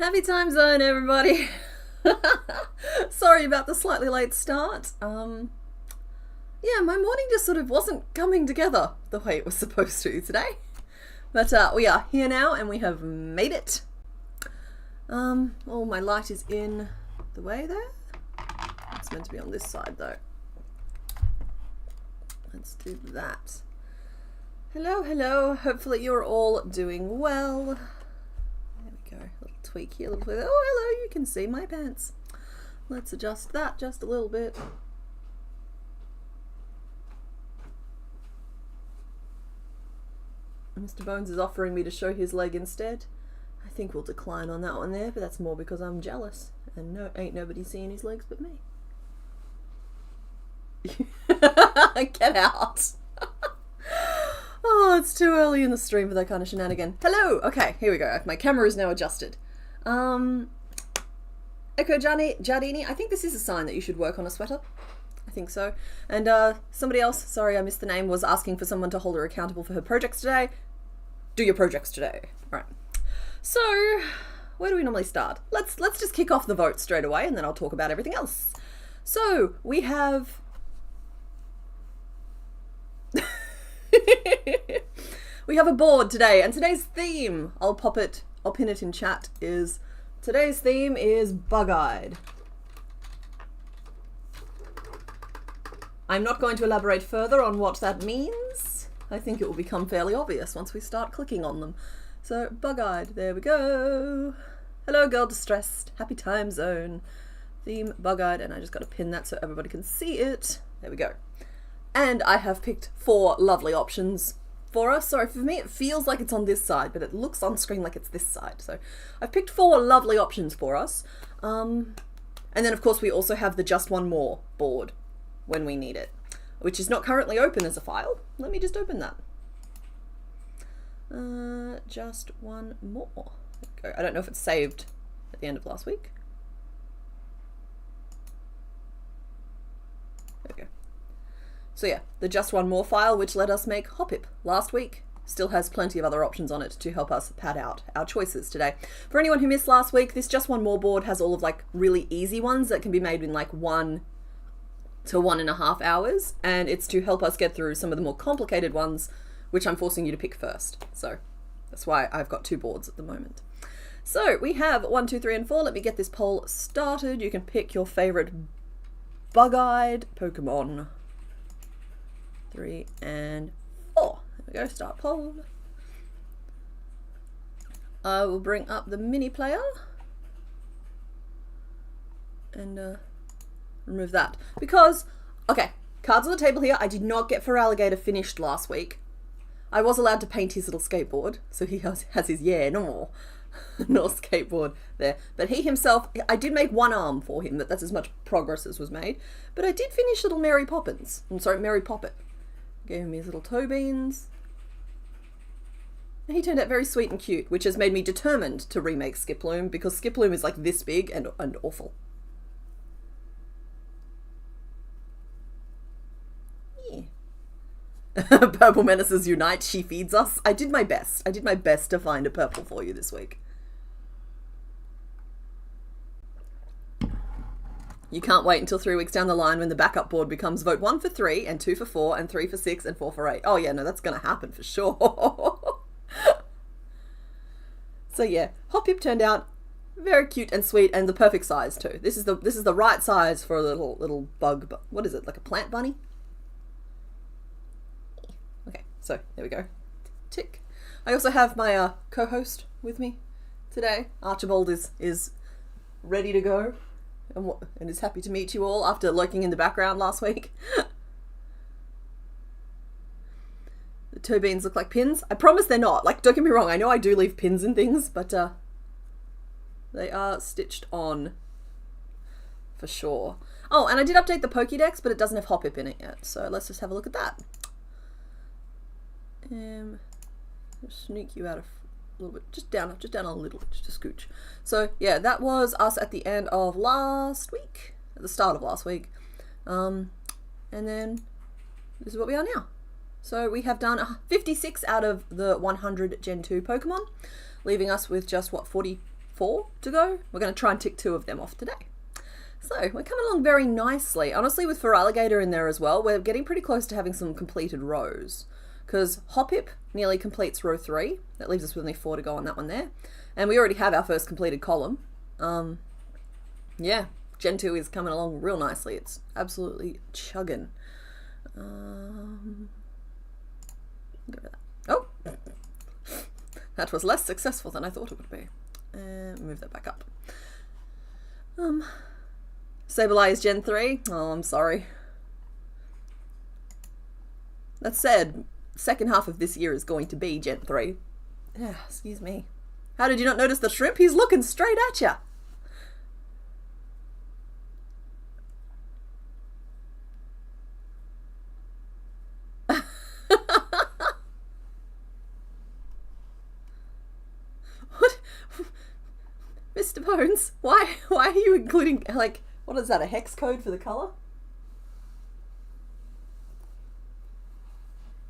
Happy time zone, everybody. Sorry about the slightly late start. Yeah, my morning just sort of wasn't coming together the way it was supposed to today. But we are here now and we have made it. Oh, my light is in the way there. It's meant to be on this side though. Let's do that. Hello, hello. Hopefully you're all doing well. There we go. A little tweak here, a little bit. Oh, hello. You can see my pants. Let's adjust that just a little bit. Mr. Bones is offering me to show his leg instead. I think we'll decline on that one there, but that's more because I'm jealous. And no, ain't nobody seeing his legs but me. Get out. Oh, it's too early in the stream for that kind of shenanigan. Hello! Okay, here we go. My camera is now adjusted. Echo Giardini, I think this is a sign that you should work on a sweater. I think so. And somebody else, sorry I missed the name, was asking for someone to hold her accountable for her projects today. Do your projects today. Right. So, where do we normally start? Let's just kick off the vote straight away and then I'll talk about everything else. So, we have... we have a board today, and today's theme, I'll pin it in chat, today's theme is bug-eyed. I'm not going to elaborate further on what that means. I think it will become fairly obvious once we start clicking on them. So, bug-eyed, there we go. Hello, girl distressed. Happy time zone. Theme, bug-eyed, and I just got to pin that so everybody can see it. There we go. And I have picked 4 lovely options for us. Sorry, for me it feels like it's on this side, but it looks on screen like it's this side. So I've picked 4 lovely options for us. And then of course we also have the Just One More board when we need it, which is not currently open as a file. Let me just open that. Just One More. There we go. I don't know if it's saved at the end of last week. There we go. So yeah, the Just One More file, which let us make Hopip last week, still has plenty of other options on it to help us pad out our choices today. For anyone who missed last week, this Just One More board has all of like really easy ones that can be made in like 1 to 1.5 hours, and it's to help us get through some of the more complicated ones, which I'm forcing you to pick first. So that's why I've got 2 boards at the moment. So we have 1, 2, 3, and 4. Let me get this poll started. You can pick your favorite bug-eyed Pokemon. 3 and 4. There we go, start poll. I will bring up the mini player and remove that. Because, okay, cards on the table here. I did not get Feraligatr finished last week. I was allowed to paint his little skateboard, so he has his, no skateboard there. But he himself, I did make 1 arm for him, that's as much progress as was made. But I did finish little Mary Poppins. I'm sorry, Mary Poppet. Gave him his little toe beans. And he turned out very sweet and cute, which has made me determined to remake Skiploom, because Skiploom is like this big and awful. Yeah. Purple menaces unite, she feeds us. I did my best. I did my best to find a purple for you this week. You can't wait until 3 weeks down the line when the backup board becomes vote 1 for 3 and 2 for 4 and 3 for 6 and 4 for 8. Oh yeah, no, that's going to happen for sure. So yeah, Hopip turned out very cute and sweet and the perfect size too. This is the right size for a little bug. What is it? Like a plant bunny? Okay, so there we go. Tick. I also have my co-host with me today. Archibald is ready to go. And is happy to meet you all after lurking in the background last week. The toe beans look like pins. I promise they're not. Like, don't get me wrong, I know I do leave pins in things, but they are stitched on for sure. Oh, and I did update the Pokédex, but it doesn't have Hopip in it yet. So let's just have a look at that. Just sneak you out of a little bit, just down a little bit, just a scooch. So yeah, that was us at the end of last week, at the start of last week, and then this is what we are now. So we have done 56 out of the 100 Gen 2 Pokemon, leaving us with just what, 40 4 to go. We're going to try and tick 2 of them off today. So we're coming along very nicely. Honestly, with For Alligator in there as well, we're getting pretty close to having some completed rows. Because Hopip nearly completes row 3. That leaves us with only 4 to go on that one there. And we already have our first completed column. Yeah, Gen 2 is coming along real nicely. It's absolutely chugging. Oh! That was less successful than I thought it would be. Move that back up. Sableye Gen 3. Oh, I'm sorry. That said, second half of this year is going to be Gen 3. Excuse me. How did you not notice the shrimp? He's looking straight at you. What? Mr. Bones, why are you including, like, what is that, a hex code for the colour?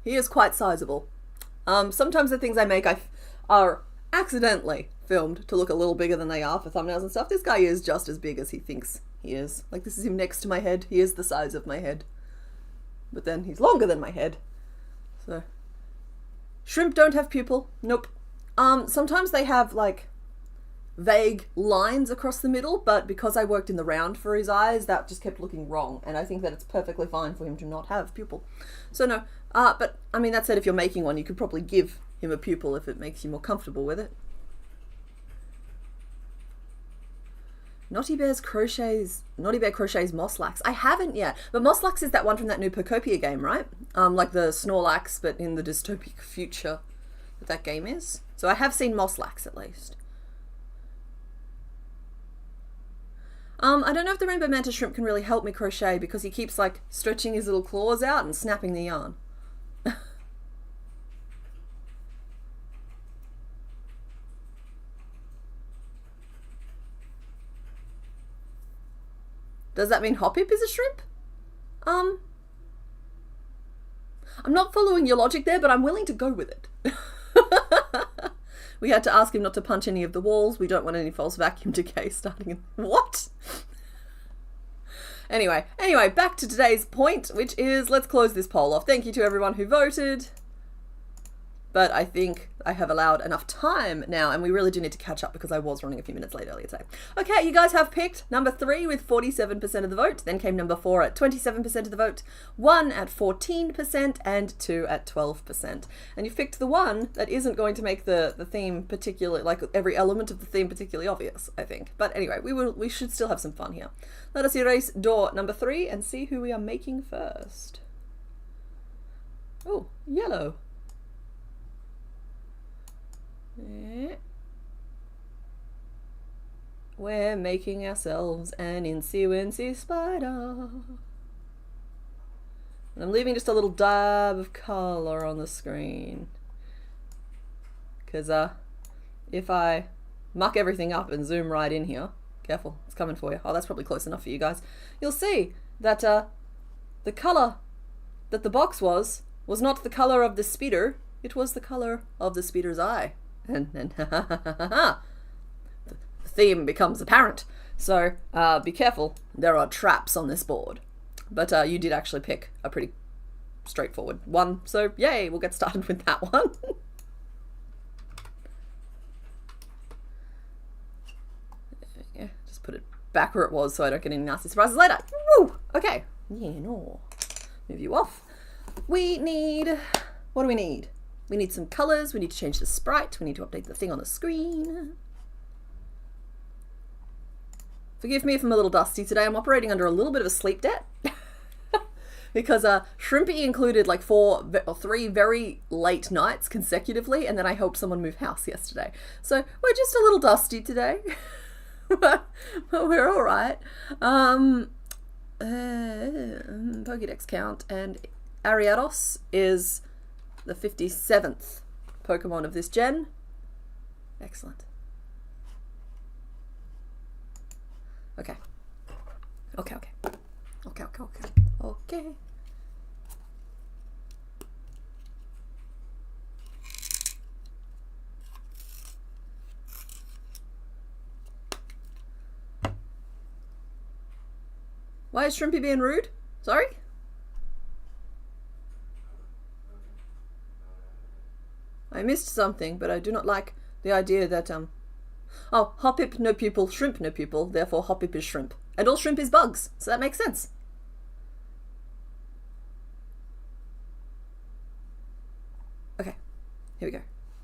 He is quite sizable. Sometimes the things I make are accidentally filmed to look a little bigger than they are for thumbnails and stuff. This guy is just as big as he thinks he is. Like, this is him next to my head. He is the size of my head. But then he's longer than my head. So, shrimp don't have pupil. Nope. Sometimes they have, like, vague lines across the middle, but because I worked in the round for his eyes, that just kept looking wrong, and I think that it's perfectly fine for him to not have pupil. So no, but I mean, that said, if you're making one, you could probably give him a pupil if it makes you more comfortable with it. Naughty Bear crochets Mosslax. I haven't yet, but Mosslax is that one from that new Pocopia game, right? Like the Snorlax, but in the dystopic future that game is. So I have seen Mosslax at least. I don't know if the Rainbow Manta Shrimp can really help me crochet because he keeps, like, stretching his little claws out and snapping the yarn. Does that mean Hopip is a shrimp? I'm not following your logic there, but I'm willing to go with it. We had to ask him not to punch any of the walls. We don't want any false vacuum decay starting in... What? Anyway, back to today's point, which is, let's close this poll off. Thank you to everyone who voted. But I think I have allowed enough time now, and we really do need to catch up because I was running a few minutes late earlier today. Okay, you guys have picked number 3 with 47% of the vote. Then came number 4 at 27% of the vote, 1 at 14%, and 2 at 12%. And you've picked the one that isn't going to make the theme particularly, like every element of the theme particularly obvious, I think. But anyway, we should still have some fun here. Let us erase door number 3 and see who we are making first. Oh, yellow. We're making ourselves an incy-wincy spider. And I'm leaving just a little dab of colour on the screen. Because if I muck everything up and zoom right in here, careful, it's coming for you. Oh, that's probably close enough for you guys. You'll see that the colour that the box was not the colour of the speeder, it was the colour of the speeder's eye. And the theme becomes apparent. So be careful, there are traps on this board. But you did actually pick a pretty straightforward one, so yay, we'll get started with that one. Yeah, just put it back where it was so I don't get any nasty surprises later. Woo! Okay. Yeah, no. Move you off. We need... What do we need? We need some colours, we need to change the sprite, we need to update the thing on the screen. Forgive me if I'm a little dusty today, I'm operating under a little bit of a sleep debt. Because Shrimpy included like 3 very late nights consecutively, and then I helped someone move house yesterday. So we're just a little dusty today. but we're alright. Pokédex count, and Ariados is the 57th Pokemon of this gen. Excellent. Okay. Okay. Why is Shrimpy being rude? Sorry? I missed something, but I do not like the idea that, oh, Hoppip no pupil, shrimp no pupil, therefore Hoppip is shrimp. And all shrimp is bugs, so that makes sense. Okay, here we go.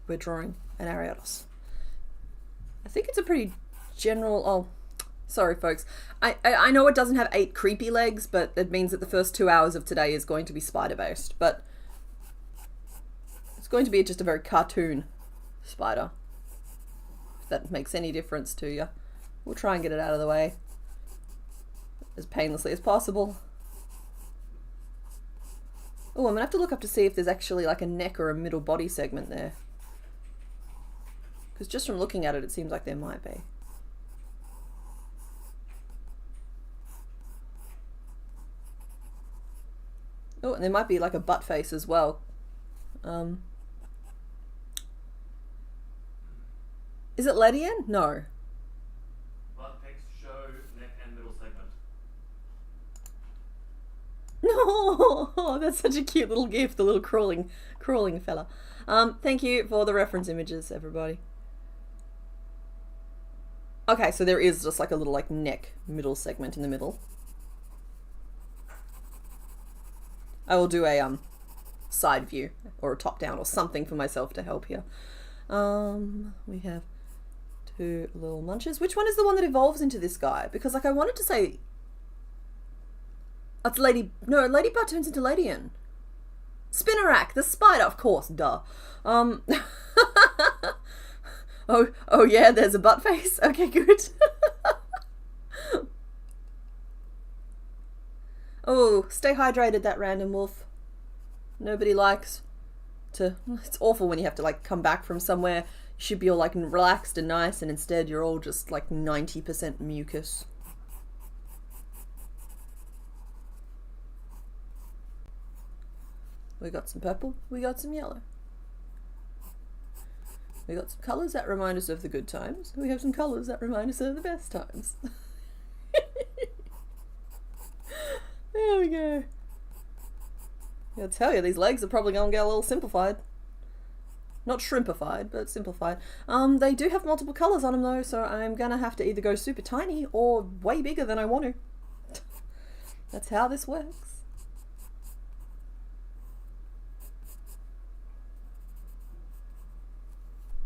We're drawing an Ariados. I think it's a pretty general, oh, sorry folks. I know it doesn't have 8 creepy legs, but it means that the first 2 hours of today is going to be spider-based, but it's going to be just a very cartoon spider, if that makes any difference to you. We'll try and get it out of the way as painlessly as possible. Oh, I'm gonna have to look up to see if there's actually like a neck or a middle body segment there, because just from looking at it, it seems like there might be. Oh, and there might be like a butt face as well. Is it Ledian? No. Butt pics show neck and middle segment. No, that's such a cute little gif, the little crawling fella. Thank you for the reference images, everybody. Okay, so there is just like a little like neck middle segment in the middle. I will do a side view or a top down or something for myself to help here. We have 2 little munches. Which one is the one that evolves into this guy? Because like I wanted to say it's Ladybug turns into Ladian. Spinnerack, the spider, of course, duh. Oh yeah, there's a butt face. Okay, good. Oh, stay hydrated, that random wolf. Nobody likes to... It's awful when you have to like come back from somewhere. You should be all like relaxed and nice, and instead you're all just like 90% mucus. We got some purple, we got some yellow. We got some colours that remind us of the good times. We have some colours that remind us of the best times. There we go. I'll tell you, these legs are probably going to get a little simplified. Not shrimpified, but simplified. They do have multiple colours on them though, so I'm going to have to either go super tiny or way bigger than I want to. That's how this works.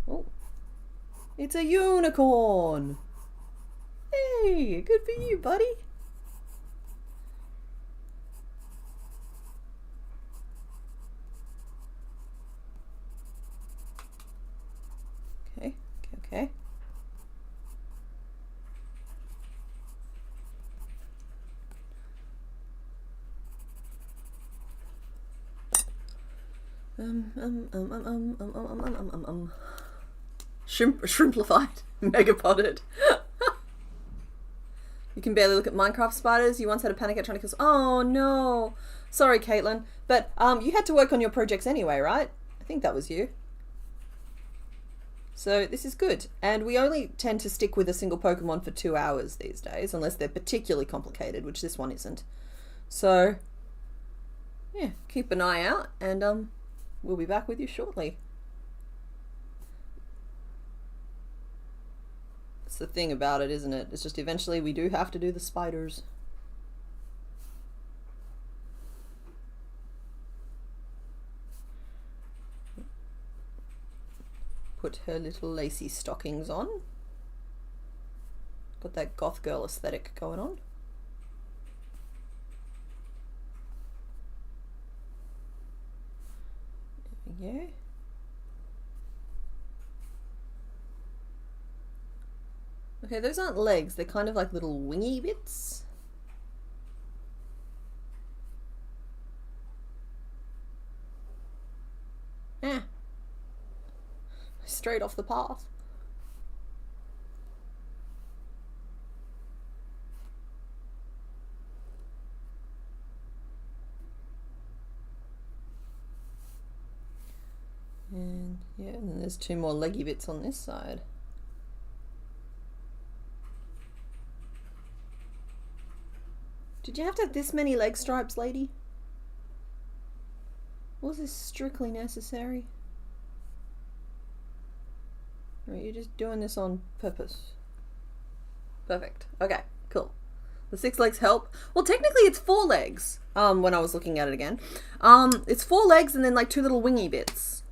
Oh, it's a unicorn. Hey, good for you, buddy. Okay. Shrimplified, megapoded. You can barely look at Minecraft spiders. You once had a panic at trying to kill. Oh no, sorry, Caitlin. But you had to work on your projects anyway, right? I think that was you. So this is good, and we only tend to stick with a single Pokemon for 2 hours these days, unless they're particularly complicated, which this one isn't. So yeah, keep an eye out, and we'll be back with you shortly. That's the thing about it, isn't it? It's just eventually we do have to do the spiders. Put her little lacy stockings on. Got that goth girl aesthetic going on. There we go. Okay, those aren't legs, they're kind of like little wingy bits. Eh. Straight off the path. And yeah, and then there's 2 more leggy bits on this side. Did you have to have this many leg stripes, lady? Was this strictly necessary? Or are you just doing this on purpose? Perfect. Okay, cool. The 6 legs help. Well, technically it's 4 legs, when I was looking at it again. It's 4 legs and then like 2 little wingy bits.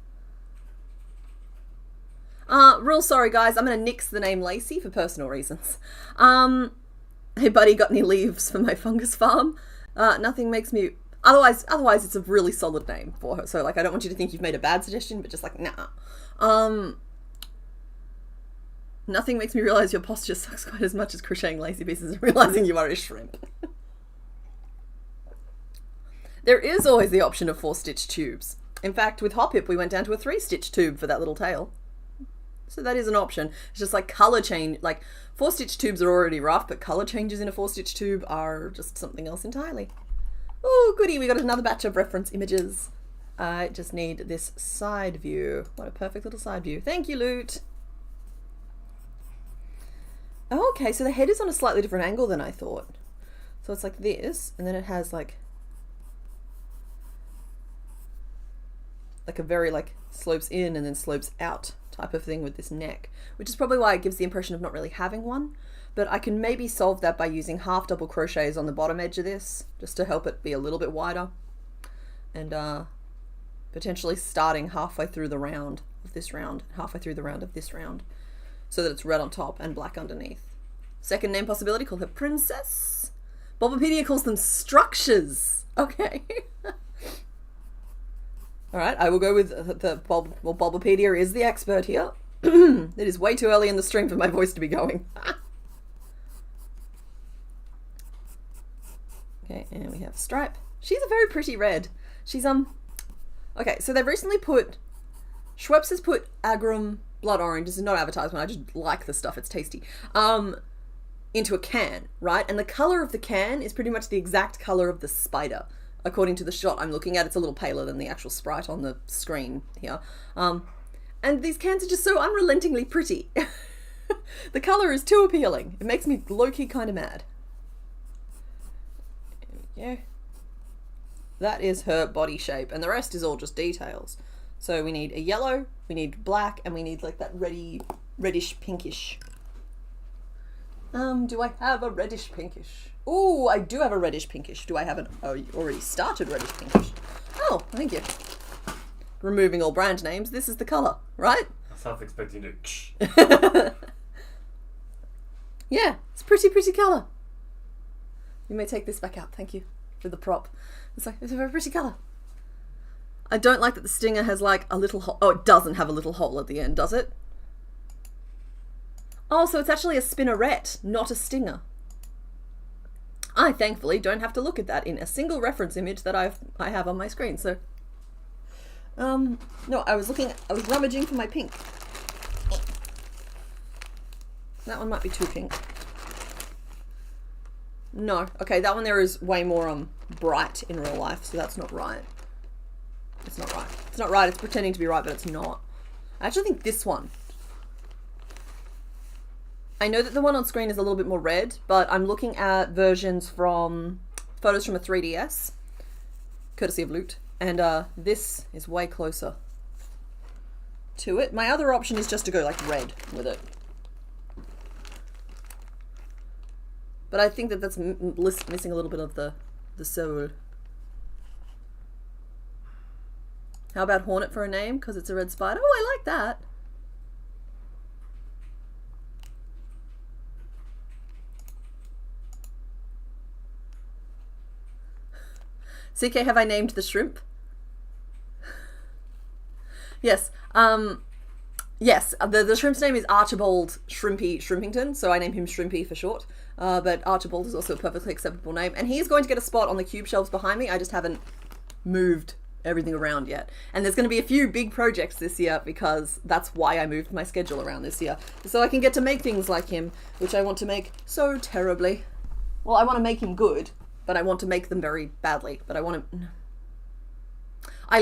Real sorry guys, I'm gonna nix the name Lacey for personal reasons. Hey buddy, got any leaves for my fungus farm? Nothing makes me... Otherwise it's a really solid name for her. So like, I don't want you to think you've made a bad suggestion, but just like, nah. Nothing makes me realize your posture sucks quite as much as crocheting lacy pieces and realizing you are a shrimp. There is always the option of 4-stitch tubes. In fact, with Hop Hip, we went down to a 3-stitch tube for that little tail. So that is an option. It's just like color change, like 4-stitch tubes are already rough, but color changes in a 4-stitch tube are just something else entirely. Oh, goody, we got another batch of reference images. I just need this side view. What a perfect little side view. Thank you, Loot. Oh, okay, so the head is on a slightly different angle than I thought. So it's like this, and then it has like a very like slopes in and then slopes out type of thing with this neck, which is probably why it gives the impression of not really having one. But I can maybe solve that by using half double crochets on the bottom edge of this, just to help it be a little bit wider. And potentially starting halfway through the round of this round, halfway through the round of this round, so that it's red on top and black underneath. Second name possibility, call her Princess. Bulbapedia calls them structures. Okay. Alright, I will go with Bulbapedia is the expert here. It is way too early in the stream for my voice to be going. Okay, and we have Stripe. She's a very pretty red. She's, okay, so they've recently put, Schweppes has put Agram Blood Orange, this is not advertisement, I just like the stuff, it's tasty, into a can, right? And the colour of the can is pretty much the exact colour of the spider. According to the shot I'm looking at, it's a little paler than the actual sprite on the screen here. And these cans are just so unrelentingly pretty. The colour is too appealing. It makes me low-key kind of mad. There we go. That is her body shape, and the rest is all just details. So we need a yellow, we need black, and we need like that reddish pinkish. Do I have a reddish pinkish? Oh, I do have a reddish pinkish. Do I have an already started reddish pinkish? Oh, thank you. Removing all brand names, this is the colour, right? I was half expecting to... Yeah, it's pretty colour. You may take this back out, thank you for the prop. It's like, it's a very pretty colour. I don't like that the stinger has like a little hole. Oh, it doesn't have a little hole at the end, does it? Oh, so it's actually a spinneret, not a stinger. I thankfully don't have to look at that in a single reference image that I have on my screen. So, no, I was rummaging for my pink. That one might be too pink. No, okay, that one there is way more bright in real life, so that's not right. It's not right. It's not right. It's pretending to be right, but it's not. I actually think this one. I know that the one on screen is a little bit more red, but I'm looking at versions from photos from a 3DS, courtesy of Loot, and this is way closer to it. My other option is just to go like red with it. But I think that that's missing a little bit of the soul. How about Hornet for a name? Because it's a red spider. Oh, I like that. CK, have I named the shrimp? Yes. Yes, the shrimp's name is Archibald Shrimpington, so I name him Shrimpy for short. But Archibald is also a perfectly acceptable name. And he's going to get a spot on the cube shelves behind me. I just haven't moved everything around yet. And there's going to be a few big projects this year because that's why I moved my schedule around this year. So I can get to make things like him, which I want to make so terribly. Well, I want to make him good, but I want to make them very badly. But I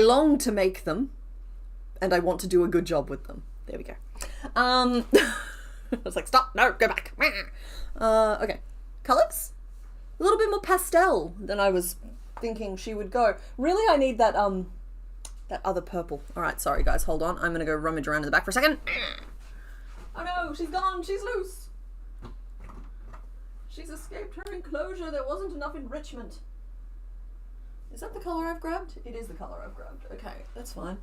long to make them, and I want to do a good job with them. There we go. I was like, stop, no, go back. Okay, colors. a little bit more pastel than I was thinking she would go. Really, I need that that other purple. All right, sorry guys, hold on. I'm gonna go rummage around in the back for a second. Oh no, she's gone. She's loose. She's escaped her enclosure. There wasn't enough enrichment. Is that the color I've grabbed? It is the color I've grabbed. Okay, that's fine.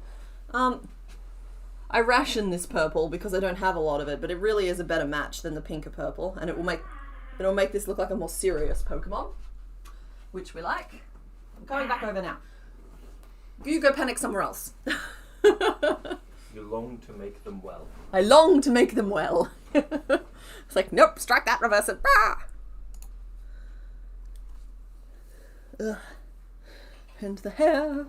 I ration this purple because I don't have a lot of it, but it really is a better match than the pinker purple, and it'll make this look like a more serious Pokemon, which we like. I'm going back over now. You go panic somewhere else. You long to make them well. I long to make them well. It's like, nope, strike that, reverse it. Ah! Ugh. And the hair.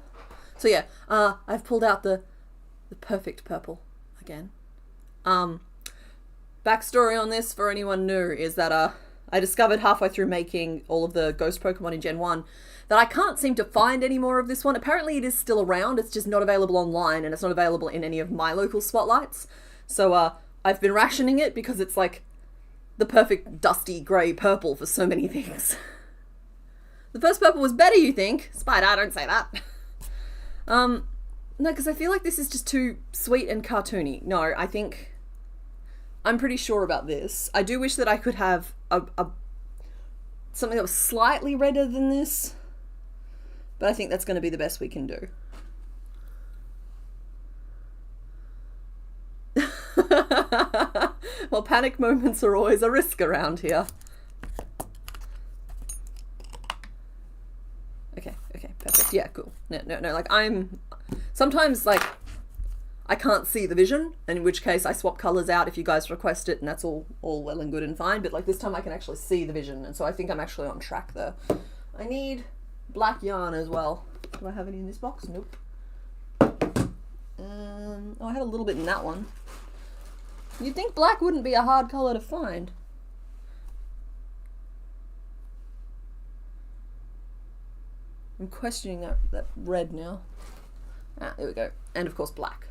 So yeah, I've pulled out the perfect purple again. Backstory on this for anyone new is that I discovered halfway through making all of the ghost Pokemon in Gen 1 that I can't seem to find any more of this one. Apparently it is still around, it's just not available online, and it's not available in any of my local spotlights. So I've been rationing it because it's like the perfect dusty grey purple for so many things. The first purple was better, you think? Spider, don't say that. No, because I feel like this is just too sweet and cartoony. No, I'm pretty sure about this. I do wish that I could have something that was slightly redder than this, but I think that's going to be the best we can do. Well, panic moments are always a risk around here. Okay, perfect. Yeah, cool. No, like sometimes like I can't see the vision, in which case I swap colors out if you guys request it, and that's all well and good and fine, but like this time I can actually see the vision, and so I think I'm actually on track there. I need black yarn as well. Do I have any in this box? Nope. Oh, I have a little bit in that one. You'd think black wouldn't be a hard color to find. I'm questioning that red now. Ah, there we go. And of course black.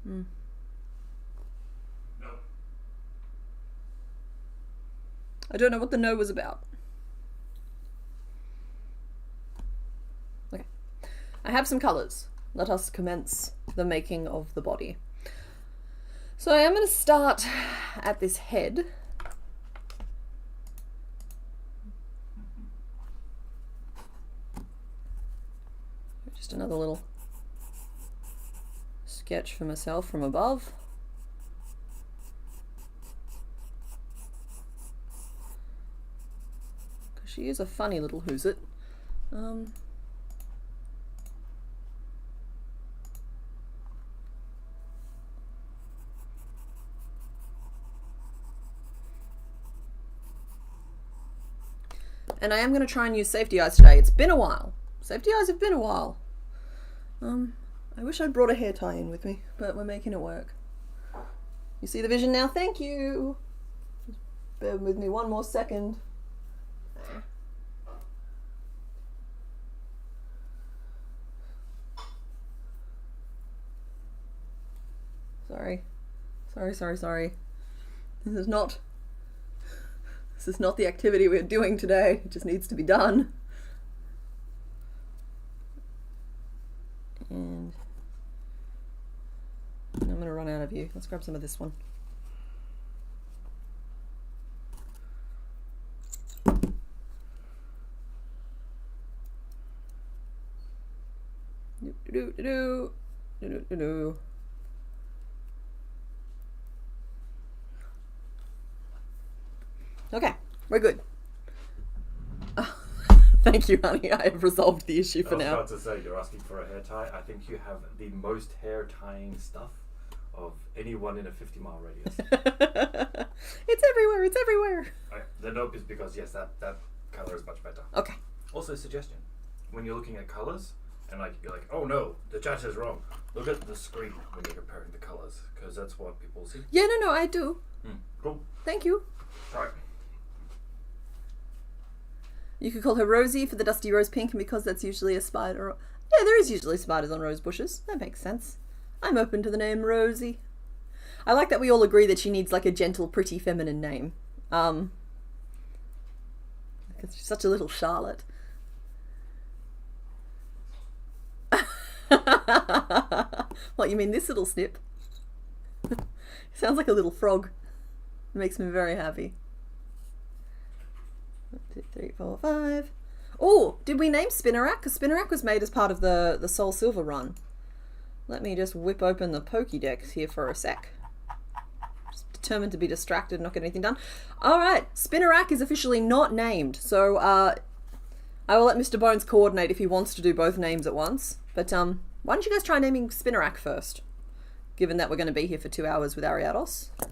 No. I don't know what the no was about. Okay. I have some colours. Let us commence the making of the body. So I am going to start at this head. Just another little sketch for myself from above. Because she is a funny little who's-it. And I am going to try and use safety eyes today. It's been a while. Safety eyes have been a while. I wish I'd brought a hair tie in with me, but we're making it work. You see the vision now? Thank you. Just bear with me one more second. Sorry. This is not the activity we're doing today. It just needs to be done. And I'm going to run out of you. Let's grab some of this one. Okay, we're good. Thank you, honey. I have resolved the issue for now. I was about to say, you're asking for a hair tie. I think you have the most hair tying stuff of anyone in a 50-mile radius. It's everywhere. The nope is because, yes, that color is much better. Okay. Also, suggestion. When you're looking at colors, and you're like, oh no, the chat is wrong. Look at the screen when you're comparing the colors, because that's what people see. Yeah, no, I do. Cool. Thank you. All right. You could call her Rosie for the dusty rose pink, and because that's usually a spider. Yeah, there is usually spiders on rose bushes. That makes sense. I'm open to the name Rosie. I like that we all agree that she needs like a gentle, pretty, feminine name. Because she's such a little Charlotte. What, you mean this little snip? Sounds like a little frog. It makes me very happy. 1, 2, 3, 4, 5. Oh, did we name Spinnerack? Because Spinnerack was made as part of the Soul Silver run. Let me just whip open the Pokédex here for a sec. Just determined to be distracted and not get anything done. Alright, Spinnerack is officially not named. So, I will let Mr. Bones coordinate if he wants to do both names at once. But, why don't you guys try naming Spinnerack first? Given that we're going to be here for 2 hours with Ariados. 1,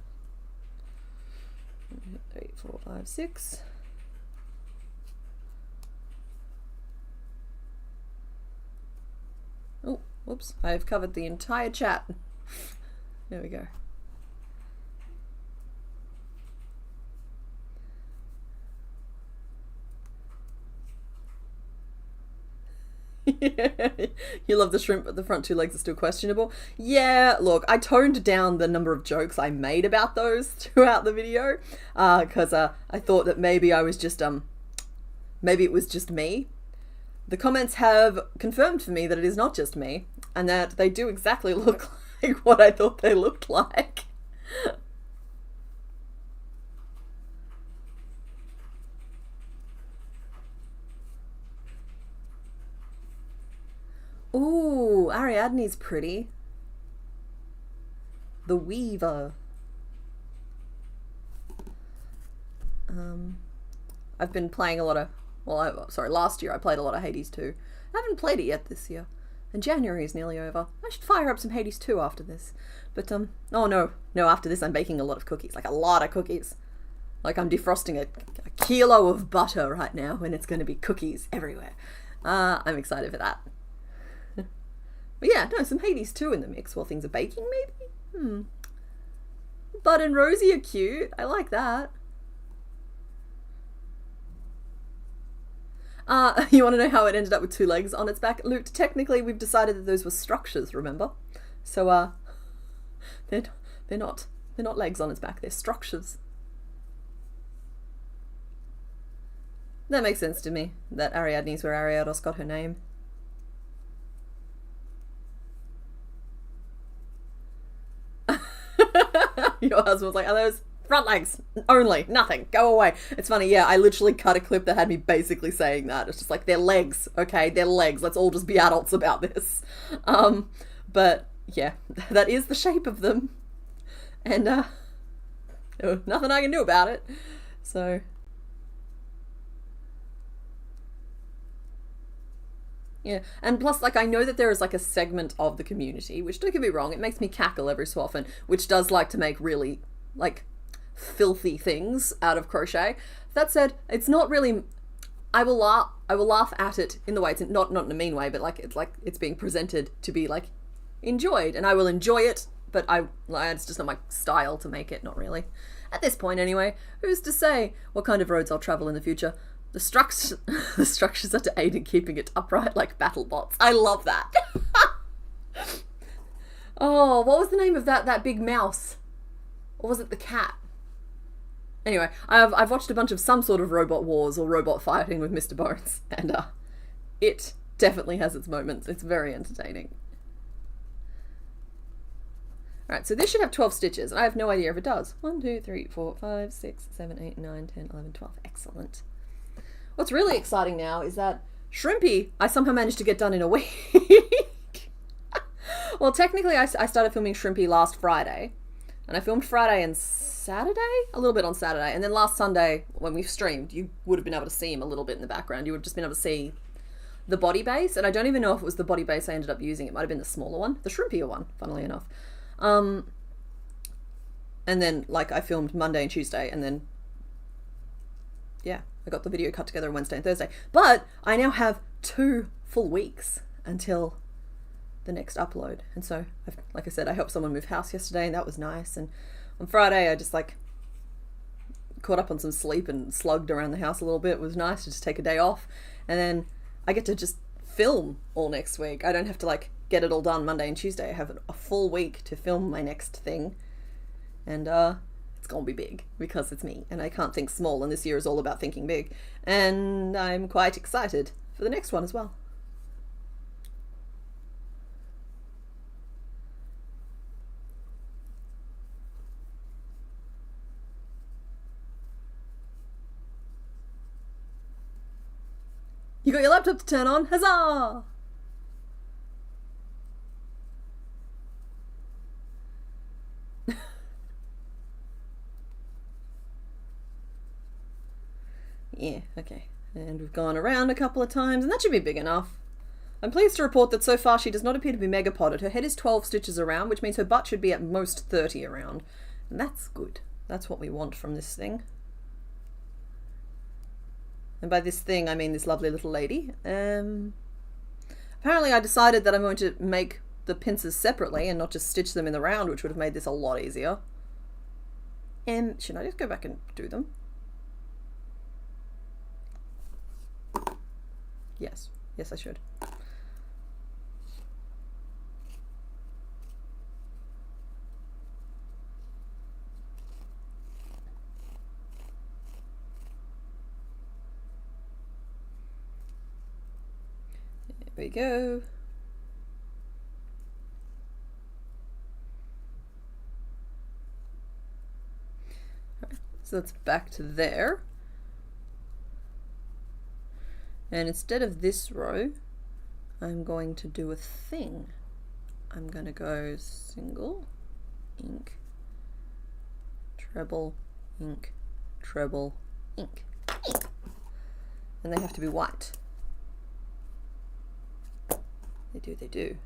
2, 3, 4, 5, 6. Oh, whoops. I've covered the entire chat. There we go. You love the shrimp, but the front 2 legs are still questionable. Yeah, look, I toned down the number of jokes I made about those throughout the video, because I thought that maybe I was just, maybe it was just me. The comments have confirmed for me that it is not just me, and that they do exactly look like what I thought they looked like. Ooh, Ariadne's pretty. The Weaver. I've been playing a lot of, well, sorry, last year I played a lot of Hades 2. I haven't played it yet this year. And January is nearly over. I should fire up some Hades 2 after this. But, oh no, after this I'm baking a lot of cookies. Like, a lot of cookies. Like, I'm defrosting a kilo of butter right now, and it's going to be cookies everywhere. I'm excited for that. But yeah, no, some Hades 2 in the mix while things are baking, maybe? Bud and Rosie are cute. I like that. You want to know how it ended up with 2 legs on its back? Luke, technically we've decided that those were structures, remember? So, they're not legs on its back, they're structures. That makes sense to me, that Ariadne's where Ariados got her name. Your husband was like, are those front legs only? Nothing. Go away. It's funny, yeah, I literally cut a clip that had me basically saying that. It's just like, they're legs, okay? They're legs. Let's all just be adults about this. But, yeah, that is the shape of them. And, nothing I can do about it. So... yeah, and plus, like, I know that there is, like, a segment of the community, which, don't get me wrong, it makes me cackle every so often, which does like to make really, like, filthy things out of crochet. That said, it's not really... I will laugh at it in the way, it's not in a mean way, but, like, it's being presented to be, like, enjoyed, and I will enjoy it, but it's just not my style to make it, not really. At this point, anyway, who's to say what kind of roads I'll travel in the future? The structures are to aid in keeping it upright like battle bots. I love that. Oh, what was the name of that big mouse? Or was it the cat? Anyway, I've watched a bunch of some sort of robot wars or robot fighting with Mr. Bones, and it definitely has its moments. It's very entertaining. Alright, so this should have 12 stitches, and I have no idea if it does. 1, 2, 3, 4, 5, 6, 7, 8, 9, 10, 11, 12. Excellent. What's really exciting now is that Shrimpy, I somehow managed to get done in a week. Well, technically I started filming Shrimpy last Friday, and I filmed Friday and Saturday? A little bit on Saturday, and then last Sunday, when we streamed, you would have been able to see him a little bit in the background. You would have just been able to see the body base, and I don't even know if it was the body base I ended up using. It might have been the smaller one, the shrimpier one, funnily enough. And then, like, I filmed Monday and Tuesday, and then, yeah, I got the video cut together on Wednesday and Thursday. But I now have 2 full weeks until the next upload. And so, like I said, I helped someone move house yesterday, and that was nice. And on Friday, I just, like, caught up on some sleep and slugged around the house a little bit. It was nice to just take a day off. And then I get to just film all next week. I don't have to, like, get it all done Monday and Tuesday. I have a full week to film my next thing, and it's gonna be big because it's me and I can't think small, and this year is all about thinking big, and I'm quite excited for the next one as well. You got your laptop to turn on, huzzah! Yeah, okay. And we've gone around a couple of times, and that should be big enough. I'm pleased to report that so far she does not appear to be mega potted. Her head is 12 stitches around, which means her butt should be at most 30 around. And that's good. That's what we want from this thing. And by this thing, I mean this lovely little lady. Apparently I decided that I'm going to make the pincers separately and not just stitch them in the round, which would have made this a lot easier. Should I just go back and do them? Yes. Yes, I should. There we go. Right, so that's back to there. And instead of this row, I'm going to do a thing. I'm going to go single, ink, treble, ink, treble, ink. And they have to be white. They do, they do.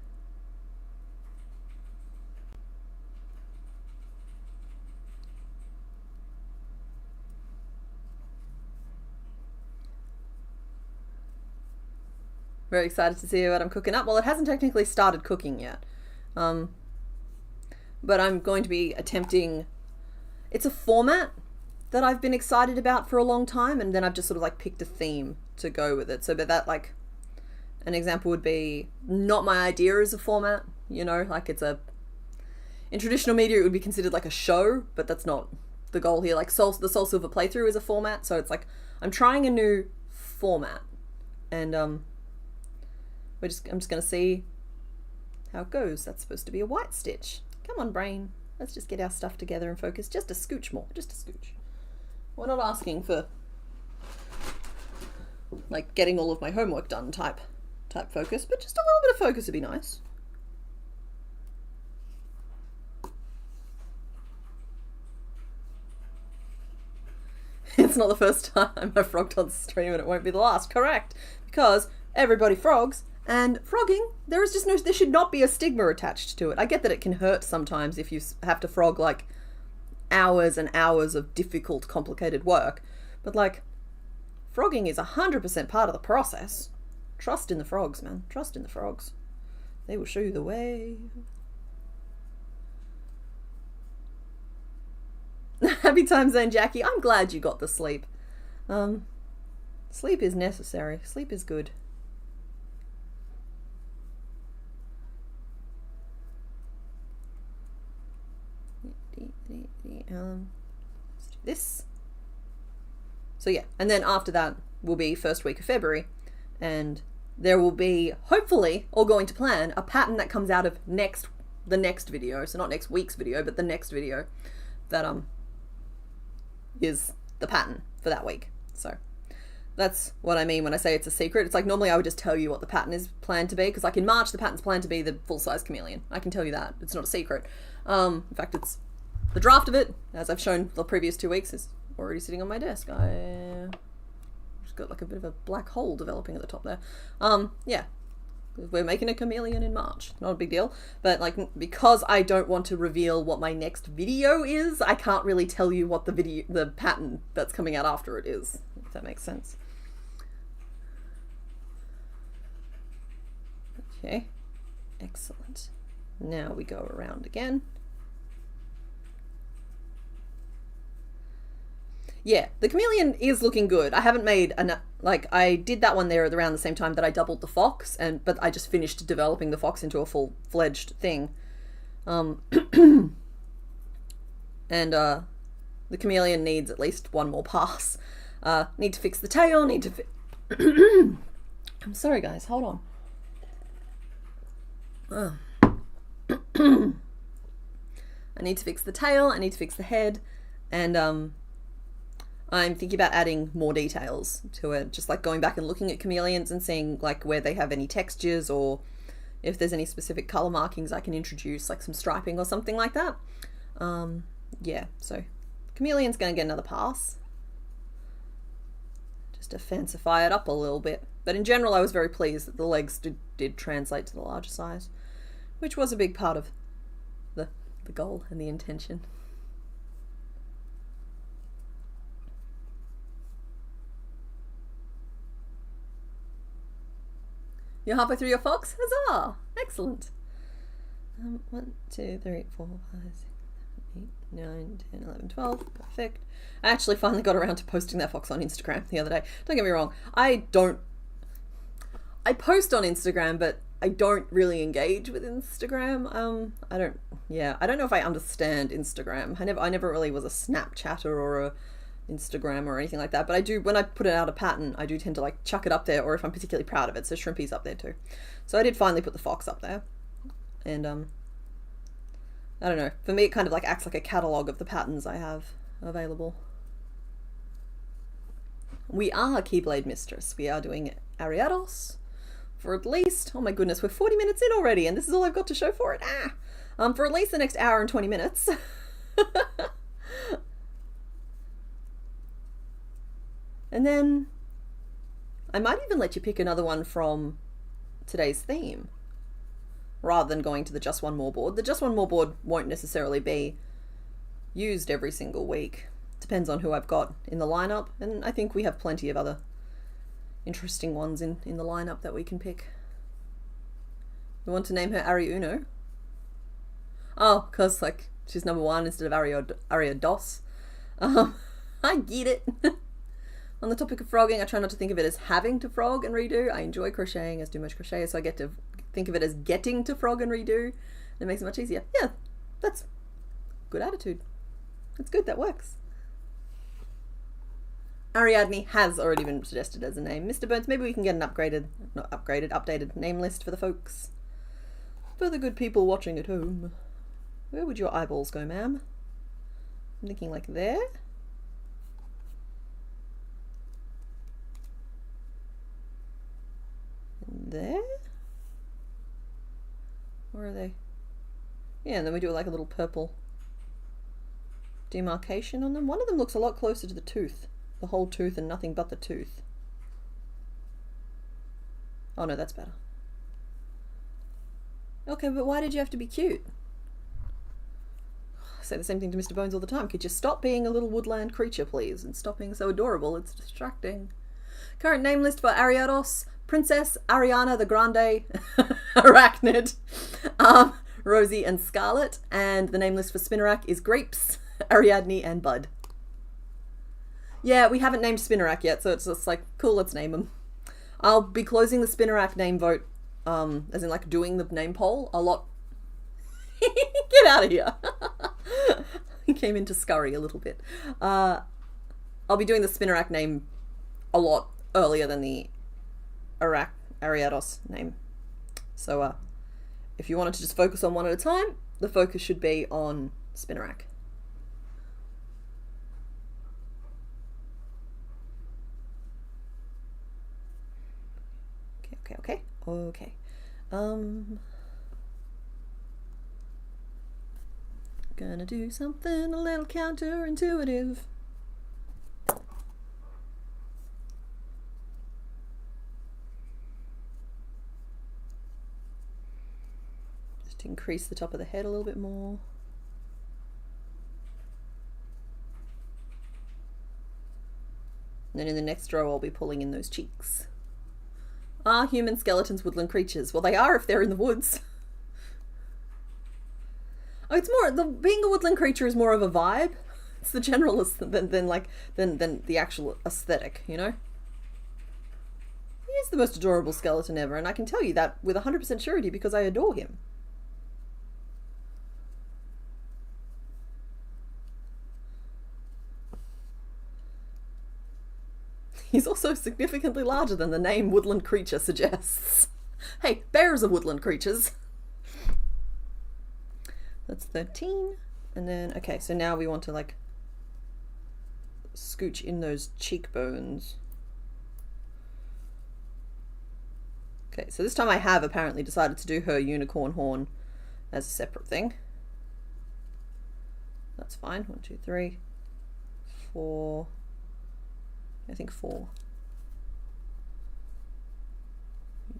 Very excited to see what I'm cooking up. Well, it hasn't technically started cooking yet. But I'm going to be attempting... It's a format that I've been excited about for a long time, and then I've just sort of like picked a theme to go with it. So but that, like, an example would be not my idea as a format, you know, like it's a... In traditional media it would be considered like a show, but that's not the goal here. Like the Soul Silver playthrough is a format, so it's like I'm trying a new format, and I'm just gonna see how it goes. That's supposed to be a white stitch. Come on, brain. Let's just get our stuff together and focus just a scooch more. Just a scooch. We're not asking for like getting all of my homework done type focus, but just a little bit of focus would be nice. It's not the first time I've frogged on stream, and it won't be the last. Correct. Because everybody frogs, and frogging, there should not be a stigma attached to it. I get that it can hurt sometimes if you have to frog like hours and hours of difficult, complicated work, but like, frogging is 100% part of the process. Trust in the frogs, man. Trust in the frogs. They will show you the way. Happy times then, Jackie. I'm glad you got the sleep. Sleep is necessary. Sleep is good. Let's do this. So yeah, and then after that will be first week of February, and there will be, hopefully, all going to plan, a pattern that comes out of the next video. So not next week's video, but the next video that is the pattern for that week. So that's what I mean when I say it's a secret. It's like normally I would just tell you what the pattern is planned to be, because like in March the pattern's planned to be the full-size chameleon. I can tell you that. It's not a secret. In fact, it's the draft of it, as I've shown the previous 2 weeks, is already sitting on my desk. I just got like a bit of a black hole developing at the top there. Yeah, we're making a chameleon in March. Not a big deal, but like because I don't want to reveal what my next video is, I can't really tell you what the pattern that's coming out after it is, if that makes sense. Okay, excellent. Now we go around again. Yeah, the chameleon is looking good. I haven't made like I did that one there at around the same time that I doubled the fox, but I just finished developing the fox into a full-fledged thing. And the chameleon needs at least one more pass. Need to fix the tail. Need to. I'm sorry, guys. Hold on. I need to fix the tail. I need to fix the head, and I'm thinking about adding more details to it, just like going back and looking at chameleons and seeing like where they have any textures or if there's any specific color markings I can introduce, like some striping or something like that. Yeah, so chameleon's going to get another pass, just to fancify it up a little bit. But in general, I was very pleased that the legs did translate to the larger size, which was a big part of the goal and the intention. You're halfway through your fox? Huzzah! Excellent. 1, 2, 3, 4, 5, 6, 7, 8, 9, 10, 11, 12. Perfect. I actually finally got around to posting that fox on Instagram the other day. Don't get me wrong. I post on Instagram, but I don't really engage with Instagram. I don't know if I understand Instagram. I never really was a Snapchatter or a Instagram or anything like that, but I do, when I put it out a pattern, I do tend to like chuck it up there, or if I'm particularly proud of it. So Shrimpy's up there too. So I did finally put the fox up there, and I don't know, for me it kind of like acts like a catalogue of the patterns I have available. We are Keyblade Mistress. We are doing Ariados for at least, oh my goodness, we're 40 minutes in already, and this is all I've got to show for it. For at least the next hour and 20 minutes. And then I might even let you pick another one from today's theme, rather than going to the Just One More board. The Just One More board won't necessarily be used every single week. Depends on who I've got in the lineup, and I think we have plenty of other interesting ones in the lineup that we can pick. We want to name her Ari Uno. Oh, because like she's number 1 instead of Ariados. I get it. On the topic of frogging, I try not to think of it as having to frog and redo. I enjoy crocheting, as do most crocheters, so I get to think of it as getting to frog and redo. It makes it much easier. Yeah, that's good attitude. That's good, that works. Ariadne has already been suggested as a name. Mr. Burns, maybe we can get an updated name list for the folks. For the good people watching at home. Where would your eyeballs go, ma'am? I'm thinking like there. There? Where are they? Yeah, and then we do like a little purple demarcation on them. One of them looks a lot closer to the tooth. The whole tooth and nothing but the tooth. Oh no, that's better. Okay, but why did you have to be cute? I say the same thing to Mr. Bones all the time. Could you stop being a little woodland creature, please? And stop being so adorable. It's distracting. Current name list for Ariados. Princess, Ariana the Grande, Arachnid, Rosie and Scarlet. And the name list for Spinnerack is Grapes, Ariadne and Bud. Yeah, we haven't named Spinnerack yet, so it's just like, cool, let's name them. I'll be closing the Spinnerack name vote, as in like doing the name poll a lot. Get out of here. He came into scurry a little bit. I'll be doing the Spinnerack name a lot earlier than the Ariados name. So if you wanted to just focus on one at a time, the focus should be on Spinnerack. Okay. Gonna do something a little counterintuitive. To increase the top of the head a little bit more. And then in the next row I'll be pulling in those cheeks. Are human skeletons woodland creatures? Well, they are if they're in the woods. Oh, it's more, being a woodland creature is more of a vibe It's the general than the actual aesthetic, you know? He is the most adorable skeleton ever, and I can tell you that with 100% surety because I adore him. He's also significantly larger than the name woodland creature suggests. Hey, bears are woodland creatures. That's 13. And then, okay, so now we want to like scooch in those cheekbones. Okay, so this time I have apparently decided to do her unicorn horn as a separate thing. That's fine. 1, 2, 3, 4. I think 4.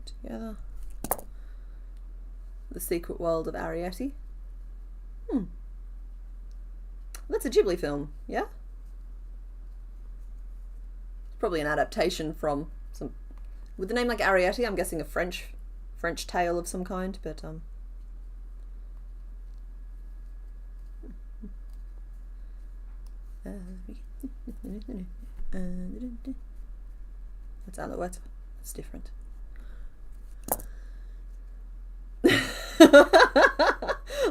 Together. The Secret World of Arrietty. That's a Ghibli film, yeah? It's probably an adaptation from some... With the name like Arrietty, I'm guessing a French tale of some kind, but that's Alouette. That's different.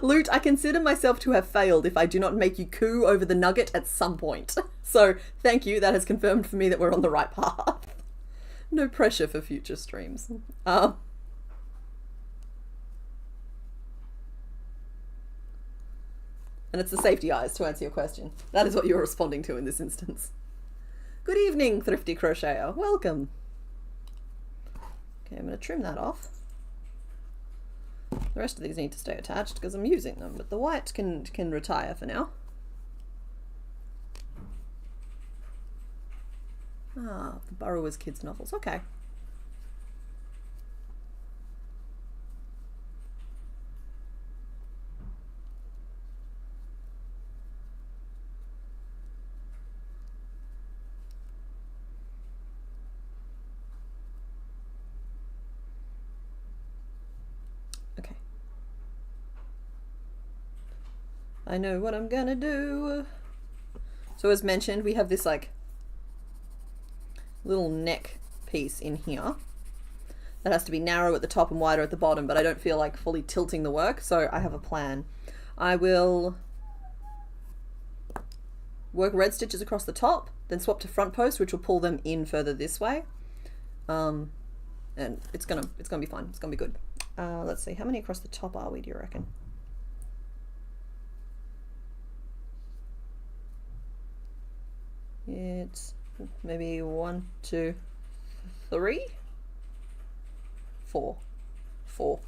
Loot, I consider myself to have failed if I do not make you coo over the nugget at some point. So, thank you, that has confirmed for me that we're on the right path. No pressure for future streams. And it's the safety eyes to answer your question. That is what you're responding to in this instance. Good evening, Thrifty Crocheter. Welcome. Okay, I'm going to trim that off. The rest of these need to stay attached because I'm using them, but the white can retire for now. Ah, the Burrower's Kids novels. Okay. Okay. I know what I'm gonna do. So as mentioned, we have this like little neck piece in here that has to be narrow at the top and wider at the bottom, but I don't feel like fully tilting the work, so I have a plan. I will work red stitches across the top, then swap to front post, which will pull them in further this way, and it's gonna be fine. It's gonna be good. Let's see, how many across the top are we, do you reckon? It's maybe 1, 2, 3, 4. 4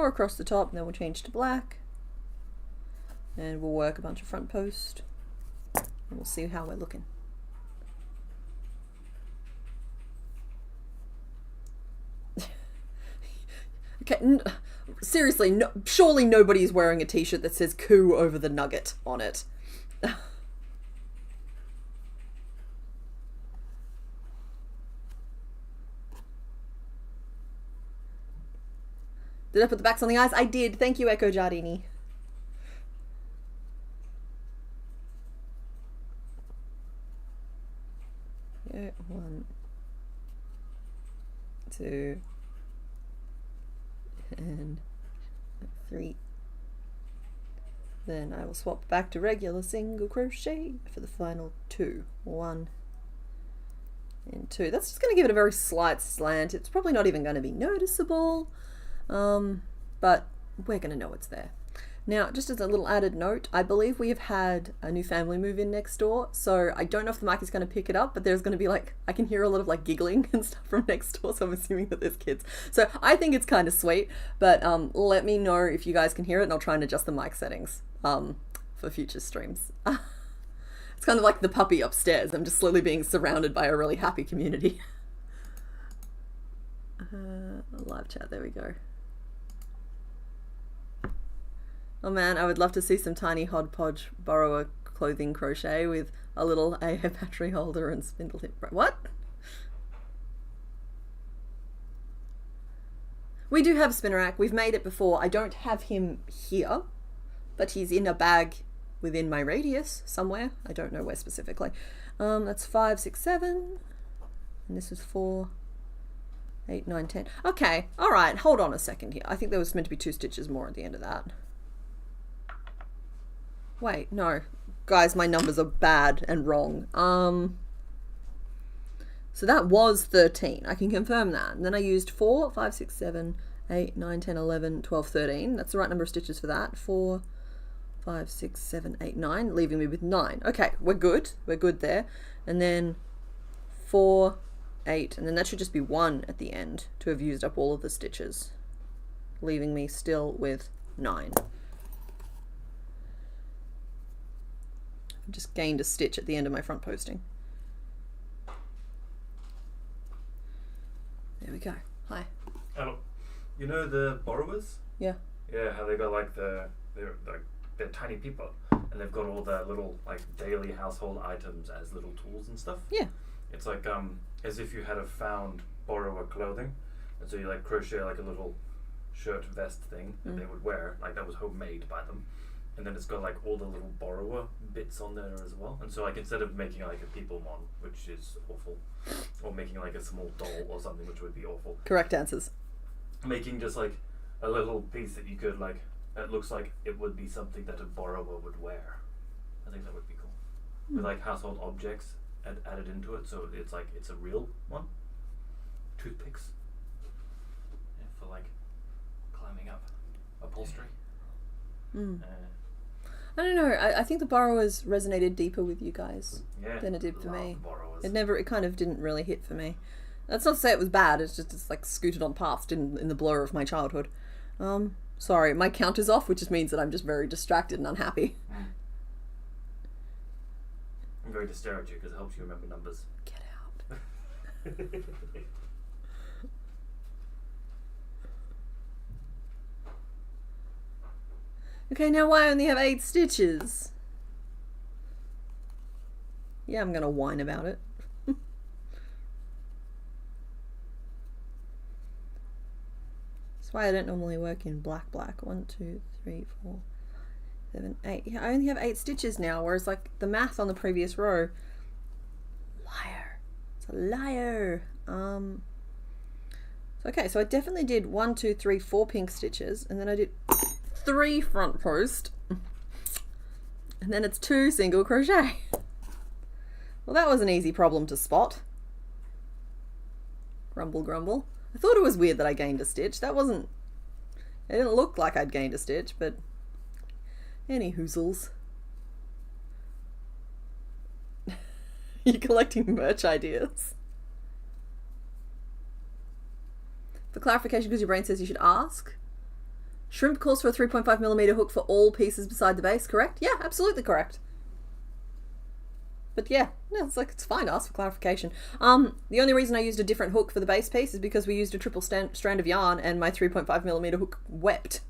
across the top, and then we'll change to black, and we'll work a bunch of front post, and we'll see how we're looking. Okay, seriously, no, surely nobody is wearing a t-shirt that says "coo" over the nugget on it. Did I put the backs on the eyes? I did. Thank you, Echo Giardini. Yeah, 1, 2, and 3. Then I will swap back to regular single crochet for the final 2. 1 and 2. That's just going to give it a very slight slant. It's probably not even going to be noticeable. But we're going to know it's there. Now, just as a little added note, I believe we have had a new family move in next door, so I don't know if the mic is going to pick it up, but there's going to be like, I can hear a lot of like giggling and stuff from next door, so I'm assuming that there's kids. So I think it's kind of sweet, but let me know if you guys can hear it, and I'll try and adjust the mic settings for future streams. It's kind of like the puppy upstairs. I'm just slowly being surrounded by a really happy community. Live chat, there we go. Oh man, I would love to see some tiny hodgepodge borrower clothing crochet with a little AA battery holder and spindle tip. What? We do have a spinner rack. We've made it before. I don't have him here, but he's in a bag within my radius somewhere. I don't know where specifically. That's 5, 6, 7. And this is 4, 8, 9, 10. Okay, all right, hold on a second here. I think there was meant to be 2 stitches more at the end of that. Wait, no. Guys, my numbers are bad and wrong. So that was 13. I can confirm that. And then I used 4, 5, 6, 7, 8, 9, 10, 11, 12, 13. That's the right number of stitches for that. 4, 5, 6, 7, 8, 9, leaving me with 9. Okay, we're good. We're good there. And then 4, 8, and then that should just be 1 at the end to have used up all of the stitches, leaving me still with 9. I just gained a stitch at the end of my front posting. There we go. Hi. Oh, you know the borrowers? Yeah. Yeah, how they got like they're tiny people, and they've got all their little like daily household items as little tools and stuff. Yeah. It's like as if you had a found borrower clothing, and so you like crochet like a little shirt vest thing that they would wear, like that was homemade by them, and then it's got like all the little borrower bits on there as well. And so like instead of making like a people mon, which is awful, or making like a small doll or something, which would be awful. Correct answers. Making just like a little piece that you could like, that looks like it would be something that a borrower would wear. I think that would be cool. With like household objects added into it, so it's like it's a real one. Toothpicks. Yeah, for like climbing up upholstery. I don't know. I think the borrowers resonated deeper with you guys than it did for love me. borrowers. It kind of didn't really hit for me. That's not to say it was bad. It's like scooted on past in the blur of my childhood. Sorry, my count is off, which just means that I'm just very distracted and unhappy. I'm going to stare at you because it helps you remember numbers. Get out. Okay, now why I only have 8 stitches? Yeah, I'm gonna whine about it. That's why I don't normally work in black. 1, 2, 3, 4, 7, 8. Yeah, I only have 8 stitches now, whereas like the math on the previous row. Liar. It's a liar. Okay, so I definitely did 1, 2, 3, 4 pink stitches, and then I did 3 front post, and then it's 2 single crochet. Well, that was an easy problem to spot. Grumble, grumble. I thought it was weird that I gained a stitch. It didn't look like I'd gained a stitch, but any hoozles. You're collecting merch ideas. For clarification, because your brain says you should ask. Shrimp calls for a 3.5mm hook for all pieces beside the base, correct? Yeah, absolutely correct. But yeah, no, it's fine to ask for clarification. The only reason I used a different hook for the base piece is because we used a triple strand of yarn and my 3.5mm hook wept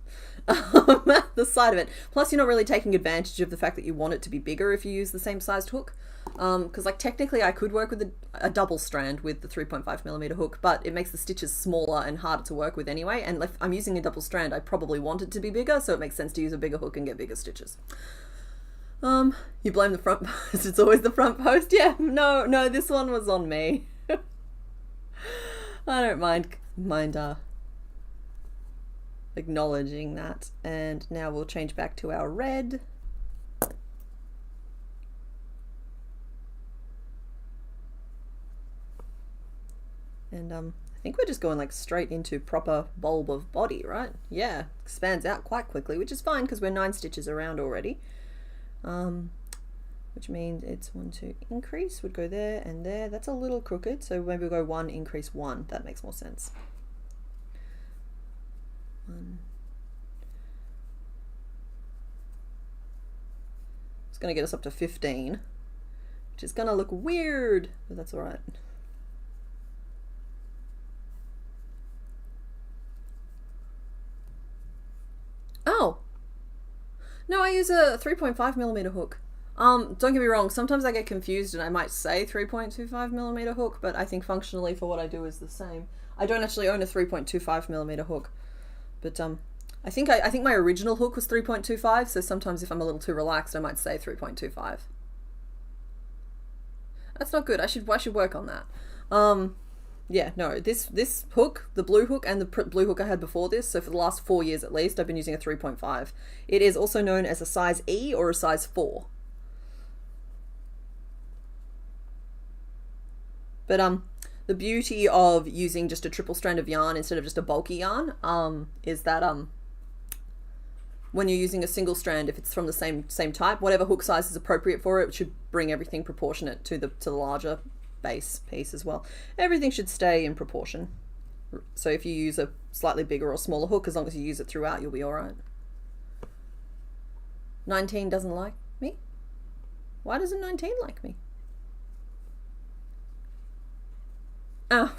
at the side of it. Plus, you're not really taking advantage of the fact that you want it to be bigger if you use the same sized hook. Because like technically I could work with a double strand with the 3.5mm hook, but it makes the stitches smaller and harder to work with anyway. And if I'm using a double strand, I probably want it to be bigger, so it makes sense to use a bigger hook and get bigger stitches. You blame the front post. It's always the front post. Yeah, no, this one was on me. I don't mind acknowledging that. And now we'll change back to our red. And I think we're just going like straight into proper bulb of body, right? Yeah, expands out quite quickly, which is fine because we're 9 stitches around already. Which means it's 1, 2, increase would go there and there. That's a little crooked, so maybe we'll go 1, increase 1. That makes more sense. 1. It's going to get us up to 15, which is going to look weird, but that's all right. Oh, no, I use a 3.5mm hook. Don't get me wrong, sometimes I get confused and I might say 3.25mm hook, but I think functionally for what I do is the same. I don't actually own a 3.25mm hook, but I think my original hook was 3.25, so sometimes if I'm a little too relaxed, I might say 3.25. That's not good. I should work on that. Yeah, no, this hook, the blue hook and the blue hook I had before this, so for the last 4 years at least, I've been using a 3.5. It is also known as a size E or a size 4. But the beauty of using just a triple strand of yarn instead of just a bulky yarn is that when you're using a single strand, if it's from the same type, whatever hook size is appropriate for it should bring everything proportionate to the larger base piece as well. Everything should stay in proportion. So if you use a slightly bigger or smaller hook, as long as you use it throughout, you'll be alright. 19 doesn't like me? Why doesn't 19 like me? Oh,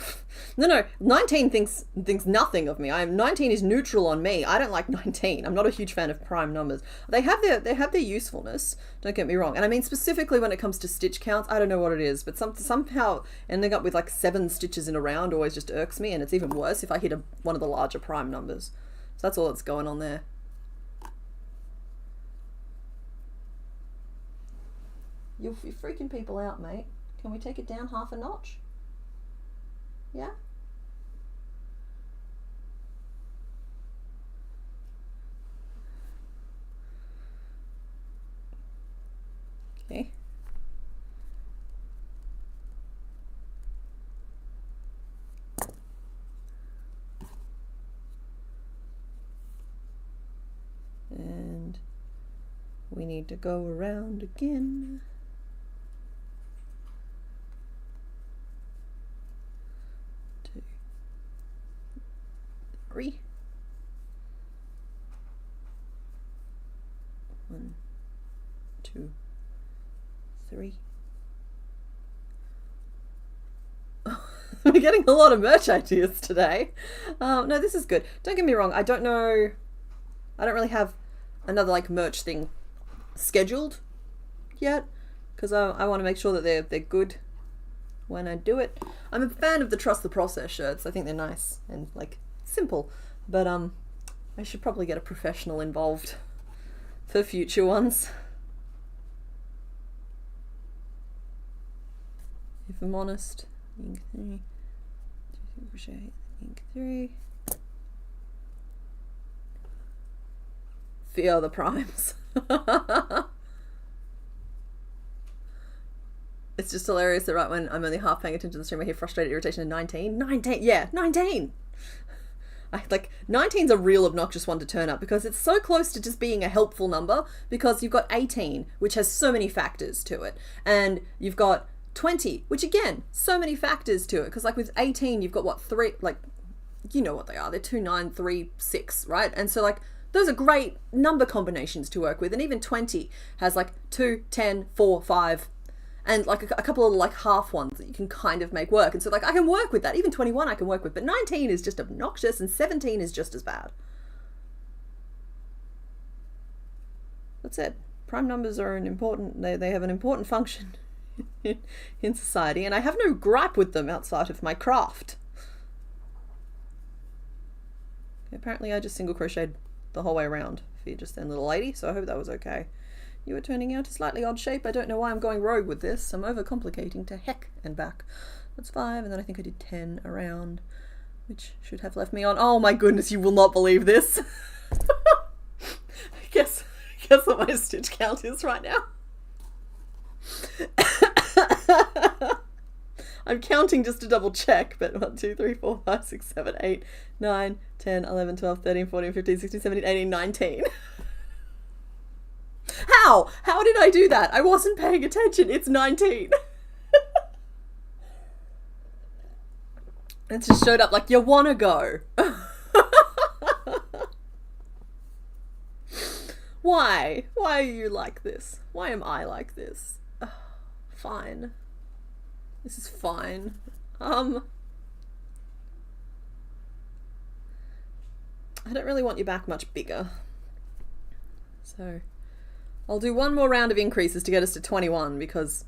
no, 19 thinks nothing of me. 19 is neutral on me. I don't like 19. I'm not a huge fan of prime numbers. They have their usefulness, don't get me wrong. And I mean specifically when it comes to stitch counts, I don't know what it is, but somehow ending up with like 7 stitches in a round always just irks me, and it's even worse if I hit one of the larger prime numbers. So that's all that's going on there. You're freaking people out, mate. Can we take it down half a notch? Yeah? Okay. And we need to go around again. 3. 1, 2, 3. We're getting a lot of merch ideas today. No, this is good. Don't get me wrong. I don't really have another like merch thing scheduled yet, because I want to make sure that they're good when I do it. I'm a fan of the Trust the Process shirts. I think they're nice and like simple, but I should probably get a professional involved for future ones. If I'm honest, ink 3, crochet, ink 3. Fear the primes. It's just hilarious that right when I'm only half paying attention to the stream, I hear frustrated irritation and 19. 19, yeah, 19. 19's a real obnoxious one to turn up because it's so close to just being a helpful number, because you've got 18, which has so many factors to it, and you've got 20, which again, so many factors to it, because like with 18, you've got what, 3, like, you know what they are, they're 2, 9, 3, 6, right? And so like, those are great number combinations to work with, and even 20 has like 2, 10, 4, 5, and like a couple of like half ones that you can kind of make work. And so like I can work with that. Even 21 I can work with, but 19 is just obnoxious, and 17 is just as bad. That's it. Prime numbers are they have an important function in society, and I have no gripe with them outside of my craft. Apparently I just single crocheted the whole way around for you just then, little lady, so I hope that was okay. You are turning out a slightly odd shape. I don't know why I'm going rogue with this. I'm overcomplicating to heck and back. That's 5, and then I think I did 10 around, which should have left me on. Oh my goodness, you will not believe this. Guess what my stitch count is right now. I'm counting just to double check, but 1, 2, 3, 4, 5, 6, 7, 8, 9, 10, 11, 12, 13, 14, 15, 16, 17, 18, 19. How did I do that? I wasn't paying attention. It's 19. It just showed up like, you wanna go. Why? Why are you like this? Why am I like this? Fine. This is fine. I don't really want your back much bigger. So I'll do one more round of increases to get us to 21 because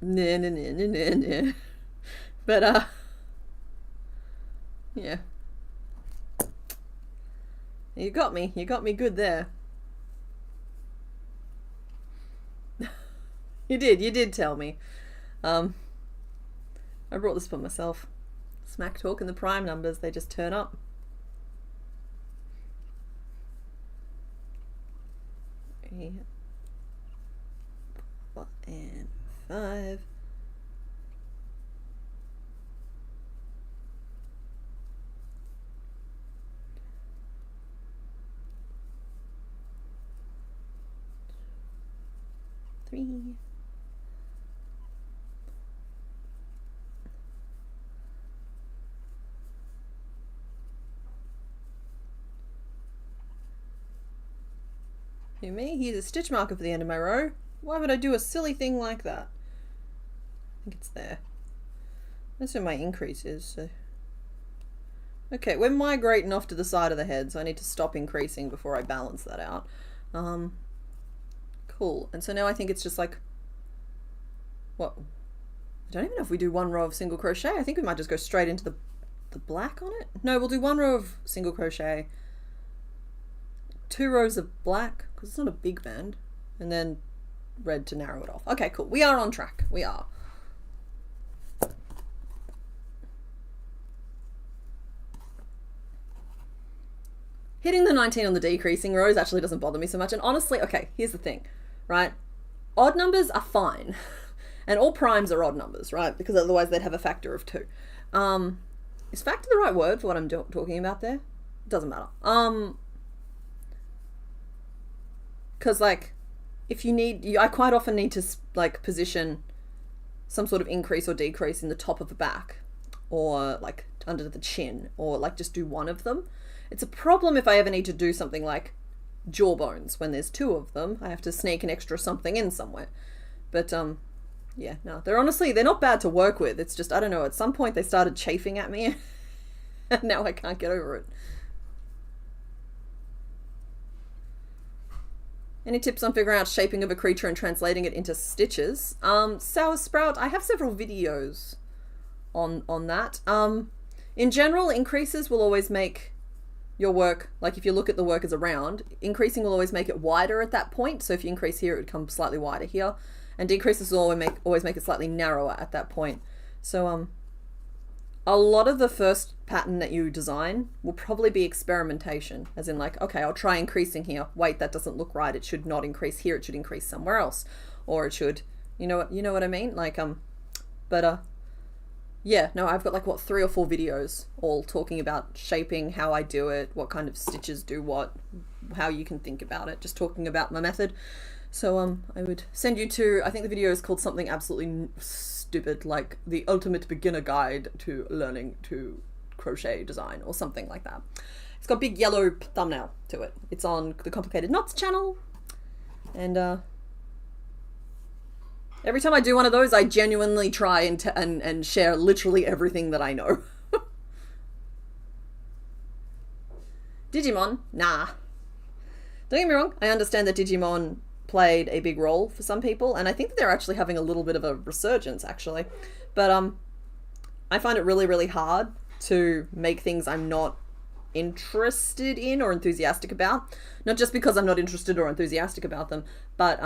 nah. But yeah. You got me good there. You did tell me. I brought this upon myself. Smack talk and the prime numbers, they just turn up. And 5. Three. Who, me? Here's a stitch marker for the end of my row. Why would I do a silly thing like that? I think it's there. That's where my increase is. So. Okay, we're migrating off to the side of the head, so I need to stop increasing before I balance that out. Cool. And so now I think it's just like, what? I don't even know if we do one row of single crochet. I think we might just go straight into the black on it. No, we'll do one row of single crochet, 2 rows of black, because it's not a big band, and then red to narrow it off. Okay, cool. We are on track. We are. Hitting the 19 on the decreasing rows actually doesn't bother me so much. And honestly, okay, here's the thing, right? Odd numbers are fine. And all primes are odd numbers, right? Because otherwise they'd have a factor of 2. Is factor the right word for what I'm talking about there? It doesn't matter. Because, like, if you need... I quite often need to, like, position some sort of increase or decrease in the top of the back. Or, like, under the chin. Or, like, just do one of them. It's a problem if I ever need to do something like jawbones. When there's 2 of them, I have to sneak an extra something in somewhere. But, yeah, no. They're not bad to work with. It's just, I don't know, at some point they started chafing at me. And now I can't get over it. Any tips on figuring out shaping of a creature and translating it into stitches? Sour Sprout, I have several videos on that. In general, increases will always make your work, like if you look at the work as a round, increasing will always make it wider at that point. So if you increase here, it would come slightly wider here. And decreases will always make it slightly narrower at that point. So a lot of the first pattern that you design will probably be experimentation, as in like, okay, I'll try increasing here. Wait, that doesn't look right. It should not increase here. It should increase somewhere else, or it should, you know what I mean? Like, yeah, no, I've got like what 3 or 4 videos all talking about shaping, how I do it, what kind of stitches do what, how you can think about it, just talking about my method. So I would send you to, I think the video is called something absolutely stupid, like the ultimate beginner guide to learning to crochet design or something like that. It's got a big yellow thumbnail to it. It's on the Complicated Knots channel. And every time I do one of those, I genuinely try and share literally everything that I know. Digimon? Nah. Don't get me wrong, I understand that Digimon played a big role for some people, and I think that they're actually having a little bit of a resurgence, actually. But I find it really, really hard to make things I'm not interested in or enthusiastic about. Not just because I'm not interested or enthusiastic about them, but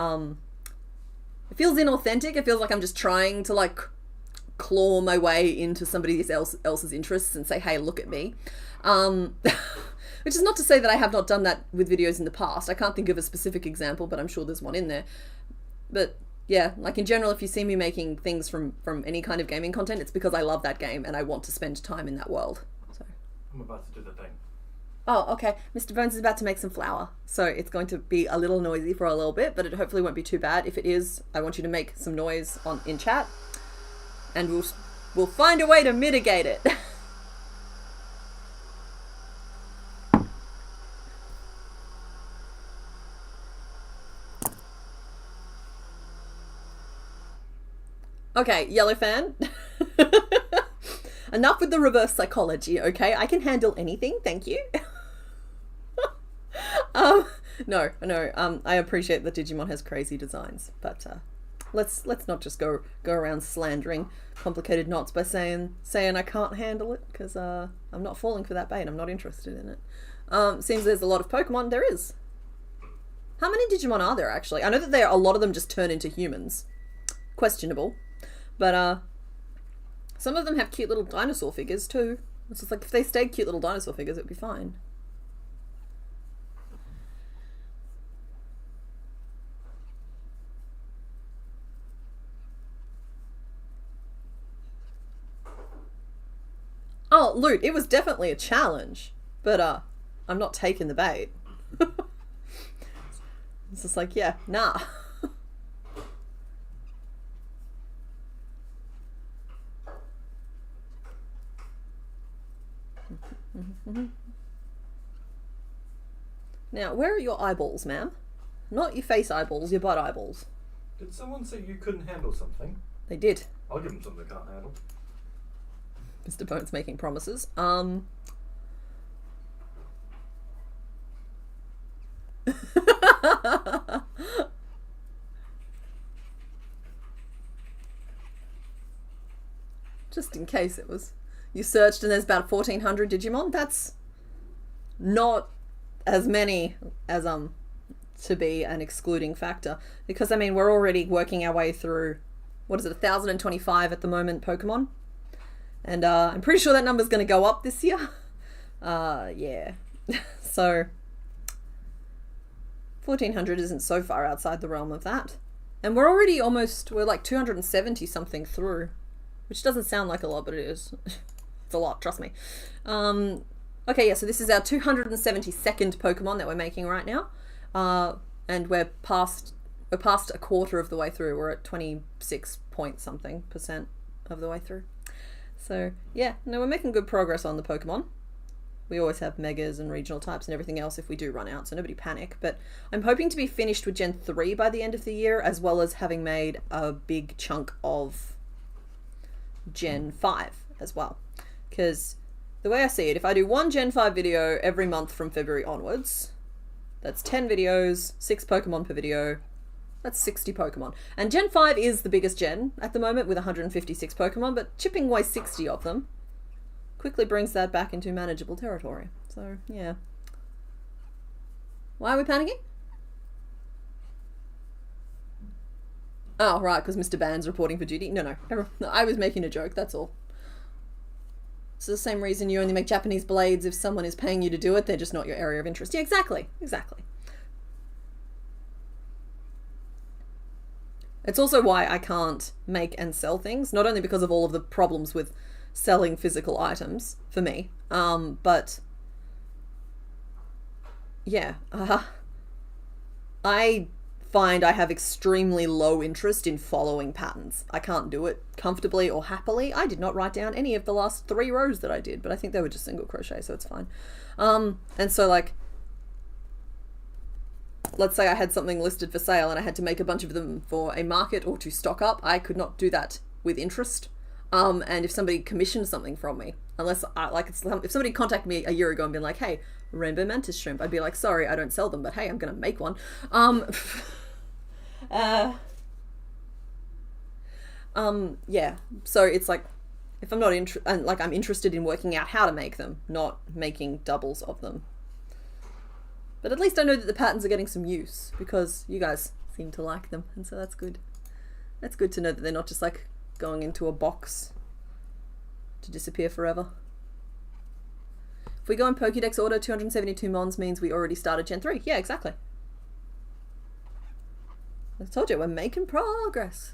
it feels inauthentic. It feels like I'm just trying to like claw my way into somebody else's interests and say, hey, look at me. Which is not to say that I have not done that with videos in the past. I can't think of a specific example, but I'm sure there's one in there. But yeah, like in general, if you see me making things from any kind of gaming content, it's because I love that game and I want to spend time in that world. So I'm about to do the thing. Oh, okay. Mr. Bones is about to make some flour. So it's going to be a little noisy for a little bit, but it hopefully won't be too bad. If it is, I want you to make some noise in chat, and we'll find a way to mitigate it. Okay, yellow fan. Enough with the reverse psychology, okay? I can handle anything, thank you. No, I appreciate that Digimon has crazy designs, but let's not just go around slandering Complicated Knots by saying I can't handle it, because I'm not falling for that bait. I'm not interested in it. Seems there's a lot of Pokemon. There is. How many Digimon are there, actually? I know that a lot of them just turn into humans. Questionable. But, some of them have cute little dinosaur figures, too. It's just like, if they stayed cute little dinosaur figures, it would be fine. Oh, loot, it was definitely a challenge. But, I'm not taking the bait. It's just like, yeah, nah. Now, where are your eyeballs, ma'am? Not your face eyeballs, your butt eyeballs. Did someone say you couldn't handle something? They did. I'll give them something they can't handle. Mr. Bones making promises. Just in case it was... You searched and there's about 1,400 Digimon? That's not as many as, to be an excluding factor. Because, I mean, we're already working our way through, what is it, 1,025 at the moment Pokemon? And, I'm pretty sure that number's going to go up this year. Yeah. So... 1,400 isn't so far outside the realm of that. And we're already we're like 270 something through. Which doesn't sound like a lot, but it is. It's a lot, trust me. Okay, yeah, so this is our 272nd Pokemon that we're making right now. And we're past a quarter of the way through. We're at 26 point something % of the way through. So, yeah, no, we're making good progress on the Pokemon. We always have megas and regional types and everything else if we do run out, so nobody panic. But I'm hoping to be finished with Gen 3 by the end of the year, as well as having made a big chunk of Gen 5 as well. Because the way I see it, if I do one Gen 5 video every month from February onwards, that's 10 videos, 6 Pokemon per video, that's 60 Pokemon. And Gen 5 is the biggest gen at the moment with 156 Pokemon, but chipping away 60 of them quickly brings that back into manageable territory. So, yeah. Why are we panicking? Oh, right, because Mr. Band's reporting for duty. No, I was making a joke, that's all. It's the same reason you only make Japanese blades if someone is paying you to do it, they're just not your area of interest. Yeah, exactly. It's also why I can't make and sell things, not only because of all of the problems with selling physical items for me, but yeah, I find I have extremely low interest in following patterns. I can't do it comfortably or happily. I did not write down any of the last 3 rows that I did, but I think they were just single crochet, so it's fine. And so, like, let's say I had something listed for sale and I had to make a bunch of them for a market or to stock up. I could not do that with interest. And if somebody commissioned something from me, unless if somebody contacted me a year ago and been like, hey, rainbow mantis shrimp, I'd be like, sorry, I don't sell them, but hey, I'm gonna make one. Yeah, so it's like, if I'm not I'm interested in working out how to make them, not making doubles of them. But at least I know that the patterns are getting some use, because you guys seem to like them, and so that's good. That's good to know that they're not just like going into a box to disappear forever. If we go in Pokédex order, 272 Mons means we already started Gen 3. Yeah, exactly. I told you, we're making progress.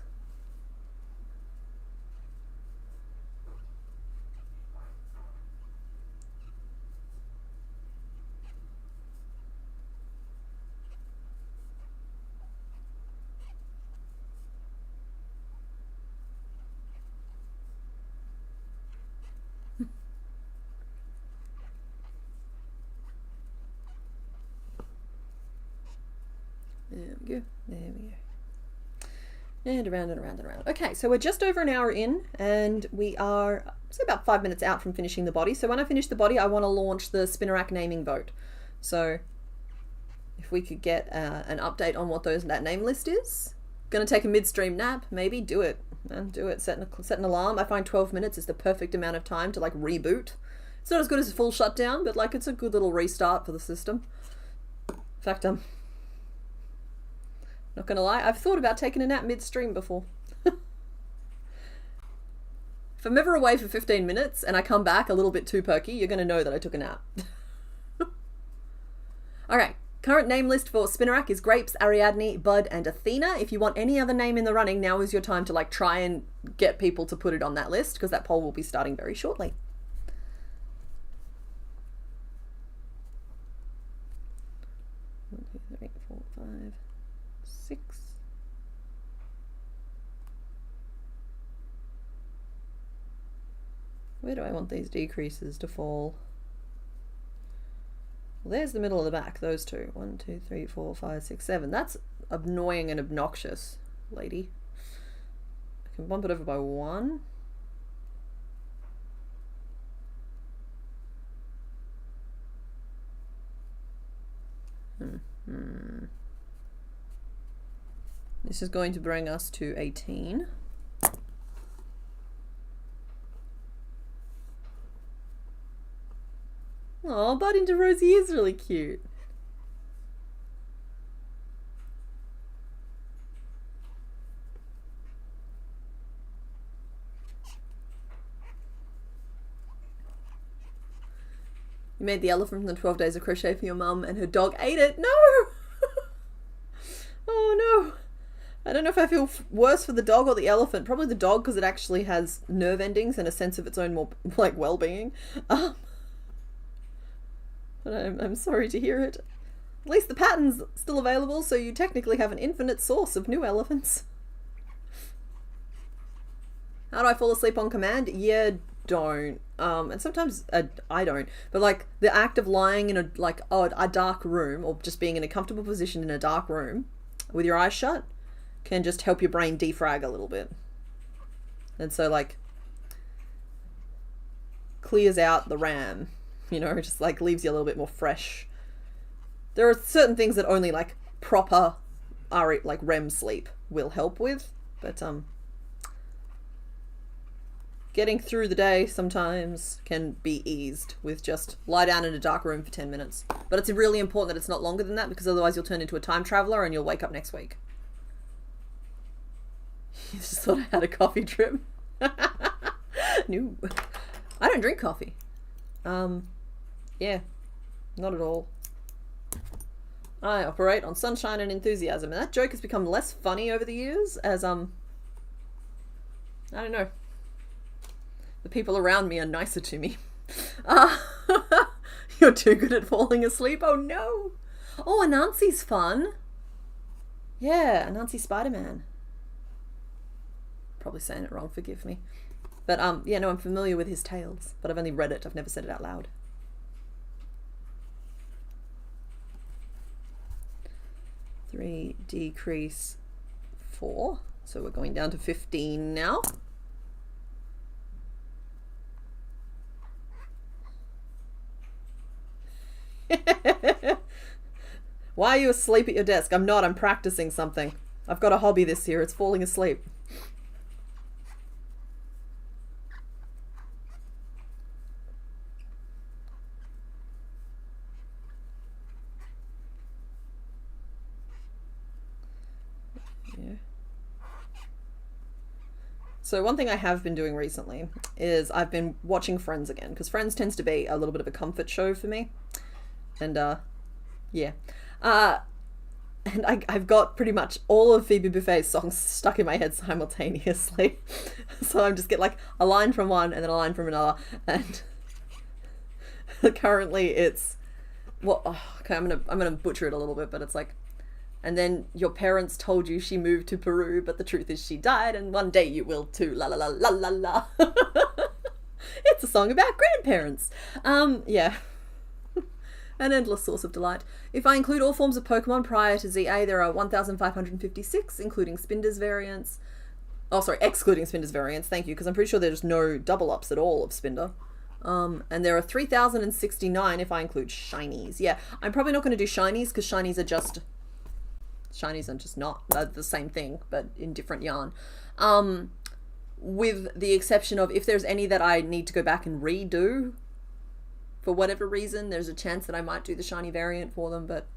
There we go. And around and around and around. Okay, so we're just over an hour in, and we are about 5 minutes out from finishing the body. So when I finish the body, I want to launch the Spinnerack naming vote. So if we could get an update on what that name list is. Gonna take a midstream nap, maybe. Do it, man. Do it. Set an alarm. I find 12 minutes is the perfect amount of time to like reboot It's not as good as a full shutdown, but like it's a good little restart for the system. In fact, not gonna lie, I've thought about taking a nap midstream before. If I'm ever away for 15 minutes and I come back a little bit too perky, you're gonna know that I took a nap. Okay, current name list for Spinnerack is Grapes, Ariadne, Bud, and Athena. If you want any other name in the running, now is your time to like try and get people to put it on that list, because that poll will be starting very shortly. One, two, three, 4, 5, 6. Where do I want these decreases to fall? Well, there's the middle of the back, those two. 1, 2, 3, 4, 5, 6, 7. That's annoying and obnoxious, lady. I can bump it over by 1. This is going to bring us to 18. Oh, Bud into Rosie is really cute. You made the elephant from the 12 Days of Crochet for your mum and her dog ate it. No! Oh no. I don't know if I feel worse for the dog or the elephant. Probably the dog, because it actually has nerve endings and a sense of its own more like well-being. But I'm sorry to hear it. At least the pattern's still available, so you technically have an infinite source of new elephants. How do I fall asleep on command? Yeah, don't. And sometimes I don't. But like the act of lying in a dark room, or just being in a comfortable position in a dark room with your eyes shut, can just help your brain defrag a little bit. And so like clears out the RAM. You know, just like leaves you a little bit more fresh. There are certain things that only like proper like REM sleep will help with, but getting through the day sometimes can be eased with just lie down in a dark room for 10 minutes. But it's really important that it's not longer than that, because otherwise you'll turn into a time traveler and you'll wake up next week. You just thought I had a coffee drip. No, I don't drink coffee. Yeah, not at all. I operate on sunshine and enthusiasm, and that joke has become less funny over the years as, I don't know, the people around me are nicer to me. You're too good at falling asleep? Oh no! Oh, Anansi's fun! Yeah, Anansi Spider-Man. Probably saying it wrong, forgive me. But, yeah, no, I'm familiar with his tales, but I've only read it, I've never said it out loud. Three, decrease 4. So we're going down to 15 now. Why are you asleep at your desk? I'm not, I'm practicing something. I've got a hobby this year, it's falling asleep. So one thing I have been doing recently is I've been watching Friends again, because Friends tends to be a little bit of a comfort show for me. And, yeah. And I've got pretty much all of Phoebe Buffay's songs stuck in my head simultaneously. So I just get like a line from one and then a line from another. And currently it's, well, oh, okay, I'm gonna butcher it a little bit, but it's like, and then your parents told you she moved to Peru, but the truth is she died, and one day you will too. La la la la la la. It's a song about grandparents. Yeah. An endless source of delight. If I include all forms of Pokemon prior to ZA, there are 1,556, including Spinder's variants. Oh, sorry, excluding Spinder's variants. Thank you, because I'm pretty sure there's no double ups at all of Spinder. And there are 3,069 if I include shinies. Yeah, I'm probably not going to do shinies, because shinies are just not the same thing, but in different yarn. With the exception of if there's any that I need to go back and redo, for whatever reason, there's a chance that I might do the shiny variant for them, but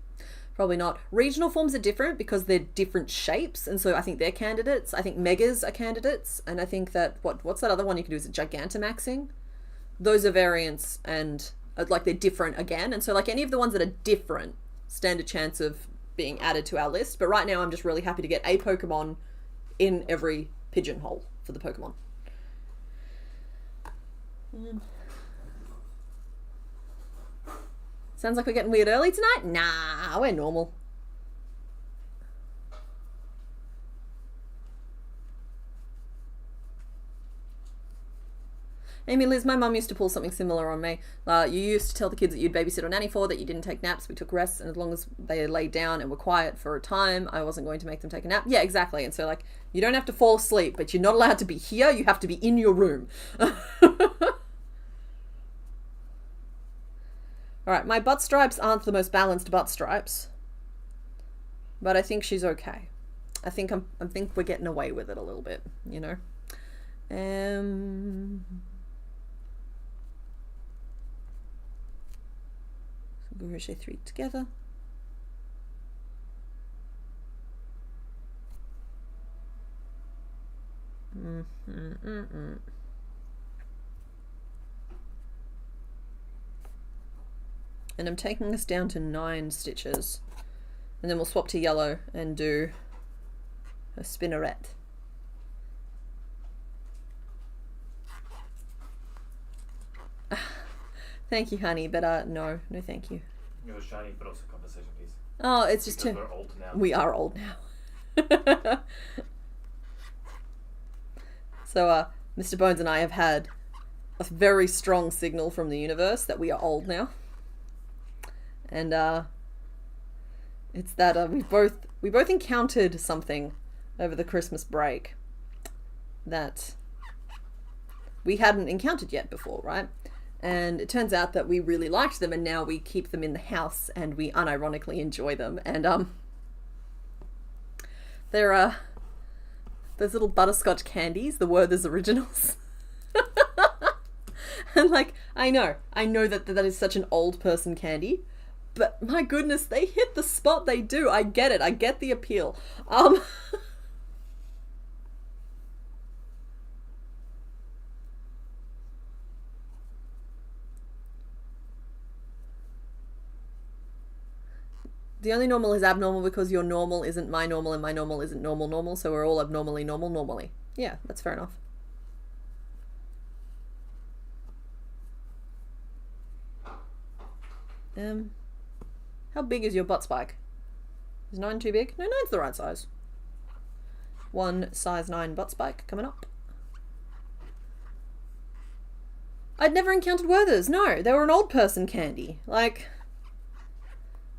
probably not. Regional forms are different because they're different shapes, and so I think they're candidates. I think Megas are candidates, and I think that, what's that other one you can do? Is it Gigantamaxing? Those are variants, and like they're different again, and so like any of the ones that are different stand a chance of being added to our list. But right now I'm just really happy to get a Pokemon in every pigeonhole for the Pokemon. Sounds like we're getting weird early tonight? Nah, we're normal. Amy Liz, my mum used to pull something similar on me. You used to tell the kids that you'd babysit or nanny for, that you didn't take naps. We took rests, and as long as they laid down and were quiet for a time, I wasn't going to make them take a nap. Yeah, exactly. And so, like, you don't have to fall asleep, but you're not allowed to be here. You have to be in your room. Alright, my butt stripes aren't the most balanced butt stripes, but I think she's okay. I think we're getting away with it a little bit, you know. So crochet 3 together. And I'm taking us down to 9 stitches, and then we'll swap to yellow and do a spinneret. Thank you, honey, but no thank you. It was shiny, but also conversation piece. Oh, it's just because we're old now. We are old now. So Mr. Bones and I have had a very strong signal from the universe that we are old now. And it's that we both encountered something over the Christmas break that we hadn't encountered yet before, right? And it turns out that we really liked them, and now we keep them in the house and we unironically enjoy them. And they're those little butterscotch candies, the Werther's Originals. And like, I know that is such an old person candy, but my goodness, they hit the spot. They do. I get it. I get the appeal. The only normal is abnormal because your normal isn't my normal and my normal isn't normal, so we're all abnormally normal normally. Yeah, that's fair enough. How big is your butt spike? Is 9 too big? No, 9's the right size. 1 size 9 butt spike coming up. I'd never encountered Werther's. No, they were an old person candy. Like,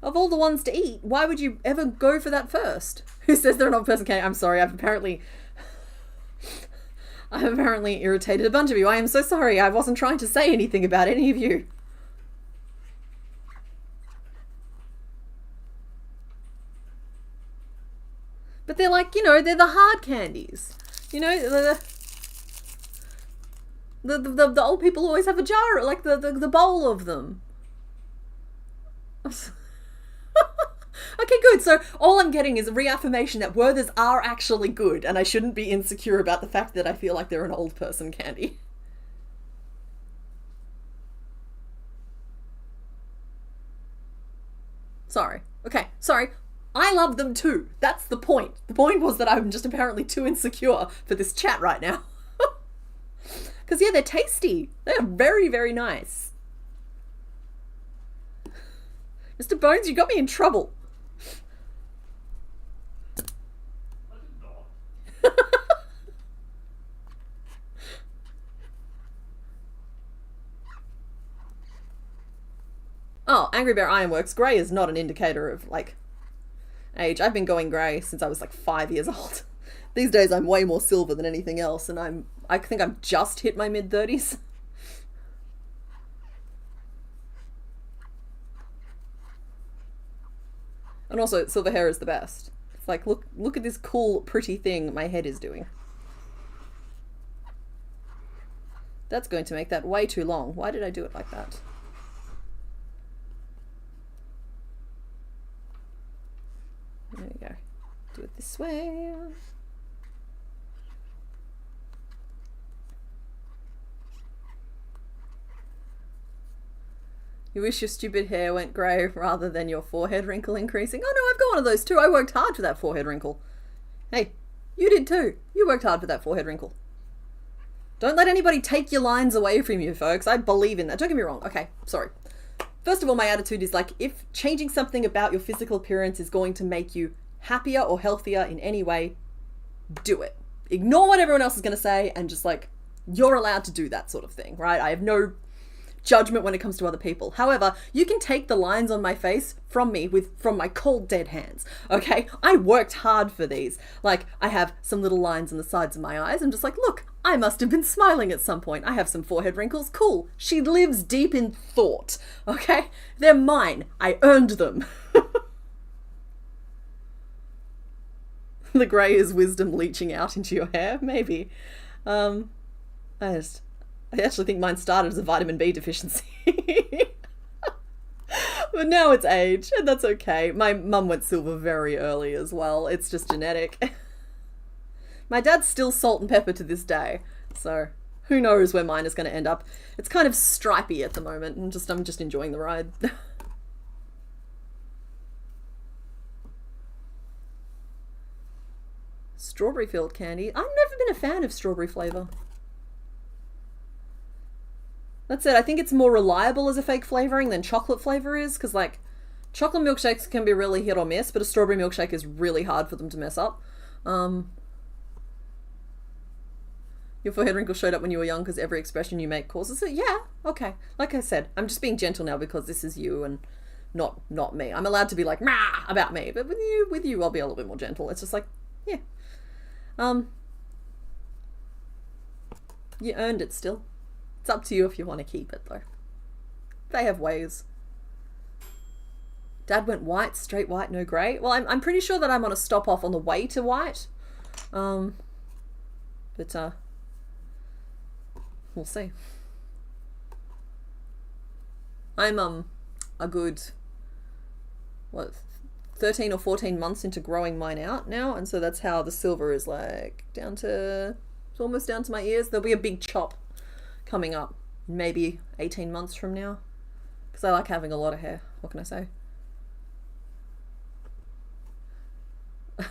of all the ones to eat, why would you ever go for that first? Who says they're an old person candy? I'm sorry, I've apparently irritated a bunch of you. I am so sorry. I wasn't trying to say anything about any of you. But they're like, you know, they're the hard candies. You know, the old people always have a jar, like the bowl of them. Okay, good. So all I'm getting is a reaffirmation that Werther's are actually good, and I shouldn't be insecure about the fact that I feel like they're an old person candy. Sorry. Okay, sorry. I love them too. That's the point. The point was that I'm just apparently too insecure for this chat right now. Because, yeah, they're tasty. They're very, very nice. Mr. Bones, you got me in trouble. Oh, Angry Bear Ironworks. Grey is not an indicator of, like, age. I've been going grey since I was, like, 5 years old. These days I'm way more silver than anything else, and I think I've just hit my mid-30s. And also, silver hair is the best. It's like, look at this cool, pretty thing my head is doing. That's going to make that way too long. Why did I do it like that? Do it this way. You wish your stupid hair went grey rather than your forehead wrinkle increasing. Oh no, I've got one of those too. I worked hard for that forehead wrinkle. Hey, you did too. You worked hard for that forehead wrinkle. Don't let anybody take your lines away from you, folks. I believe in that. Don't get me wrong. Okay, sorry. First of all, my attitude is like, if changing something about your physical appearance is going to make you happier or healthier in any way, do it. Ignore what everyone else is going to say and just like, you're allowed to do that sort of thing, right? I have no judgment when it comes to other people. However, you can take the lines on my face from me from my cold dead hands. Okay, I worked hard for these. Like, I have some little lines on the sides of my eyes. I'm just like, look, I must have been smiling at some point. I have some forehead wrinkles. Cool. She lives deep in thought. Okay, they're mine. I earned them. The grey is wisdom leaching out into your hair. Maybe. I actually think mine started as a vitamin B deficiency. But now it's age, and that's okay. My mum went silver very early as well. It's just genetic. My dad's still salt and pepper to this day, so who knows where mine is going to end up. It's kind of stripy at the moment, and I'm just enjoying the ride. Strawberry filled candy. I've never been a fan of strawberry flavour. That's it. I think it's more reliable as a fake flavouring than chocolate flavour is, because like chocolate milkshakes can be really hit or miss, but a strawberry milkshake is really hard for them to mess up. Your forehead wrinkle showed up when you were young because every expression you make causes it. Yeah, okay. Like I said, I'm just being gentle now because this is you and not me. I'm allowed to be like rah about me, but with you I'll be a little bit more gentle. It's just like, yeah. You earned it still. It's up to you if you want to keep it, though. They have ways. Dad went white, straight white, no grey. Well, I'm pretty sure that I'm on a stop off on the way to white. But we'll see. I'm a good 13 or 14 months into growing mine out now, and so that's how the silver is like it's almost down to my ears. There'll be a big chop coming up maybe 18 months from now, because I like having a lot of hair. What can I say? Are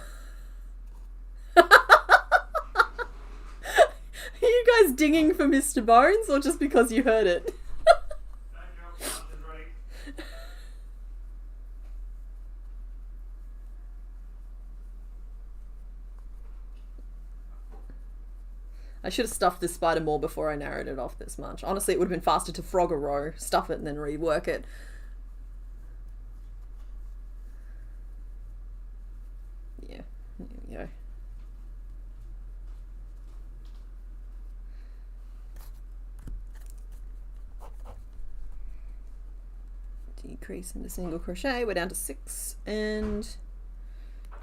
you guys dinging for Mr. Bones or just because you heard it? I should have stuffed this spider more before I narrowed it off this much. Honestly, it would have been faster to frog a row, stuff it, and then rework it. Yeah, there we go. Decrease into single crochet. We're down to 6, and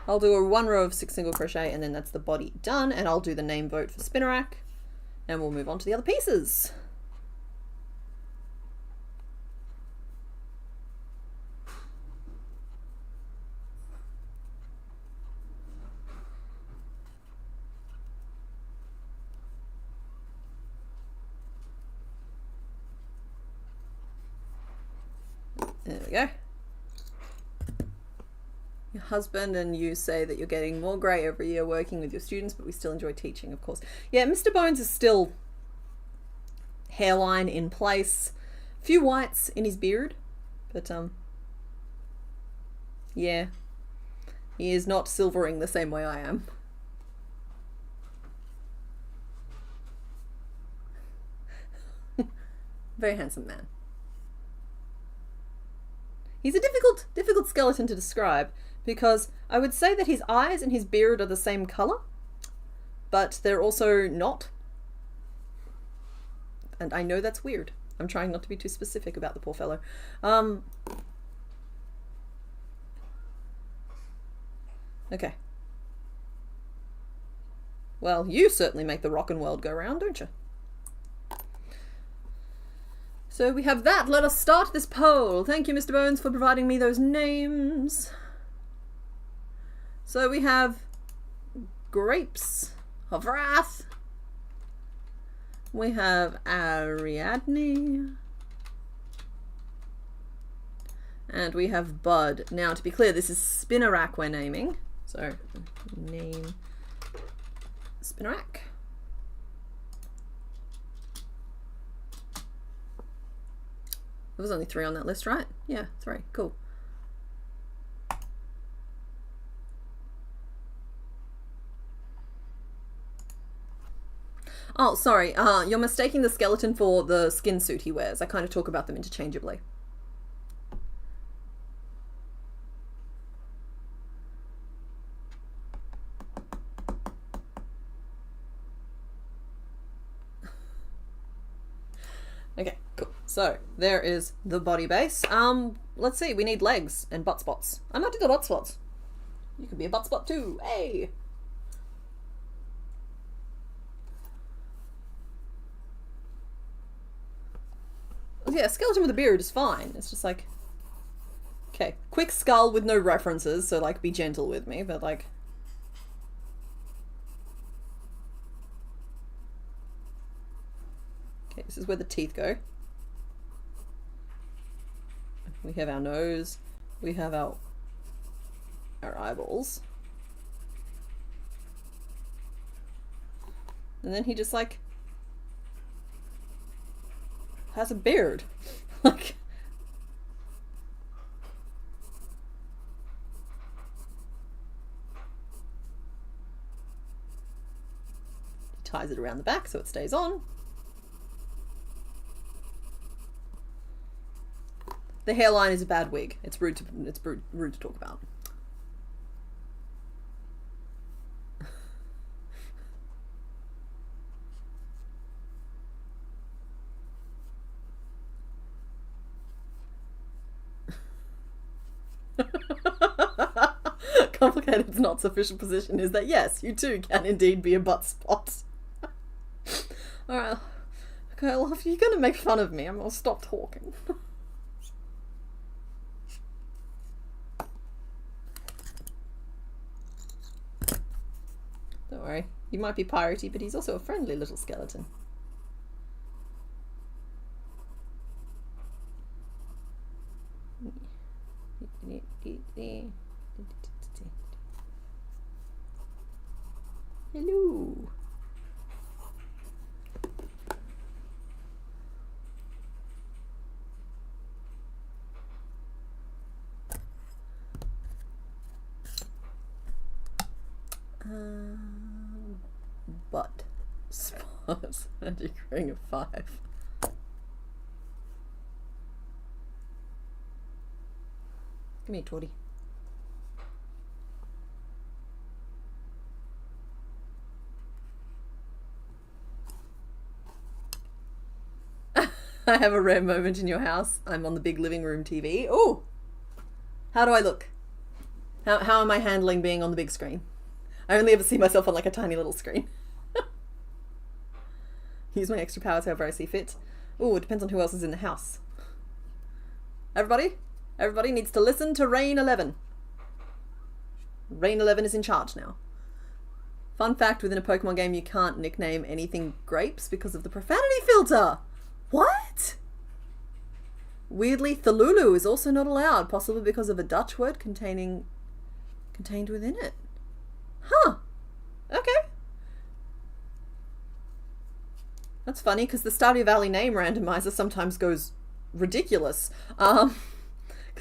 I'll do a 1 row of 6 single crochet, and then that's the body done, and I'll do the name vote for Spinnerack, and we'll move on to the other pieces. There we go. Your husband and you say that you're getting more grey every year working with your students, but we still enjoy teaching, of course. Yeah, Mr. Bones is still hairline in place. A few whites in his beard, but yeah, he is not silvering the same way I am. Very handsome man. He's a difficult skeleton to describe, because I would say that his eyes and his beard are the same colour, but they're also not. And I know that's weird. I'm trying not to be too specific about the poor fellow. Okay. Well, you certainly make the rockin' world go round, don't you? So we have that. Let us start this poll. Thank you, Mr. Bones, for providing me those names. So we have Grapes of Wrath. We have Ariadne. And we have Bud. Now, to be clear, this is Spinnerack we're naming. So, name Spinnerack. There was only 3 on that list, right? Yeah, 3. Cool. Oh, sorry. You're mistaking the skeleton for the skin suit he wears. I kind of talk about them interchangeably. Okay, cool. So there is the body base. Let's see. We need legs and butt spots. I might do the butt spots. You could be a butt spot too. Hey. Yeah, skeleton with a beard is fine. It's just like, okay, quick skull with no references, so like be gentle with me, but like, okay, this is where the teeth go. We have our nose, we have our eyeballs. And then he just like has a beard. Like, he ties it around the back so it stays on. The hairline is a bad wig. It's rude to talk about. Complicated's not sufficient position is that yes, you too can indeed be a butt spot. Alright. Okay, well, if you're gonna make fun of me, I'm gonna stop talking. Don't worry. He might be piratey, but he's also a friendly little skeleton. Hello. Butt spots. Magic ring of 5. Give me a torty. I have a rare moment in your house. I'm on the big living room TV. Oh! How do I look? How am I handling being on the big screen? I only ever see myself on like a tiny little screen. Use my extra powers however I see fit. Oh, it depends on who else is in the house. Everybody needs to listen to Rain 11. Rain 11 is in charge now. Fun fact, within a Pokemon game you can't nickname anything grapes because of the profanity filter. What? Weirdly, Thalulu is also not allowed, possibly because of a Dutch word contained within it. Huh. Okay. That's funny, because the Stardew Valley name randomizer sometimes goes ridiculous. Because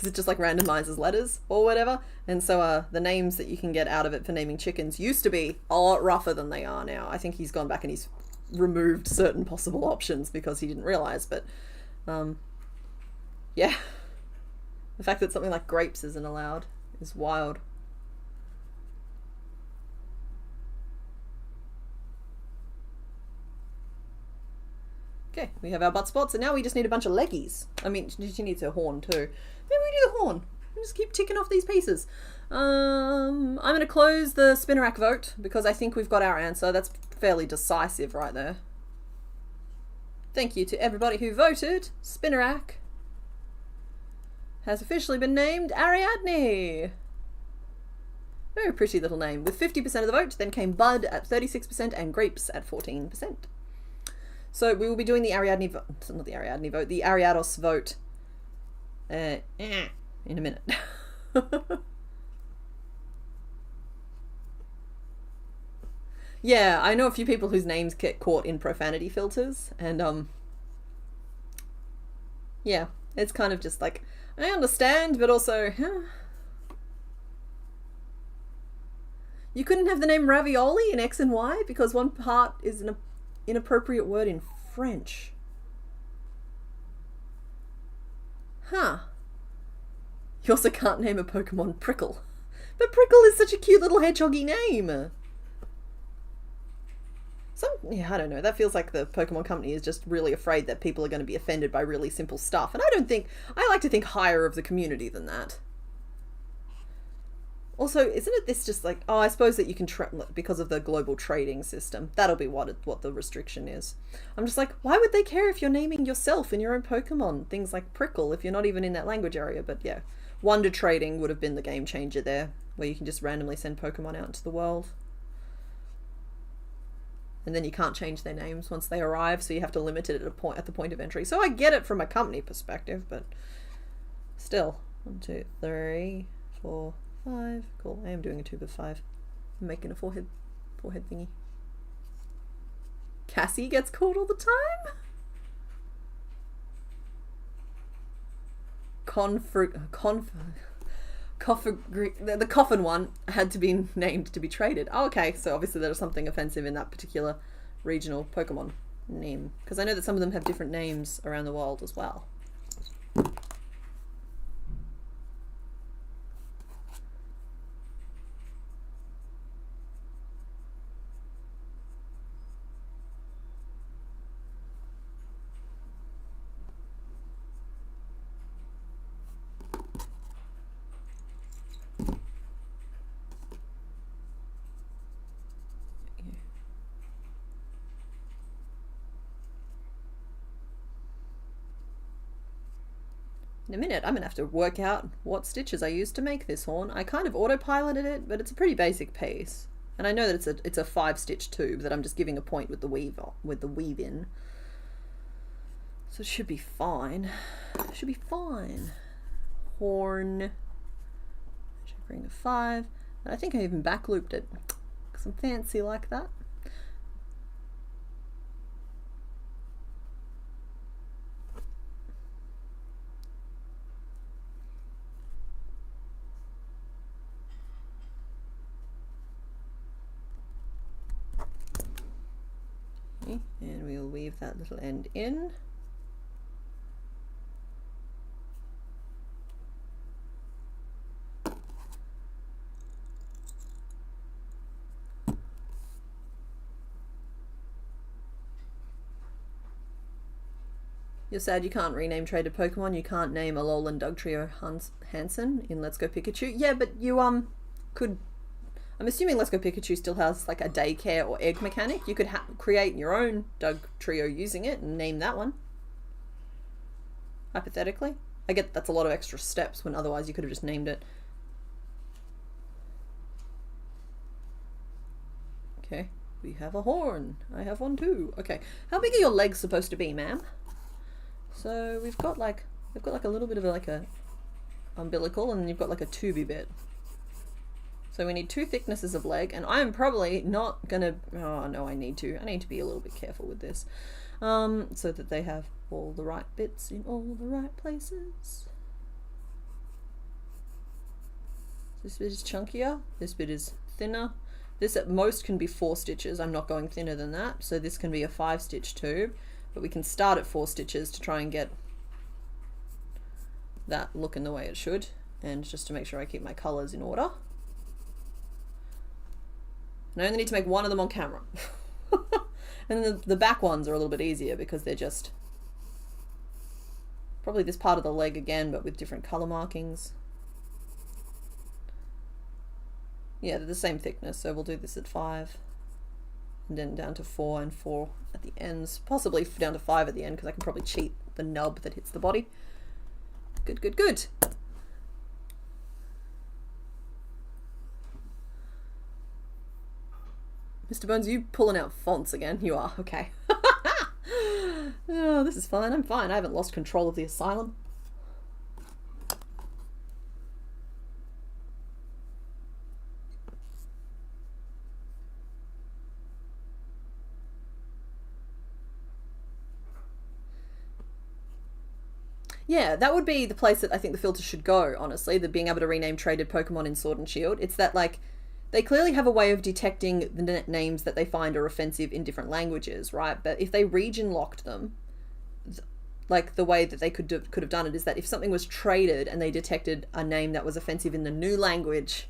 it just like randomizes letters or whatever. And so the names that you can get out of it for naming chickens used to be a lot rougher than they are now. I think he's gone back and he's removed certain possible options because he didn't realize, but yeah. The fact that something like grapes isn't allowed is wild. Okay, we have our butt spots, and now we just need a bunch of leggies. I mean, she needs her horn too. Maybe we do the horn. We'll just keep ticking off these pieces. I'm going to close the Spinnerack vote because I think we've got our answer. That's fairly decisive right there. Thank you to everybody who voted. Spinnerack has officially been named Ariadne. Very pretty little name. With 50% of the vote, then came Bud at 36% and Grapes at 14%. So we will be doing the Ariadne vote, not the Ariadne vote, the Ariados vote in a minute. Yeah, I know a few people whose names get caught in profanity filters, and yeah, it's kind of just like, I understand, but also, you couldn't have the name ravioli in X and Y because one part is an inappropriate word in French. Huh. You also can't name a Pokemon Prickle. But Prickle is such a cute little hedgehoggy name. Yeah, I don't know. That feels like the Pokemon Company is just really afraid that people are going to be offended by really simple stuff. And I like to think higher of the community than that. Also, isn't it this just like, oh, I suppose that you can, because of the global trading system, that'll be what the restriction is. I'm just like, why would they care if you're naming yourself in your own Pokemon? Things like Prickle, if you're not even in that language area. But yeah, Wonder Trading would have been the game changer there, where you can just randomly send Pokemon out into the world. And then you can't change their names once they arrive, so you have to limit it at the point of entry. So I get it from a company perspective, but still. 1, 2, 3, 4, 5. Cool. I am doing a 2 of 5. I'm making a forehead thingy. Cassie gets called all the time. The coffin one had to be named to be traded. Oh, okay, so obviously there's something offensive in that particular regional Pokemon name, because I know that some of them have different names around the world as well. In a minute, I'm going to have to work out what stitches I used to make this horn. I kind of autopiloted it, but it's a pretty basic piece. And I know that it's a 5-stitch tube that I'm just giving a point with the weave in. So it should be fine. It should be fine. Horn. Should bring a 5. And I think I even back looped it because I'm fancy like that. And we'll weave that little end in. You're sad you can't rename traded Pokemon. You can't name Alolan Dugtrio Hansen in Let's Go Pikachu. Yeah, but you could. I'm assuming Let's Go Pikachu still has like a daycare or egg mechanic. You could create your own Dugtrio using it and name that one. Hypothetically. I get that's a lot of extra steps when otherwise you could have just named it. Okay, we have a horn. I have one too. Okay, how big are your legs supposed to be, ma'am? So we've got like a little bit of like a umbilical, and you've got like a tubey bit. So we need 2 thicknesses of leg, and I'm probably not gonna, oh no, I need to be a little bit careful with this, so that they have all the right bits in all the right places. This bit is chunkier, this bit is thinner. This at most can be 4 stitches, I'm not going thinner than that, so this can be a 5-stitch tube, but we can start at 4 stitches to try and get that looking the way it should, and just to make sure I keep my colours in order. And I only need to make one of them on camera. And then the back ones are a little bit easier because they're just probably this part of the leg again, but with different colour markings. Yeah, they're the same thickness, so we'll do this at 5. And then down to 4 and 4 at the ends. Possibly down to 5 at the end because I can probably cheat the nub that hits the body. Good, good, good. Mr. Bones, you pulling out fonts again? You are, okay. Oh, this is fine. I'm fine. I haven't lost control of the asylum. Yeah, that would be the place that I think the filter should go, honestly, the being able to rename traded Pokemon in Sword and Shield. It's that, like, they clearly have a way of detecting the names that they find are offensive in different languages, right? But if they region locked them, like the way that they could have done it is that if something was traded and they detected a name that was offensive in the new language,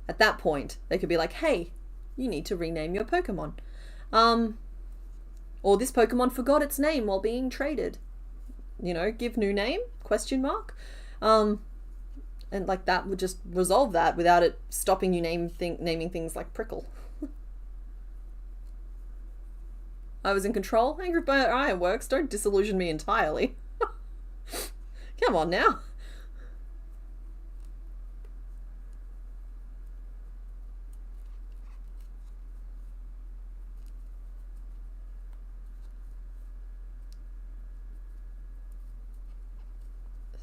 at that point they could be like, hey, you need to rename your Pokemon. Or this Pokemon forgot its name while being traded. You know, give new name, question mark. And like that would just resolve that without it stopping you naming things like Prickle. I was in control. Angry Bird Ironworks, don't disillusion me entirely. Come on now.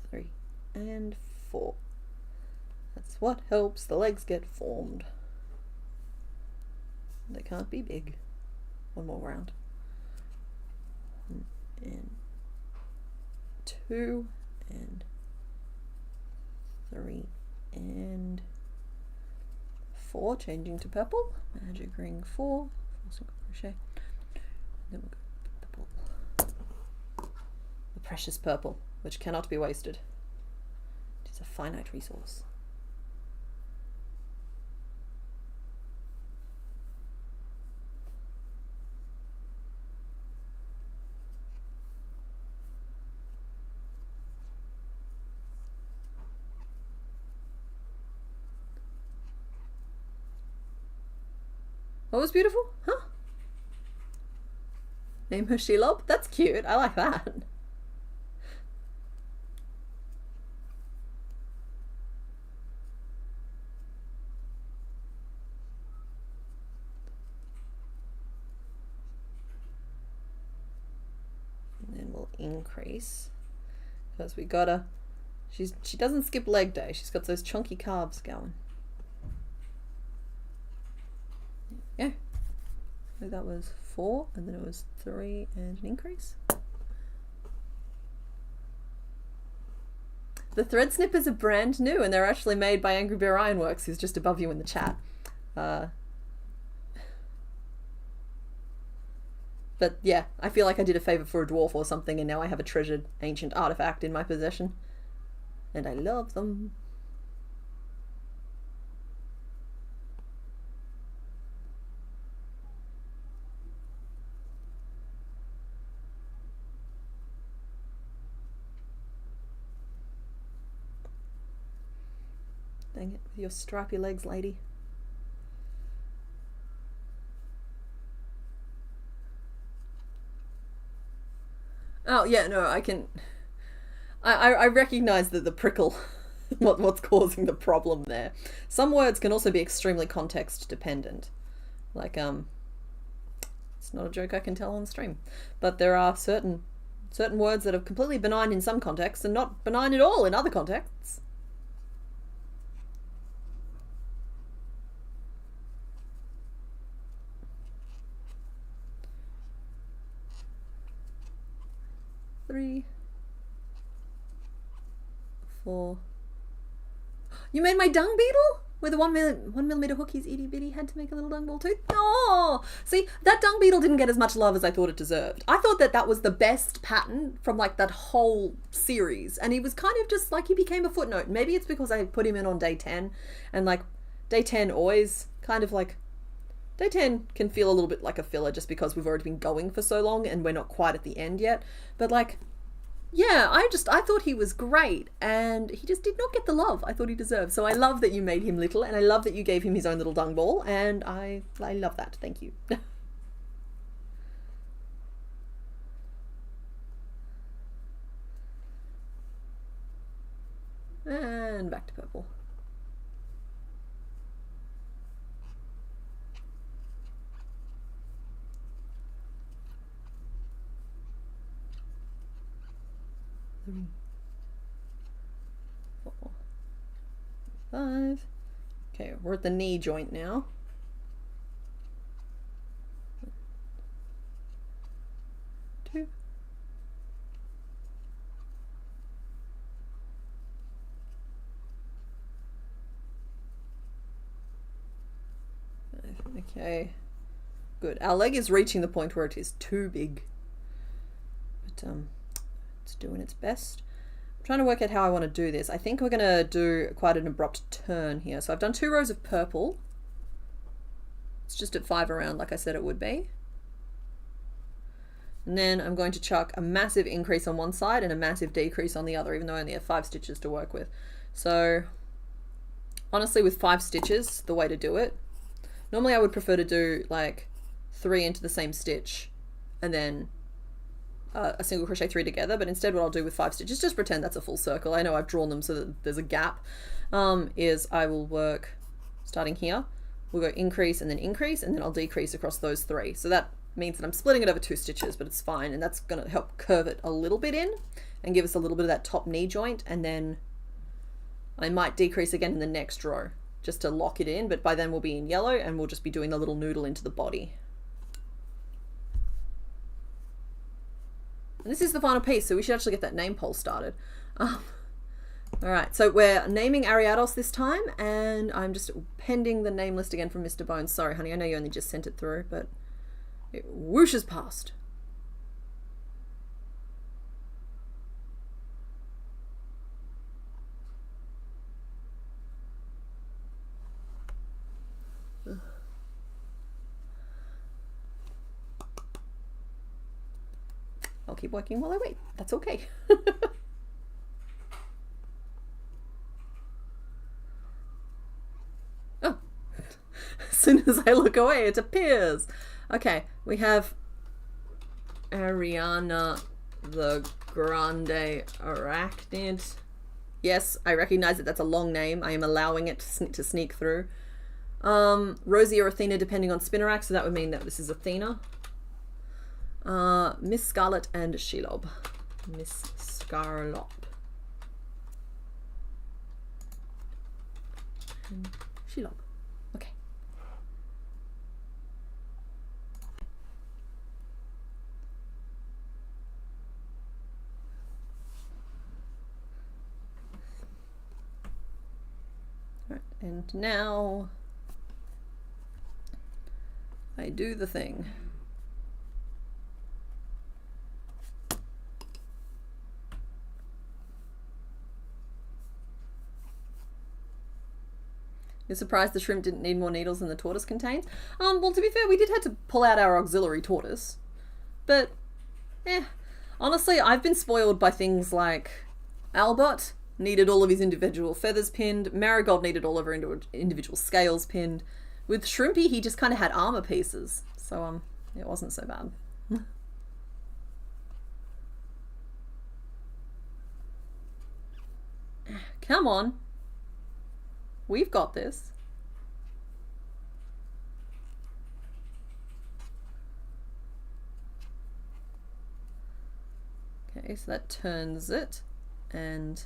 Three and four. That's what helps the legs get formed. They can't be big. One more round. And 2 and 3 and 4, changing to purple. Magic ring 4, 4 single crochet. Then we'll go purple. The precious purple, which cannot be wasted. It is a finite resource. What was beautiful? Huh? Name her Shelob? That's cute. I like that. And then we'll increase because we gotta. She doesn't skip leg day. She's got those chunky calves going. Yeah, so that was 4 and then it was 3 and an increase. The thread snippers are brand new and they're actually made by Angry Bear Ironworks, who's just above you in the chat. But yeah, I feel like I did a favor for a dwarf or something and now I have a treasured ancient artifact in my possession. And I love them. Dang it, with your stripy legs, lady. Oh, yeah, no, I can... I recognize that the prickle, what's causing the problem there. Some words can also be extremely context dependent. Like, it's not a joke I can tell on stream. But there are certain words that are completely benign in some contexts and not benign at all in other contexts. Three, 4. You made my dung beetle? With a 1 millimeter hook he's itty bitty had to make a little dung ball too? Oh! See, that dung beetle didn't get as much love as I thought it deserved. I thought that was the best pattern from like that whole series. And he was kind of just like, he became a footnote. Maybe it's because I put him in on day 10. And like, day 10 always kind of like... Day 10 can feel a little bit like a filler just because we've already been going for so long and we're not quite at the end yet. But like, yeah, I thought he was great and he just did not get the love I thought he deserved. So I love that you made him little and I love that you gave him his own little dung ball and I love that. Thank you. And back to purple. 3, 4, 5. Okay, we're at the knee joint now. Two. Okay, good. Our leg is reaching the point where it is too big, but it's doing its best. I'm trying to work out how I want to do this. I think we're going to do quite an abrupt turn here. So I've done 2 rows of purple. It's just at 5 around like I said it would be. And then I'm going to chuck a massive increase on one side and a massive decrease on the other, even though I only have 5 stitches to work with. So honestly, with 5 stitches, the way to do it, normally I would prefer to do like 3 into the same stitch and then a single crochet 3 together, but instead what I'll do with 5 stitches, just pretend that's a full circle. I know I've drawn them so that there's a gap, is I will work starting here. We'll go increase, and then I'll decrease across those 3. So that means that I'm splitting it over 2 stitches, but it's fine, and that's going to help curve it a little bit in and give us a little bit of that top knee joint, and then I might decrease again in the next row just to lock it in, but by then we'll be in yellow and we'll just be doing the little noodle into the body. And this is the final piece, so we should actually get that name poll started. Alright, so we're naming Ariados this time, and I'm just pending the name list again from Mr. Bones. Sorry, honey, I know you only just sent it through, but it whooshes past. I'll keep working while I wait. That's okay. Oh, as soon as I look away, it appears. Okay, we have Ariana the Grande Arachnid. Yes, I recognize that that's a long name. I am allowing it to sneak through. Rosie or Athena, depending on Spinnerack, so that would mean that this is Athena. Miss Scarlet and Shelob. Miss Scarlop. And Shelob. Okay. Alright, and now I do the thing. You're surprised the shrimp didn't need more needles than the tortoise contains? Well, to be fair, we did have to pull out our auxiliary tortoise. But, honestly, I've been spoiled by things like Albert needed all of his individual feathers pinned, Marigold needed all of her individual scales pinned. With Shrimpy, he just kind of had armor pieces. So, it wasn't so bad. Come on. We've got this. Okay, so that turns it, and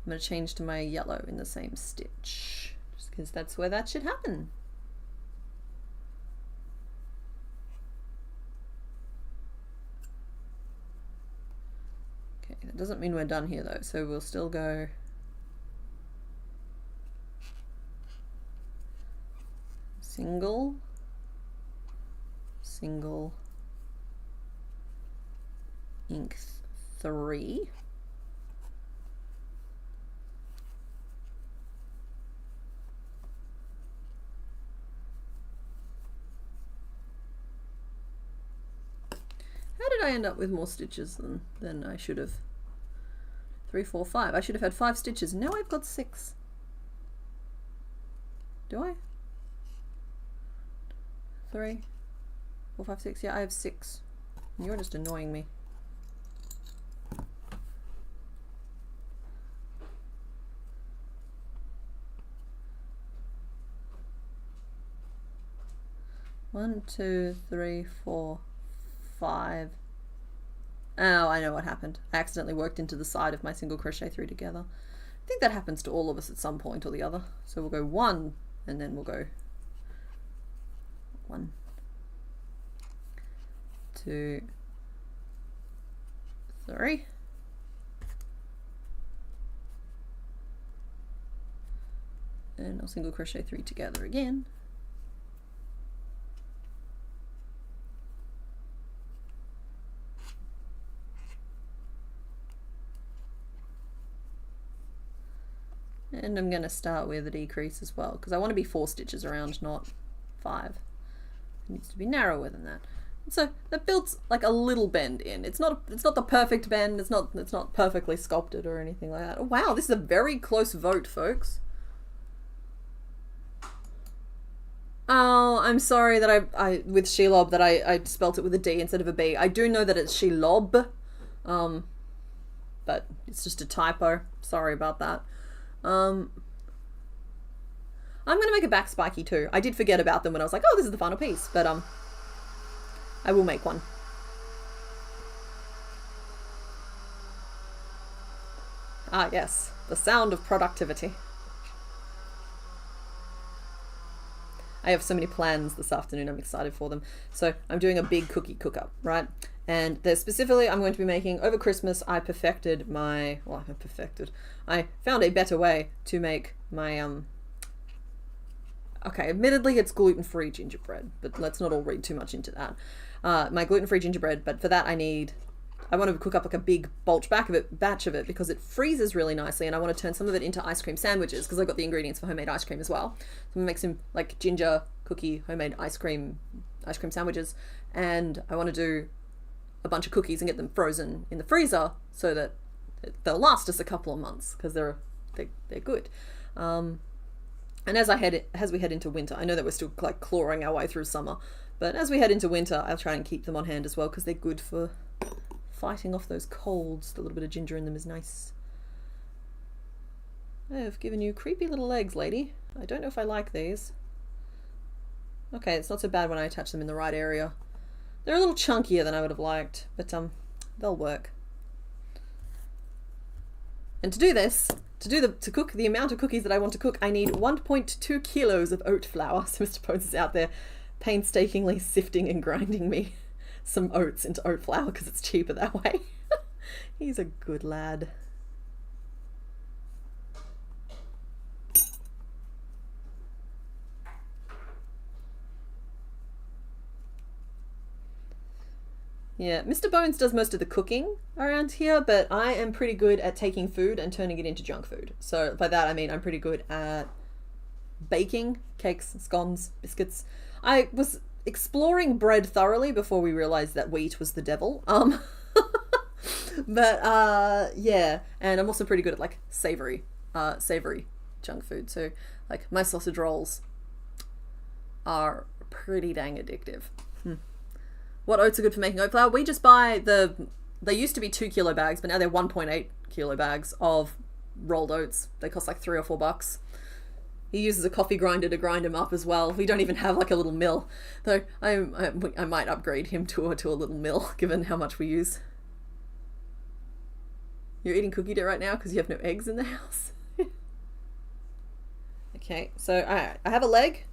I'm going to change to my yellow in the same stitch, just because that's where that should happen. Okay, that doesn't mean we're done here though, so we'll still go single, single, ink 3, how did I end up with more stitches than I should have? 3, 4, 5. I should have had 5 stitches. Now I've got 6. Do I? 3, 4, 5, 6. Yeah, I have 6. You're just annoying me. One, 2, 3, 4, 5, Oh, I know what happened. I accidentally worked into the side of my single crochet 3 together. I think that happens to all of us at some point or the other. So we'll go 1 and then we'll go 1, 2, 3. And I'll single crochet 3 together again. And I'm going to start with a decrease as well, because I want to be 4 stitches around, not 5. It needs to be narrower than that. So that builds like a little bend in. It's not the perfect bend. It's not perfectly sculpted or anything like that. Oh, wow, this is a very close vote, folks. Oh, I'm sorry that I with Shelob that I spelt it with a D instead of a B. I do know that it's Shelob, but it's just a typo. Sorry about that. I'm gonna make a back spiky too. I did forget about them when I was like, oh, this is the final piece, but I will make one. Ah, yes, the sound of productivity. I have so many plans this afternoon. I'm excited for them. So I'm doing a big cookie cook-up, right? And there's specifically, I'm going to be making, over Christmas, I found a better way to make my, okay, admittedly it's gluten-free gingerbread, but let's not all read too much into that. My gluten-free gingerbread, but for that I want to cook up like a big batch of it because it freezes really nicely, and I want to turn some of it into ice cream sandwiches because I've got the ingredients for homemade ice cream as well. So I'm gonna make some like ginger cookie homemade ice cream sandwiches, and I want to do a bunch of cookies and get them frozen in the freezer so that they'll last us a couple of months because they're good. And as we head into winter, I know that we're still like clawing our way through summer, but as we head into winter, I'll try and keep them on hand as well because they're good for fighting off those colds. The little bit of ginger in them is nice. I have given you creepy little legs, lady. I don't know if I like these. Okay, it's not so bad when I attach them in the right area. They're a little chunkier than I would have liked, but they'll work. And to do this, to cook the amount of cookies that I want to cook, I need 1.2 kilos of oat flour. So Mr. Bones is out there painstakingly sifting and grinding me some oats into oat flour because it's cheaper that way. He's a good lad. Yeah, Mr. Bones does most of the cooking around here, but I am pretty good at taking food and turning it into junk food. So by that I mean I'm pretty good at baking cakes, scones, biscuits. I was exploring bread thoroughly before we realized that wheat was the devil. But yeah, and I'm also pretty good at like savory junk food. So like my sausage rolls are pretty dang addictive. What oats are good for making oat flour? We just buy they used to be 2 kilo bags, but now they're 1.8 kilo bags of rolled oats. They cost like $3 or $4. He uses a coffee grinder to grind them up as well. We don't even have like a little mill, though. I might upgrade him to a little mill, given how much we use. You're eating cookie dough right now because you have no eggs in the house. Okay, so I have a leg,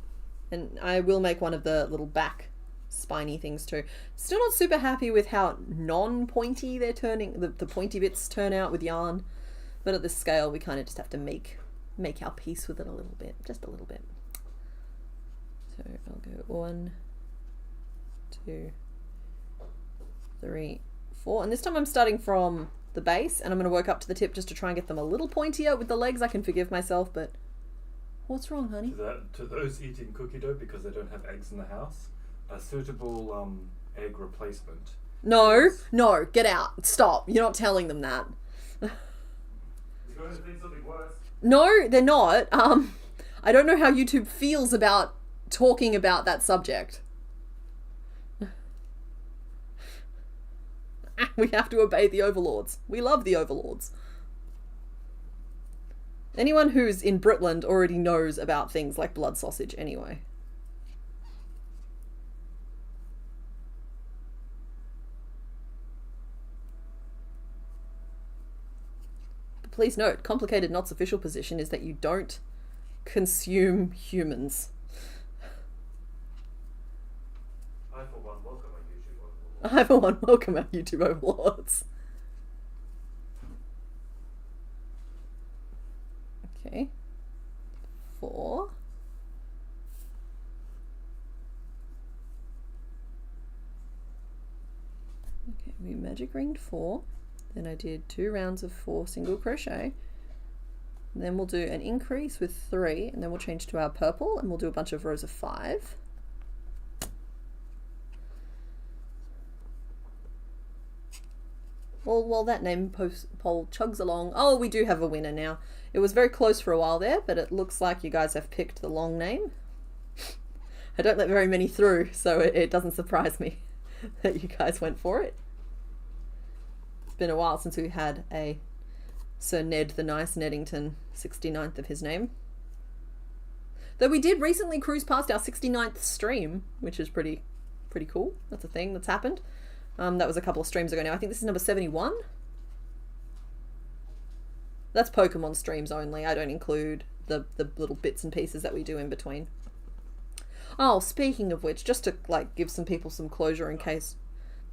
and I will make one of the little back spiny things too. Still not super happy with how non-pointy they're turning. The pointy bits turn out with yarn, but at this scale we kind of just have to make our peace with it a little bit, just a little bit. So I'll go 1, 2, 3, 4, and this time I'm starting from the base and I'm going to work up to the tip just to try and get them a little pointier. With the legs I can forgive myself, but what's wrong, honey? To those eating cookie dough because they don't have eggs in the house, a suitable egg replacement. No, get out. Stop. You're not telling them that. You're going to think something worse. No, they're not. I don't know how YouTube feels about talking about that subject. We have to obey the overlords. We love the overlords. Anyone who's in Britland already knows about things like blood sausage anyway. Please note, Complicated Knot's official position is that you don't consume humans. I, for one, welcome our YouTube overlords. I, for one, welcome our YouTube overlords. Okay. 4. Okay, we magic ringed 4. Then I did 2 rounds of 4 single crochet. And then we'll do an increase with 3, and then we'll change to our purple, and we'll do a bunch of rows of 5. Well, while that name poll chugs along, oh, we do have a winner now. It was very close for a while there, but it looks like you guys have picked the long name. I don't let very many through, so it doesn't surprise me that you guys went for it. It's been a while since we had a Sir Ned the Nice Neddington 69th of his name. Though we did recently cruise past our 69th stream, which is pretty cool. That's a thing that's happened. That was a couple of streams ago now. I think this is number 71. That's Pokemon streams only. I don't include the little bits and pieces that we do in between. Oh, speaking of which, just to like give some people some closure in case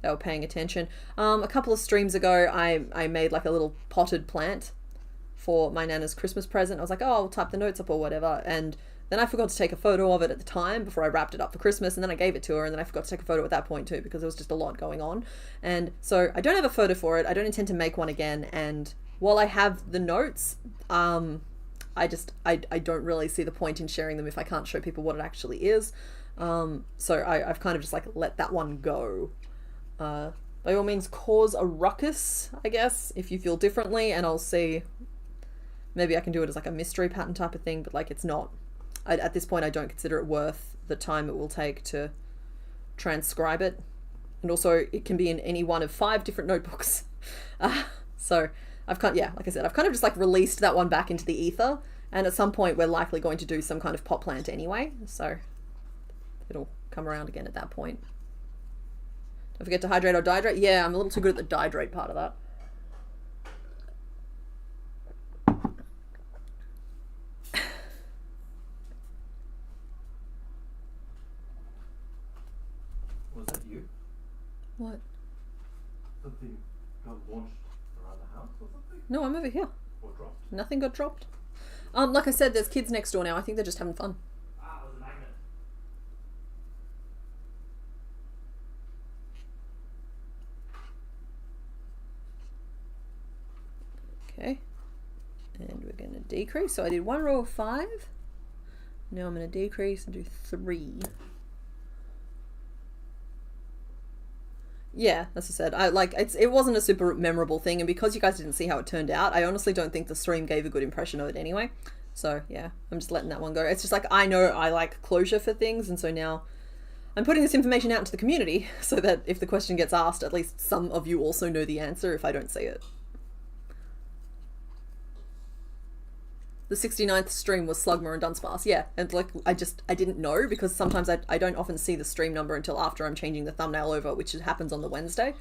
they were paying attention. A couple of streams ago, I made like a little potted plant for my Nana's Christmas present. I was like, oh, I'll type the notes up or whatever. And then I forgot to take a photo of it at the time before I wrapped it up for Christmas, and then I gave it to her, and then I forgot to take a photo at that point too because there was just a lot going on. And so I don't have a photo for it. I don't intend to make one again. And while I have the notes, I don't really see the point in sharing them if I can't show people what it actually is. So I've kind of just like let that one go. By all means, cause a ruckus, I guess, if you feel differently, and I'll see. Maybe I can do it as like a mystery pattern type of thing, but like it's not. At this point, I don't consider it worth the time it will take to transcribe it. And also, it can be in any one of 5 different notebooks. So I've kind of just like released that one back into the ether. And at some point, we're likely going to do some kind of pot plant anyway. So it'll come around again at that point. Don't forget to hydrate or dihydrate. Yeah, I'm a little too good at the dihydrate part of that. Was that you? What? Something got launched around the house or something? No, I'm over here. Or dropped? Nothing got dropped. Like I said, there's kids next door now. I think they're just having fun. Ah, it was a magnet. Okay. And we're going to decrease. So I did 1 row of 5. Now I'm going to decrease and do 3. Yeah, as I said, it wasn't a super memorable thing, and because you guys didn't see how it turned out, I honestly don't think the stream gave a good impression of it anyway. So yeah, I'm just letting that one go. It's just like, I know I like closure for things, and so now I'm putting this information out into the community so that if the question gets asked, at least some of you also know the answer if I don't see it. The 69th stream was Slugma and Dunsparce. Yeah, and like I didn't know because sometimes I don't often see the stream number until after I'm changing the thumbnail over, which happens on the Wednesday.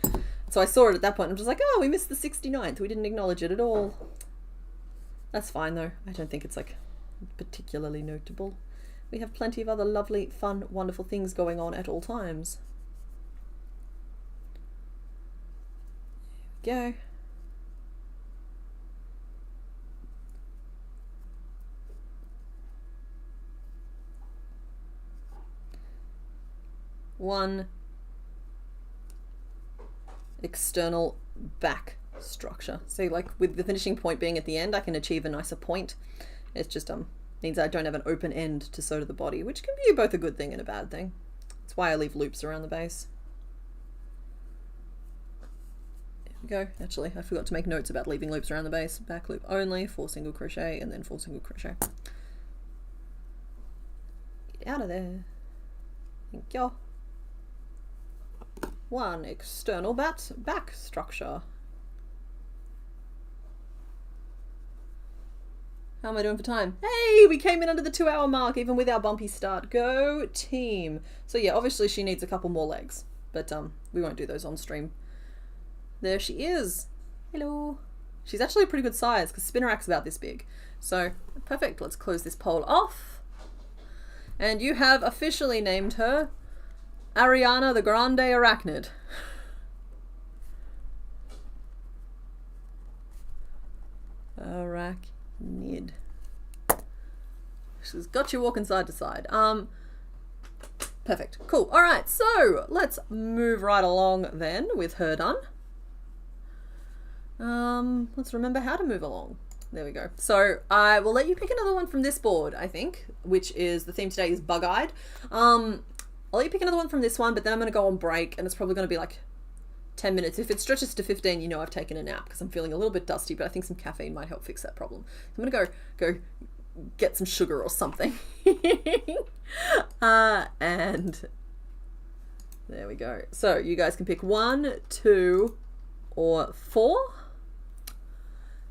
So I saw it at that point. I'm just like, oh, we missed the 69th. We didn't acknowledge it at all. That's fine though. I don't think it's like particularly notable. We have plenty of other lovely, fun, wonderful things going on at all times. There we go. One external back structure. So like with the finishing point being at the end, I can achieve a nicer point. It's just means I don't have an open end to sew to the body, which can be both a good thing and a bad thing. That's why I leave loops around the base. There we go. Actually, I forgot to make notes about leaving loops around the base. Back loop only, 4 single crochet, and then 4 single crochet. Get out of there. Thank you. 1 external back structure. How am I doing for time? Hey, we came in under the 2-hour mark, even with our bumpy start. Go team. So yeah, obviously she needs a couple more legs, but we won't do those on stream. There she is. Hello. She's actually a pretty good size because Spinnerak's about this big. So, perfect. Let's close this poll off. And you have officially named her Ariana the Grande Arachnid. Arachnid. She's got you walking side to side. Perfect. Cool. All right. So let's move right along then with her done. Let's remember how to move along. There we go. So I will let you pick another one from this board, I think, which is the theme today is bug-eyed. I'll let you pick another one from this one, but then I'm going to go on break and it's probably going to be like 10 minutes. If it stretches to 15, you know I've taken a nap because I'm feeling a little bit dusty, but I think some caffeine might help fix that problem. So I'm going to go get some sugar or something. And there we go. So you guys can pick 1, 2, or 4.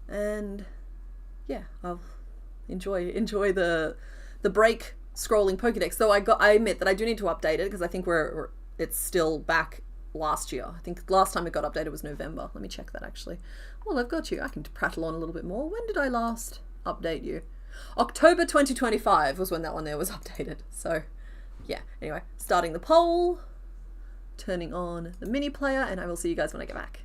And yeah, I'll enjoy the break scrolling Pokédex. Though I admit that I do need to update it because I think it's still back last year. I think last time it got updated was November. Let me check that actually. Well, I've got you. I can prattle on a little bit more. When did I last update you? October 2025 was when that one there was updated. So yeah, anyway, starting the poll, turning on the mini player, and I will see you guys when I get back.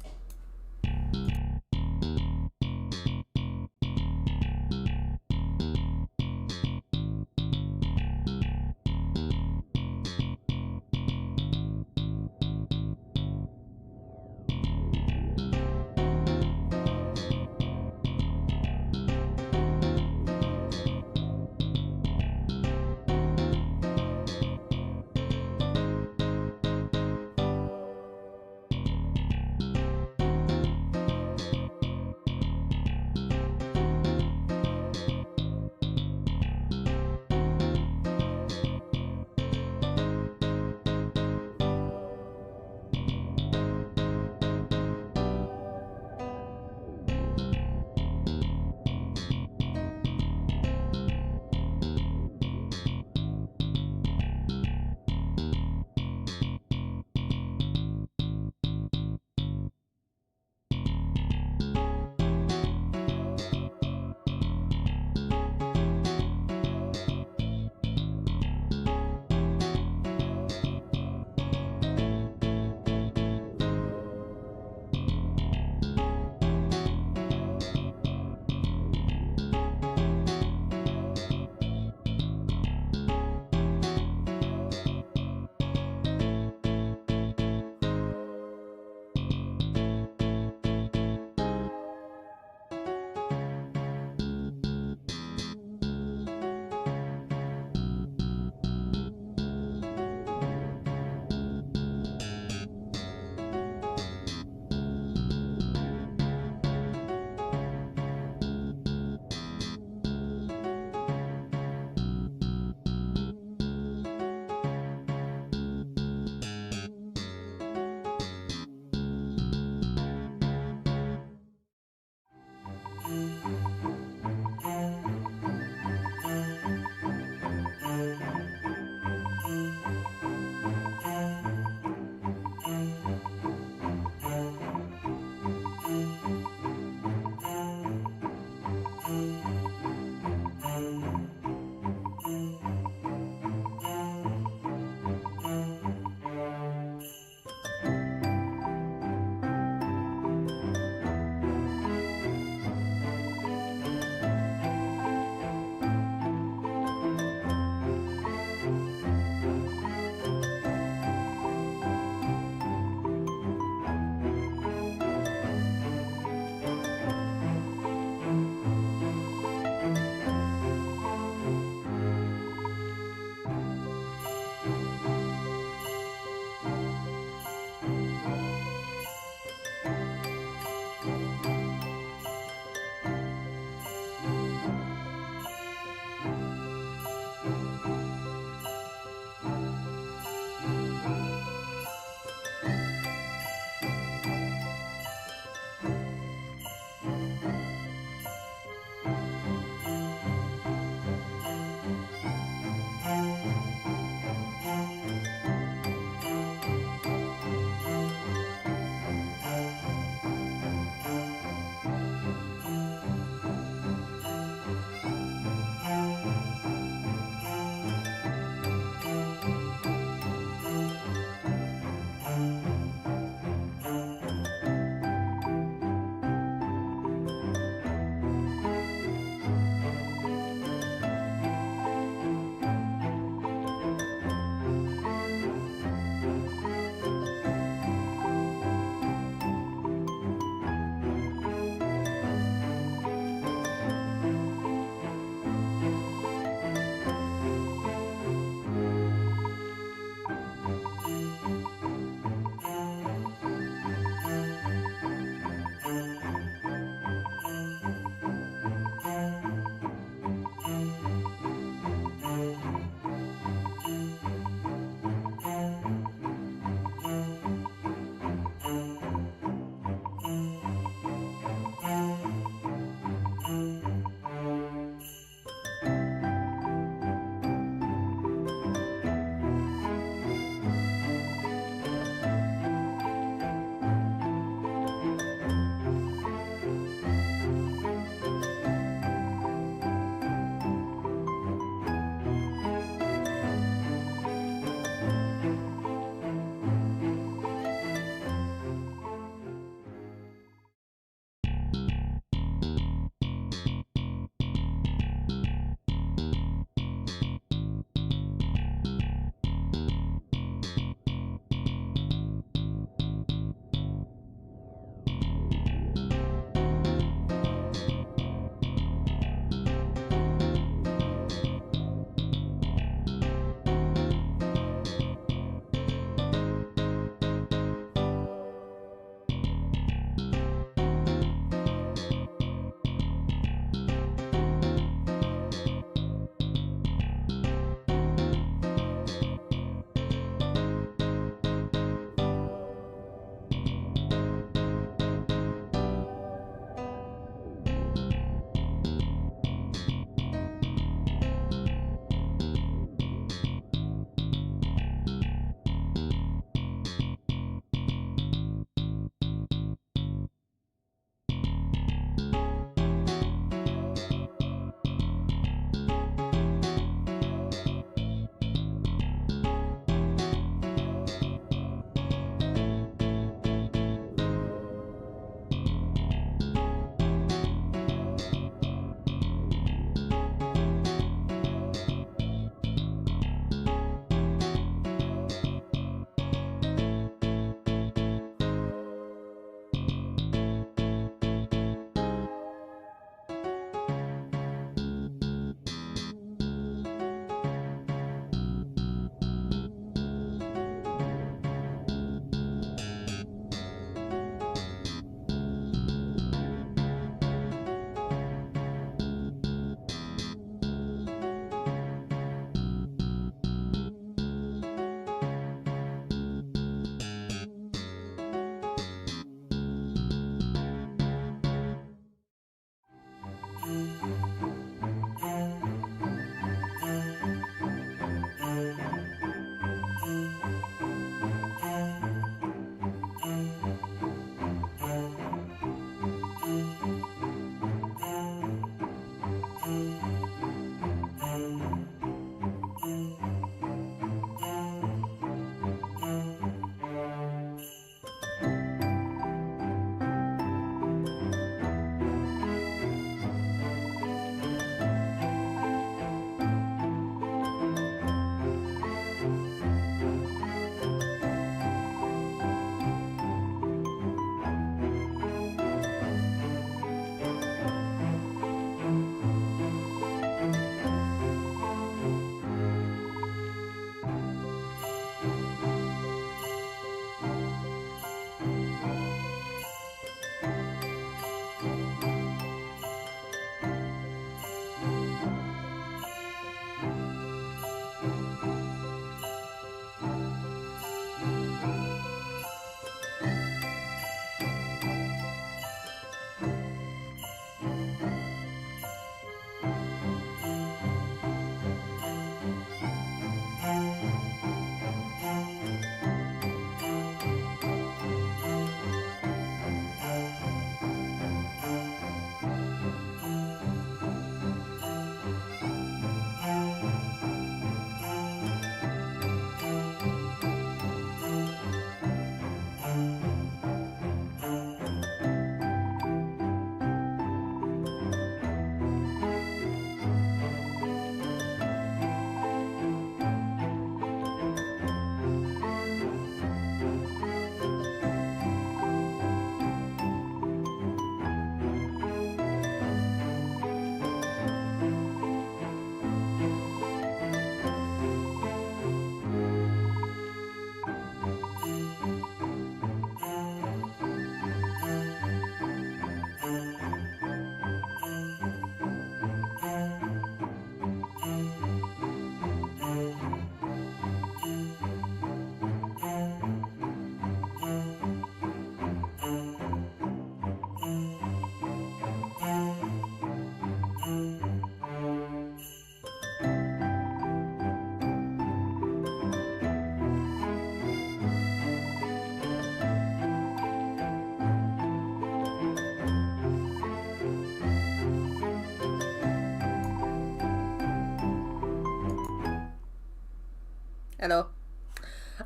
Hello.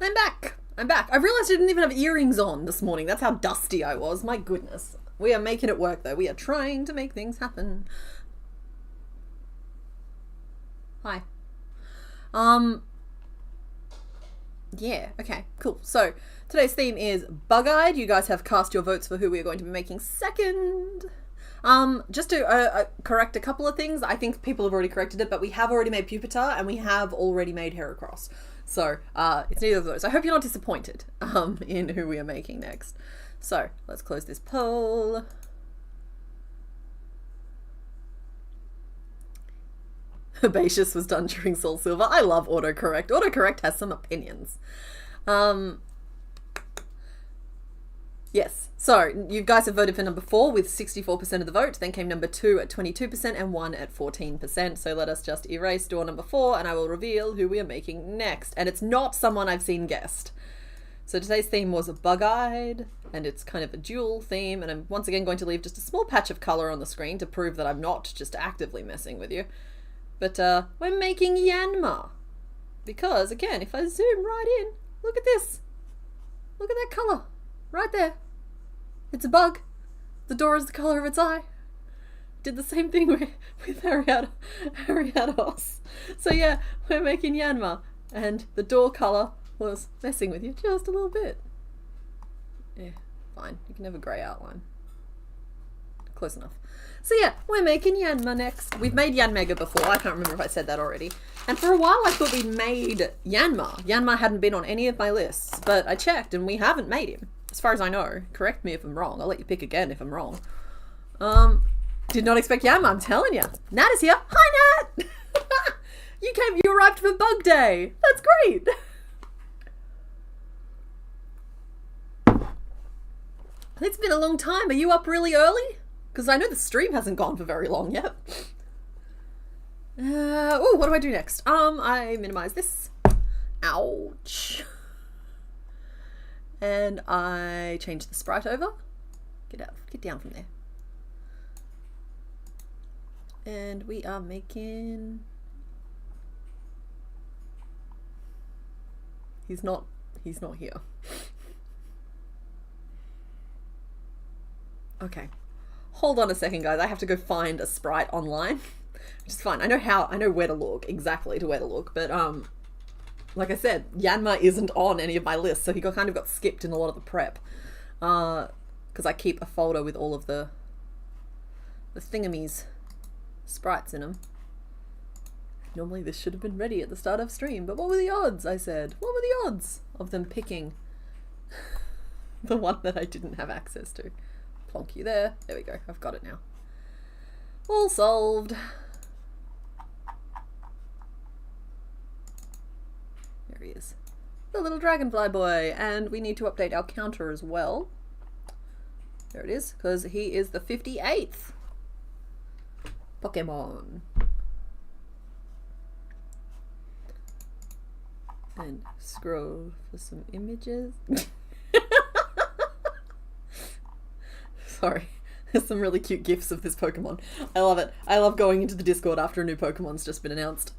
I'm back. I'm back. I realized I didn't even have earrings on this morning. That's how dusty I was. My goodness. We are making it work, though. We are trying to make things happen. Hi. Yeah, okay, cool. So, today's theme is Bug-Eyed. You guys have cast your votes for who we are going to be making second. Just to correct a couple of things. I think people have already corrected it, but we have already made Pupitar and we have already made Heracross. So, it's neither of those. I hope you're not disappointed in who we are making next. So, let's close this poll. Herbaceous was done during Soul Silver. I love autocorrect. Autocorrect has some opinions. Yes, so you guys have voted for number 4 with 64% of the vote. Then came number 2 at 22% and 1 at 14%. So let us just erase door number 4 and I will reveal who we are making next. And it's not someone I've seen guessed. So today's theme was Bug-Eyed, and it's kind of a dual theme. And I'm once again going to leave just a small patch of colour on the screen to prove that I'm not just actively messing with you. But we're making Yanma. Because, again, if I zoom right in, look at this. Look at that colour. Right there. It's a bug. The door is the colour of its eye. Did the same thing with Ariados. So yeah, we're making Yanma. And the door colour was messing with you just a little bit. Yeah, fine. You can have a grey outline. Close enough. So yeah, we're making Yanma next. We've made Yanmega before. I can't remember if I said that already. And for a while I thought we'd made Yanma. Yanma hadn't been on any of my lists, but I checked and we haven't made him. As far as I know. Correct me if I'm wrong. I'll let you pick again if I'm wrong. Did not expect Yanma, I'm telling you. Nat is here. Hi, Nat! You arrived for Bug Day. That's great. It's been a long time. Are you up really early? Because I know the stream hasn't gone for very long yet. Oh, what do I do next? I minimize this. Ouch. And I change the sprite over. Get down from there. And we are making... He's not here. Okay. Hold on a second, guys. I have to go find a sprite online. Which is fine. I know where to look, exactly to where to look, but like I said, Yanma isn't on any of my lists, so he kind of got skipped in a lot of the prep. Because I keep a folder with all of the thingamies sprites in them. Normally this should have been ready at the start of stream, but what were the odds, I said? What were the odds of them picking the one that I didn't have access to? Plonk you there. There we go. I've got it now. All solved. There he is. The little dragonfly boy. And we need to update our counter as well. There it is, because he is the 58th Pokemon. And scroll for some images. Sorry. There's some really cute gifs of this Pokemon. I love it. I love going into the Discord after a new Pokemon's just been announced.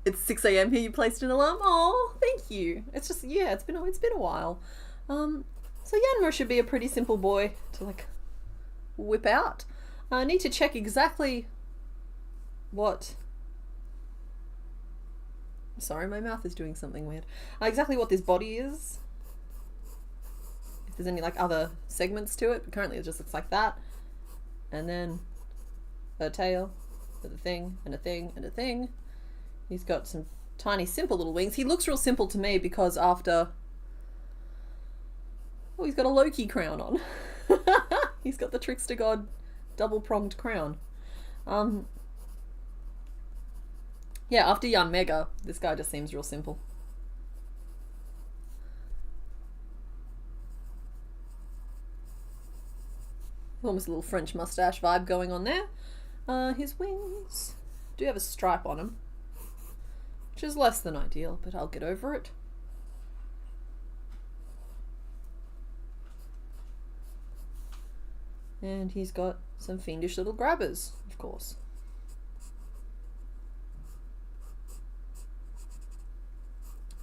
It's 6 AM here. You placed an alarm. Oh, thank you. It's just, yeah, it's been a while. So Yanma should be a pretty simple boy to like whip out. I need to check exactly what... Sorry, my mouth is doing something weird. Exactly what this body is. If there's any like other segments to it. But currently it just looks like that. And then a tail with a thing and a thing and a thing. He's got some tiny simple little wings. He looks real simple to me because after... Oh, he's got a Loki crown on. He's got the Trickster God double-pronged crown. Yeah, after Yanmega, this guy just seems real simple. Almost a little French mustache vibe going on there. His wings do have a stripe on them, which is less than ideal, but I'll get over it. And he's got some fiendish little grabbers, of course.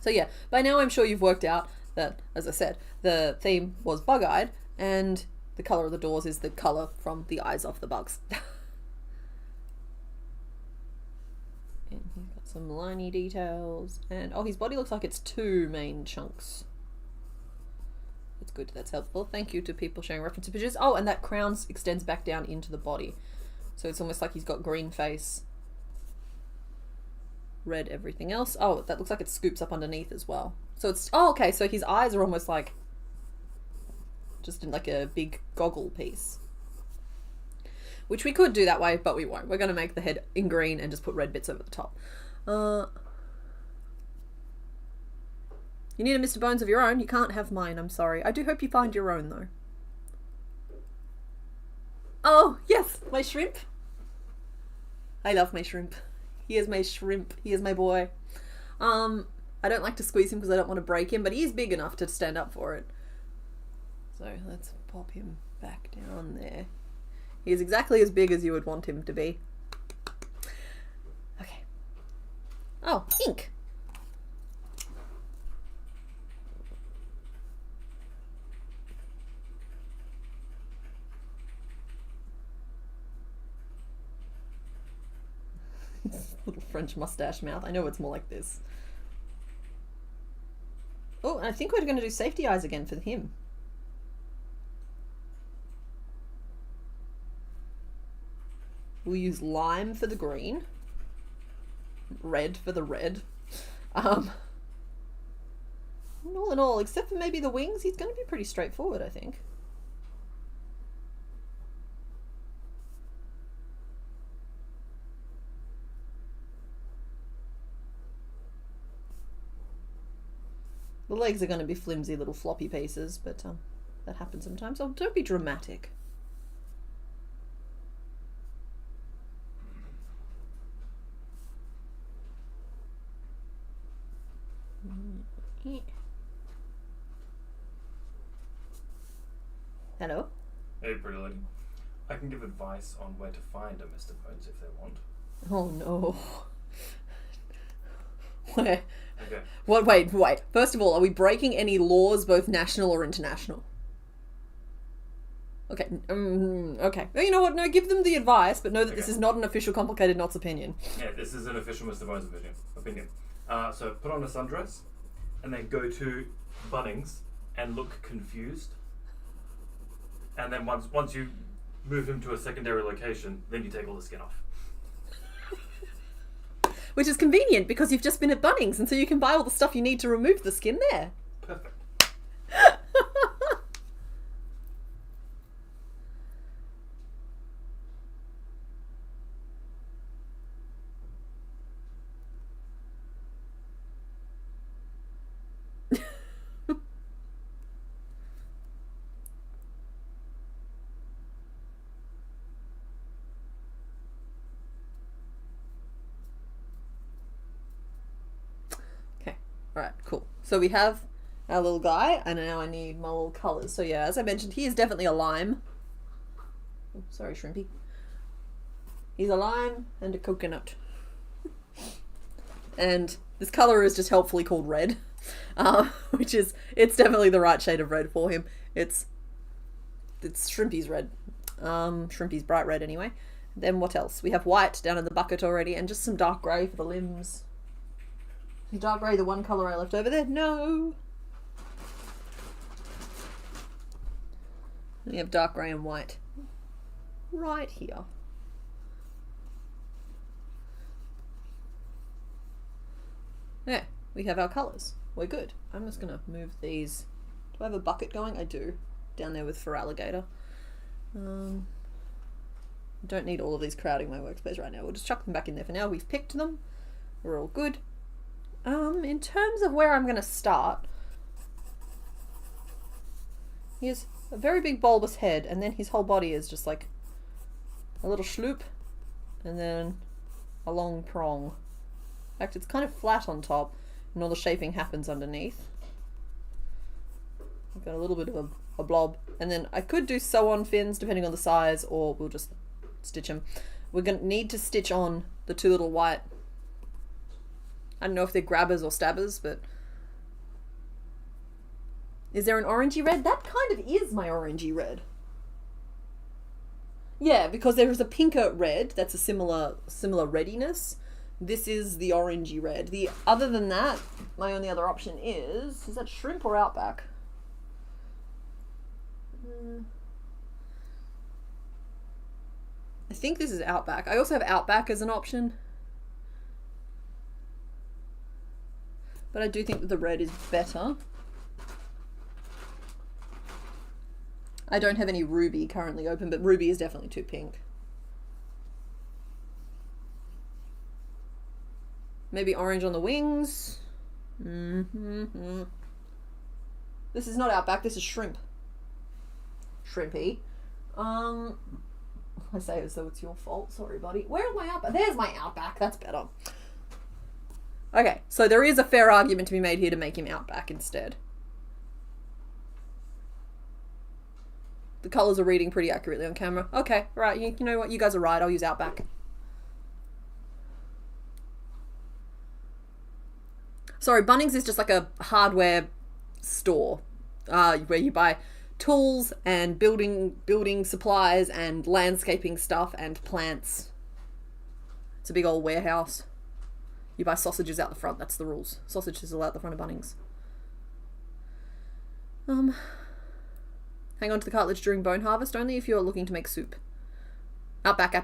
So yeah, by now I'm sure you've worked out that, as I said, the theme was bug-eyed, and the colour of the doors is the colour from the eyes of the bugs. And he's got some liney details, and oh, his body looks like it's 2 main chunks. That's good, that's helpful. Thank you to people sharing reference to pictures. Oh, and that crown extends back down into the body. So it's almost like he's got green face, red everything else. Oh, that looks like it scoops up underneath as well. So it's, oh, okay, so his eyes are almost like just in like a big goggle piece. Which we could do that way, but we won't. We're going to make the head in green and just put red bits over the top. You need a Mr. Bones of your own. You can't have mine, I'm sorry. I do hope you find your own, though. Oh, yes, my shrimp. I love my shrimp. He is my shrimp. He is my boy. I don't like to squeeze him because I don't want to break him, but he is big enough to stand up for it. So let's pop him back down there. He is exactly as big as you would want him to be. Okay. Oh, ink. Little French mustache mouth. I know it's more like this. Oh, and I think we're going to do safety eyes again for him. We'll use lime for the green, red for the red. All in all, except for maybe the wings, he's going to be pretty straightforward, I think. The legs are going to be flimsy little floppy pieces, but that happens sometimes. Oh, don't be dramatic. Hello? Hey, pretty lady. I can give advice on where to find a Mr. Bones if they want. Oh no. Where? Okay. What? Wait. First of all, are we breaking any laws, both national or international? Okay. Okay. Well, you know what? No, give them the advice, but know that this is not an official Complicated Knots opinion. Yeah, this is an official Mr. Bones opinion. So put on a sundress, and then go to Bunnings and look confused. And then once you move him to a secondary location, then you take all the skin off. Which is convenient because you've just been at Bunnings, and so you can buy all the stuff you need to remove the skin there. Perfect. Alright, cool. So we have our little guy, and now I need my little colours. So yeah, as I mentioned, he is definitely a lime. Oh, sorry, Shrimpy. He's a lime and a coconut. And this colour is just helpfully called red, which is, it's definitely the right shade of red for him. It's Shrimpy's red. Shrimpy's bright red anyway. Then what else? We have white down in the bucket already, and just some dark grey for the limbs. Is dark grey the one colour I left over there? No! We have dark grey and white right here. Yeah, we have our colours. We're good. I'm just going to move these. Do I have a bucket going? I do. Down there with for alligator. I don't need all of these crowding my workspace right now. We'll just chuck them back in there for now. We've picked them. We're all good. In terms of where I'm going to start, he has a very big bulbous head, and then his whole body is just like a little schloop, and then a long prong. In fact, it's kind of flat on top, and all the shaping happens underneath. I've got a little bit of a blob, and then I could do sew-on fins depending on the size, or we'll just stitch them. We're going to need to stitch on the two little white, I don't know if they're grabbers or stabbers, but Is there an orangey red? That kind of is my orangey red. Yeah, because there is a pinker red that's a similar readiness. This is the orangey red. Other than that, my only other option is that shrimp or Outback? I think this is Outback. I also have Outback as an option. But I do think that the red is better. I don't have any Ruby currently open, but Ruby is definitely too pink. Maybe orange on the wings. This is not Outback, this is shrimp. Shrimpy. I say as though it's your fault. Sorry, buddy. Where's my Outback? There's my Outback. That's better. Okay, so there is a fair argument to be made here to make him Outback instead. The colours are reading pretty accurately on camera. Okay, right. You know what? You guys are right. I'll use Outback. Sorry, Bunnings is just like a hardware store where you buy tools and building supplies and landscaping stuff and plants. It's a big old warehouse. You buy sausages out the front. That's the rules. Sausages are out the front of Bunnings. Hang on to the cartilage during bone harvest only if you're looking to make soup. Outback.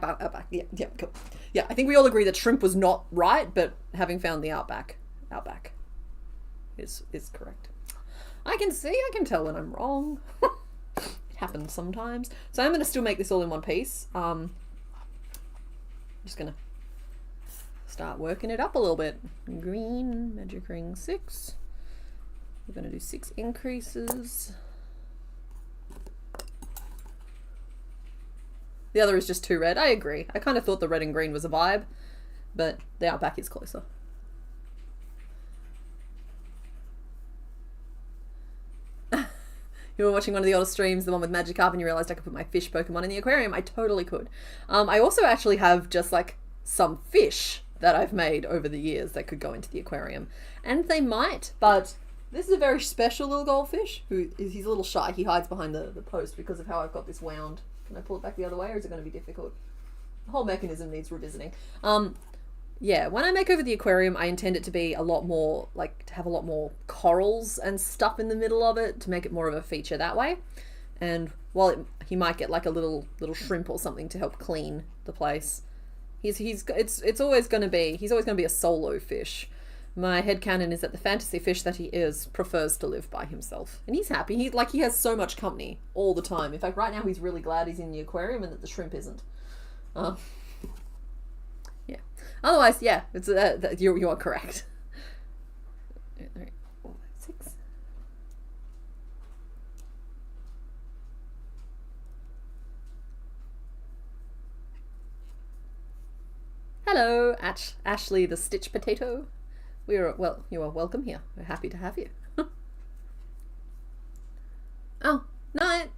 Yeah, cool. Yeah, I think we all agree that shrimp was not right, but having found the Outback is correct. I can tell when I'm wrong. It happens sometimes. So I'm going to still make this all in one piece. I'm just going to start working it up a little bit. Green, magic ring 6. We're going to do 6 increases. The other is just too red. I agree. I kind of thought the red and green was a vibe, but the Outback is closer. You were watching one of the older streams, the one with Magikarp, and you realised I could put my fish Pokemon in the aquarium. I totally could. I also actually have just like some fish that I've made over the years that could go into the aquarium. And they might, but this is a very special little goldfish he's a little shy. He hides behind the post because of how I've got this wound. Can I pull it back the other way, or is it going to be difficult? The whole mechanism needs revisiting. Yeah, when I make over the aquarium, I intend it to be a lot more, like, to have a lot more corals and stuff in the middle of it to make it more of a feature that way. And while he might get like a little shrimp or something to help clean the place, he's always going to be a solo fish. My headcanon is that the fantasy fish that he is prefers to live by himself. And he's happy. He has so much company all the time. In fact, right now he's really glad he's in the aquarium and that the shrimp isn't. Yeah. Otherwise, yeah, it's you are correct. 2, 3, 4, 5, 6. Hello, Ashley the Stitch Potato. You are welcome here. We're happy to have you. Oh, night!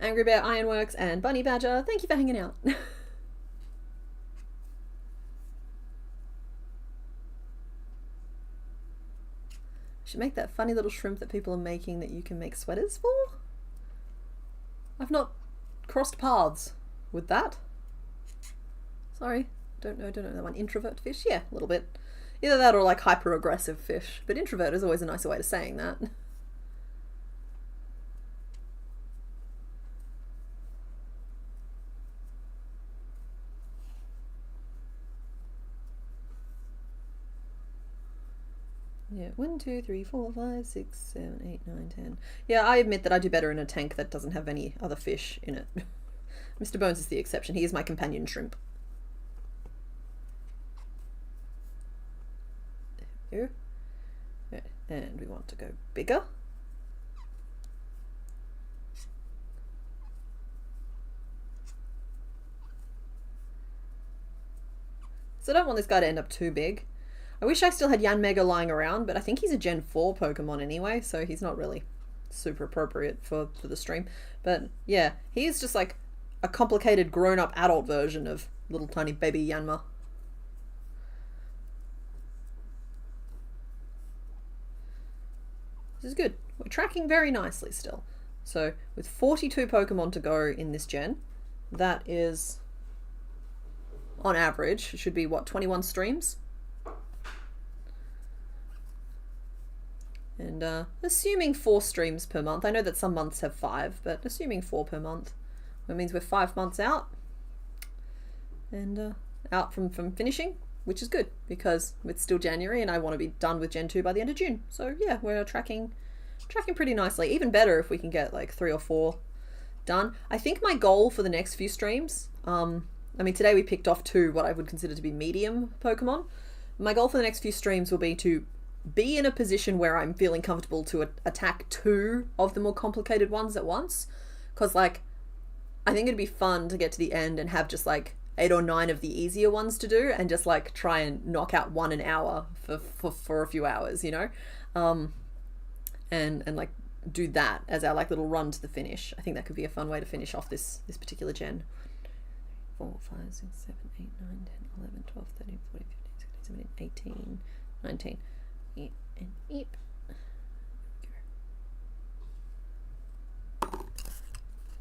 Angry Bear Ironworks and Bunny Badger, thank you for hanging out. Should make that funny little shrimp that people are making that you can make sweaters for? I've not crossed paths with that. Sorry, don't know that one. Introvert fish? Yeah, a little bit. Either that or like hyper-aggressive fish. But introvert is always a nicer way to saying that. Yeah, 1, 2, 3, 4, 5, 6, 7, 8, 9, 10. Yeah, I admit that I do better in a tank that doesn't have any other fish in it. Mr. Bones is the exception. He is my companion shrimp. There we go. And we want to go bigger. So I don't want this guy to end up too big. I wish I still had Yanmega lying around, but I think he's a Gen 4 Pokemon anyway, so he's not really super appropriate for the stream. But yeah, he's just like a complicated grown-up adult version of little tiny baby Yanma. This is good. We're tracking very nicely still. So with 42 Pokemon to go in this gen, that is, on average, should be what, 21 streams? And assuming 4 streams per month. I know that some months have 5, but assuming 4 per month. That means we're 5 months out. And out from finishing, which is good because it's still January and I want to be done with Gen 2 by the end of June. So yeah, we're tracking pretty nicely. Even better if we can get like 3 or 4 done. I think my goal for the next few streams, I mean today we picked off 2 what I would consider to be medium Pokemon. My goal for the next few streams will be to be in a position where I'm feeling comfortable to attack 2 of the more complicated ones at once. Because like, I think it'd be fun to get to the end and have just like 8 or 9 of the easier ones to do and just like try and knock out 1 an hour for a few hours, you know? And like do that as our like little run to the finish. I think that could be a fun way to finish off this particular gen. 4, 5, 6, 7, 8, 9, 10, 11, 12, 13, 14, 15, 16, 17, 18, 19. Eep and eep.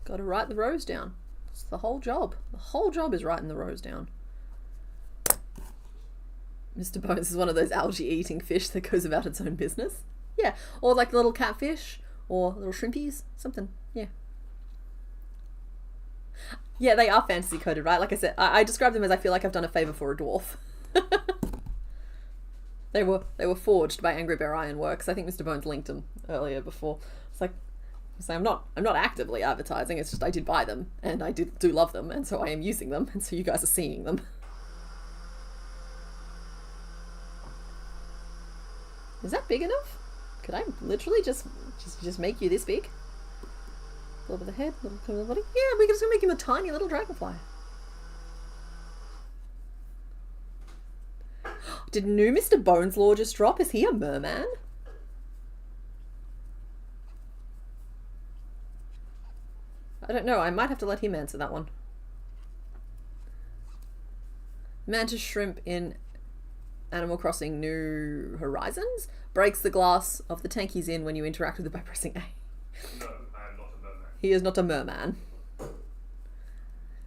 Gotta write the rows down. It's the whole job. The whole job is writing the rows down. Mr. Bones is one of those algae eating fish that goes about its own business. Yeah, or like little catfish or little shrimpies, something. Yeah. Yeah, they are fantasy coded, right? Like I said, I describe them as I feel like I've done a favor for a dwarf. They were forged by Angry Bear Ironworks. I think Mr. Bones linked them earlier before. It's like, so I'm not actively advertising. It's just I did buy them and I do love them, and so I am using them, and so you guys are seeing them. Is that big enough? Could I literally just make you this big? A little bit of the head, a little bit of the body. Yeah, we can just make him a tiny little dragonfly. Did new Mr. Bones Law just drop? Is he a merman? I don't know. I might have to let him answer that one. Mantis shrimp in Animal Crossing New Horizons breaks the glass of the tank he's in when you interact with it by pressing A. No, I am not a merman. He is not a merman.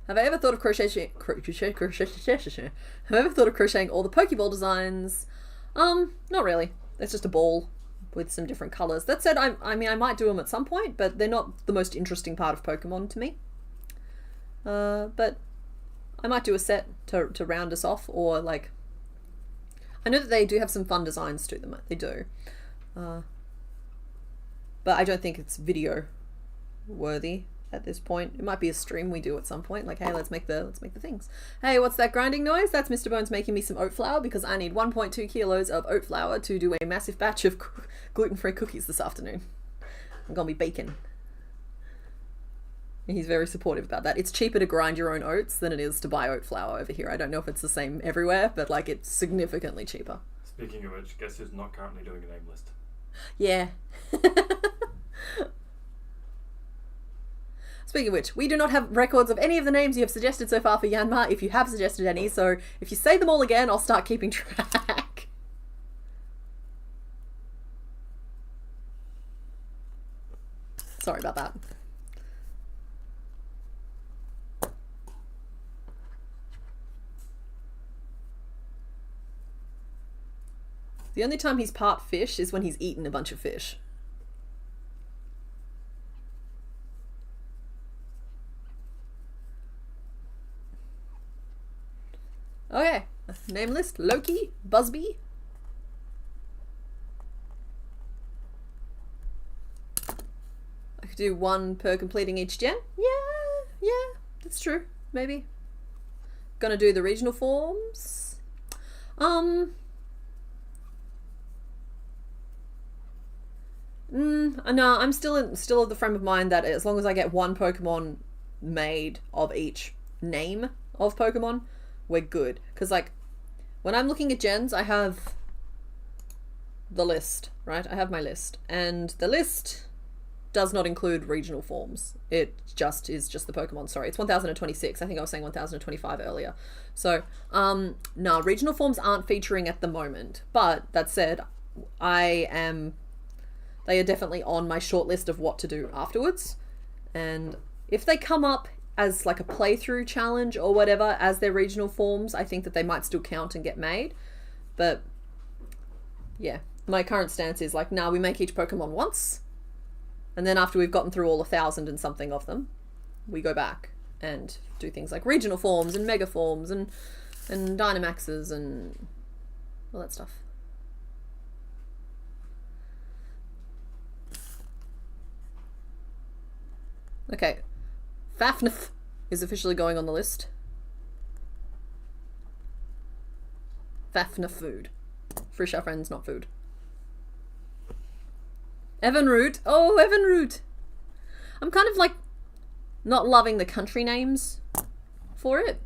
Have I ever thought of crocheting all the Pokeball designs? Not really. It's just a ball with some different colours. That said, I mean, I might do them at some point, but they're not the most interesting part of Pokemon to me. But I might do a set to round us off, or like, I know that they do have some fun designs to them. They do. But I don't think it's video worthy at this point. It might be a stream we do at some point, like, hey, let's make the things. Hey, what's that grinding noise? That's Mr. Bones making me some oat flour because I need 1.2 kilos of oat flour to do a massive batch of gluten-free cookies this afternoon. I'm gonna be baking. And he's very supportive about that. It's cheaper to grind your own oats than it is to buy oat flour over here. I don't know if it's the same everywhere, but like, it's significantly cheaper. Speaking of which, guess who's not currently doing a name list? Yeah. Speaking of which, we do not have records of any of the names you have suggested so far for Yanmar, if you have suggested any, so if you say them all again, I'll start keeping track. Sorry about that. The only time he's part fish is when he's eaten a bunch of fish. Okay, name list: Loki, Busby. I could do 1 per completing each gen. Yeah, that's true. Maybe. Gonna do the regional forms. No, I'm still of the frame of mind that as long as I get 1 Pokemon made of each name of Pokemon, we're good. Because like, when I'm looking at gens, I have the list, right? I have my list, and the list does not include regional forms. It just is just the Pokemon. Sorry, it's 1026. I think I was saying 1025 earlier. So, no, regional forms aren't featuring at the moment. But that said, they are definitely on my short list of what to do afterwards. And if they come up as like a playthrough challenge or whatever as their regional forms, I think that they might still count and get made. But yeah, my current stance is like, nah, we make each Pokemon once, and then after we've gotten through all 1,000 and something of them, we go back and do things like regional forms and mega forms and Dynamaxes and all that stuff. Okay, Fafnir is officially going on the list. Fafnir food. Frisch, our friends, not food. Evanroot. Oh, Evanroot. I'm kind of like not loving the country names for it.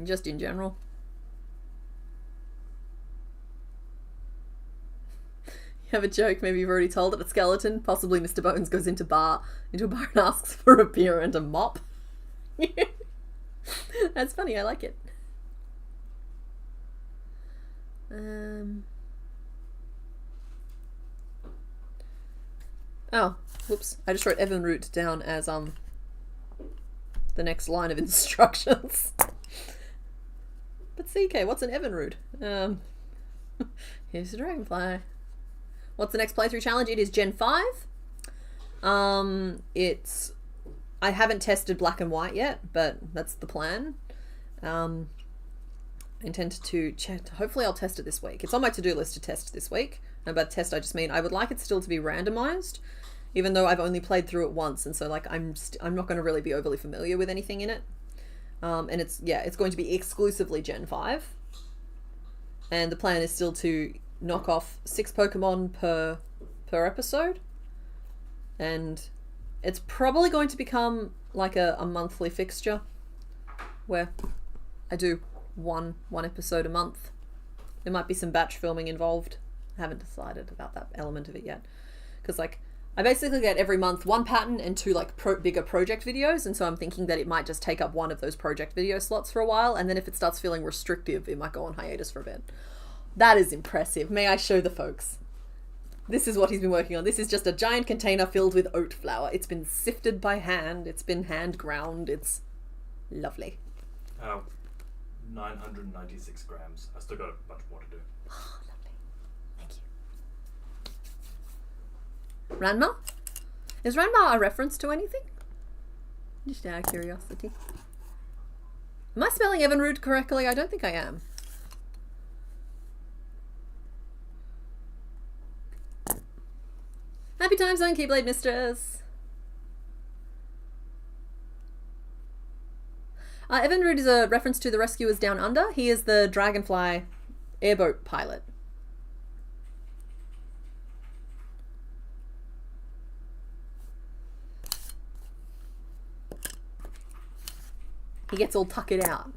Just in general. You have a joke, maybe you've already told it, a skeleton. Possibly Mr. Bones goes into a bar and asks for a beer and a mop. That's funny, I like it. Oh, whoops. I just wrote Evanroot down as the next line of instructions. But CK, what's an Evanroot? Here's the dragonfly. What's the next playthrough challenge? It is Gen 5. It's... I haven't tested black and white yet, but that's the plan. I intend to check. Hopefully I'll test it this week. It's on my to-do list to test this week. And by test, I just mean I would like it still to be randomized, even though I've only played through it once, and so like I'm not going to really be overly familiar with anything in it. And it's going to be exclusively Gen 5. And the plan is still to knock off 6 Pokemon per episode. And it's probably going to become like a monthly fixture where I do one episode a month. There might be some batch filming involved. I haven't decided about that element of it yet. Because like I basically get every month 1 pattern and 2 like bigger project videos, and so I'm thinking that it might just take up one of those project video slots for a while, and then if it starts feeling restrictive, it might go on hiatus for a bit. That is impressive. May I show the folks? This is what he's been working on. This is just a giant container filled with oat flour. It's been sifted by hand. It's been hand ground. It's lovely. 996 grams. I still got a bunch more to do. Oh, lovely. Thank you. Ranma? Is Ranma a reference to anything? Just out of curiosity. Am I spelling Evanroot correctly? I don't think I am. Happy times on Keyblade Mistress. Evanroot is a reference to the Rescuers Down Under. He is the Dragonfly airboat pilot. He gets all tuckered out.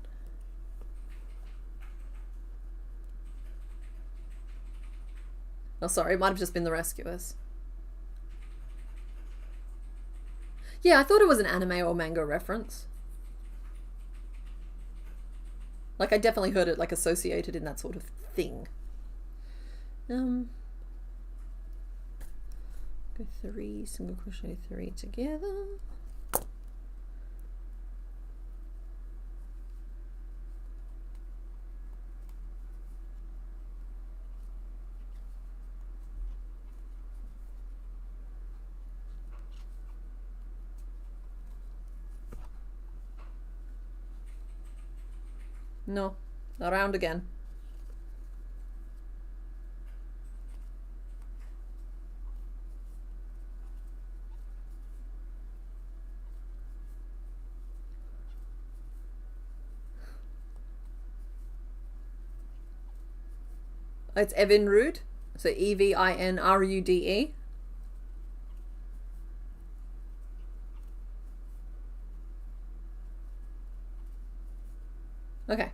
Oh, sorry, it might have just been the Rescuers. Yeah, I thought it was an anime or manga reference. Like, I definitely heard it, like, associated in that sort of thing. Go 3, single crochet 3 together. No, around again. It's Evinrude, so Evinrude. Okay.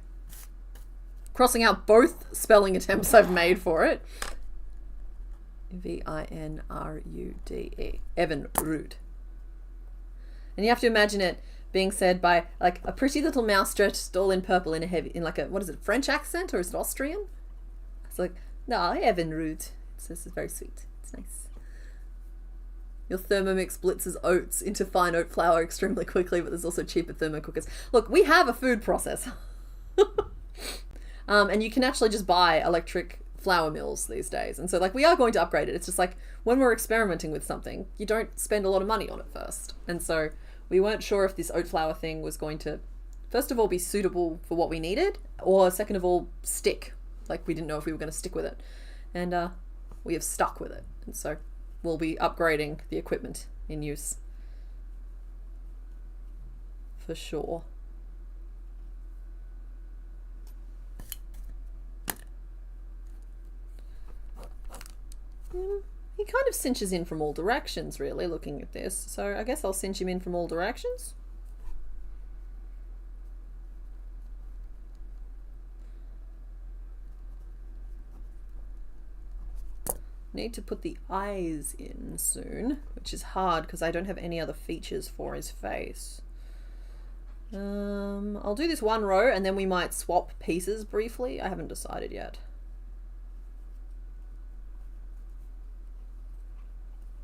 Crossing out both spelling attempts I've made for it. Vinrude. Evinrude. And you have to imagine it being said by like a pretty little mouse dressed all in purple in a heavy, in like a, what is it, French accent, or is it Austrian? It's like, no, Evinrude. This is very sweet. It's nice. Your Thermomix blitzes oats into fine oat flour extremely quickly, but there's also cheaper thermocookers. Look, we have a food processor. And you can actually just buy electric flour mills these days. And so, like, we are going to upgrade it. It's just like, when we're experimenting with something, you don't spend a lot of money on it first. And so we weren't sure if this oat flour thing was going to, first of all, be suitable for what we needed, or second of all, stick. Like, we didn't know if we were going to stick with it. And we have stuck with it. And so we'll be upgrading the equipment in use. For sure. He kind of cinches in from all directions, really, looking at this. So I guess I'll cinch him in from all directions. Need to put the eyes in soon, which is hard because I don't have any other features for his face. I'll do this one row and then we might swap pieces briefly. I haven't decided yet.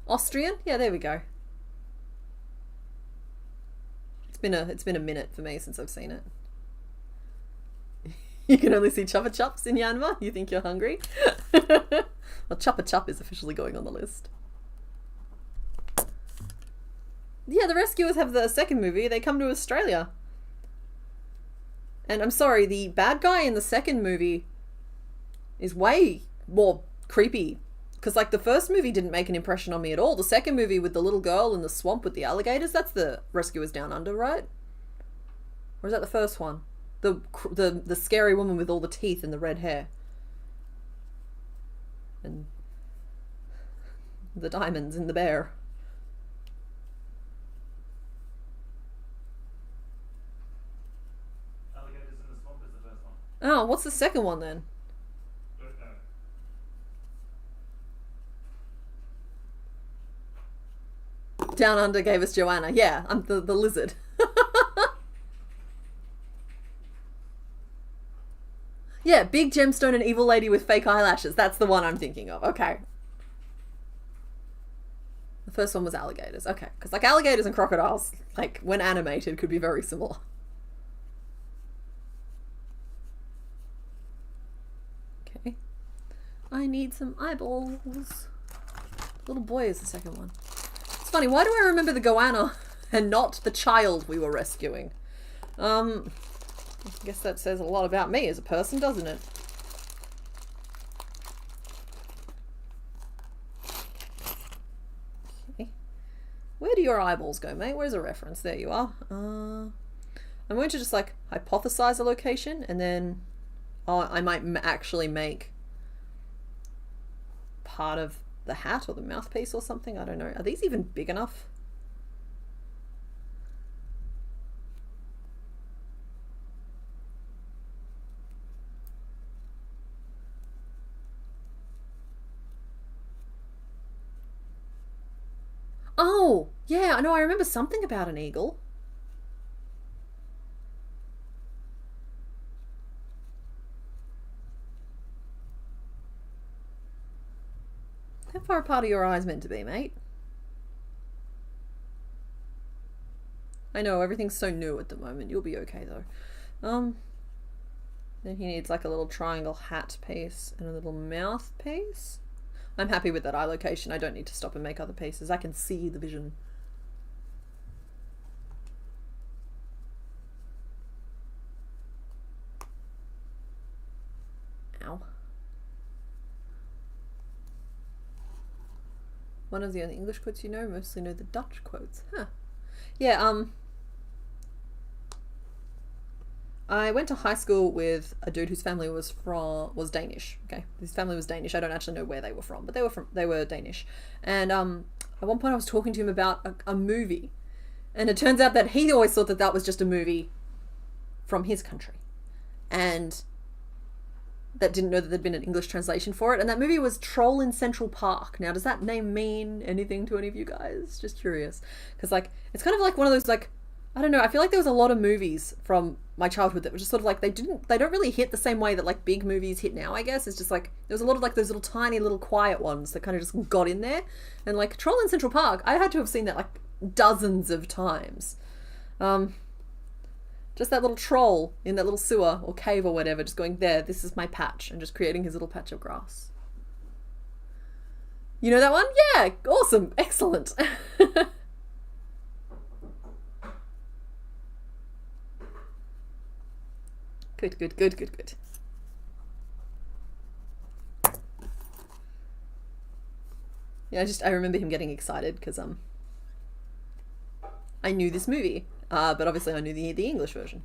Austrian? Yeah, there we go. It's been a minute for me since I've seen it. You can only see Chuppa Chups in Yanma? You think you're hungry? Well, Chuppa Chup is officially going on the list. Yeah, the Rescuers have the second movie. They come to Australia. And I'm sorry, the bad guy in the second movie is way more creepy. Because, like, the first movie didn't make an impression on me at all. The second movie with the little girl in the swamp with the alligators, that's the Rescuers Down Under, right? Or is that the first one? The scary woman with all the teeth and the red hair. And the diamonds in the bear. Alligators in the Swamp is the first one. Oh, what's the second one then? Down Under gave us Joanna. Yeah, I'm the lizard. Yeah, big gemstone and evil lady with fake eyelashes. That's the one I'm thinking of. Okay. The first one was alligators. Okay, because like alligators and crocodiles, like when animated, could be very similar. Okay. I need some eyeballs. Little boy is the second one. It's funny, why do I remember the goanna and not the child we were rescuing? I guess that says a lot about me as a person, doesn't it? Okay. Where do your eyeballs go, mate? Where's a reference? There you are. I'm going to just like hypothesize a location and then I might actually make part of the hat or the mouthpiece or something. I don't know. Are these even big enough? Oh, yeah, I know. I remember something about an eagle. How far apart are your eyes meant to be, mate? I know, everything's so new at the moment. You'll be okay, though. Then he needs like a little triangle hat piece and a little mouth piece. I'm happy with that eye location. I don't need to stop and make other pieces. I can see the vision. Ow. One of the only English quotes you know, mostly know the Dutch quotes. Huh. Yeah, I went to high school with a dude whose family was Danish. Okay, his family was Danish. I don't actually know where they were from, but they were Danish. And at one point, I was talking to him about a movie, and it turns out that he always thought that was just a movie from his country, and that didn't know that there'd been an English translation for it. And that movie was Troll in Central Park. Now, does that name mean anything to any of you guys? Just curious, because like it's kind of like one of those like I don't know, I feel like there was a lot of movies from my childhood that were just sort of like, they don't really hit the same way that like big movies hit now, I guess. It's just like, there was a lot of like those little tiny little quiet ones that kind of just got in there. And like Troll in Central Park, I had to have seen that like dozens of times. Just that little troll in that little sewer or cave or whatever, just going, there, this is my patch, and just creating his little patch of grass. You know that one? Yeah, awesome, excellent. Good. Yeah, I remember him getting excited because I knew this movie, but obviously I knew the English version.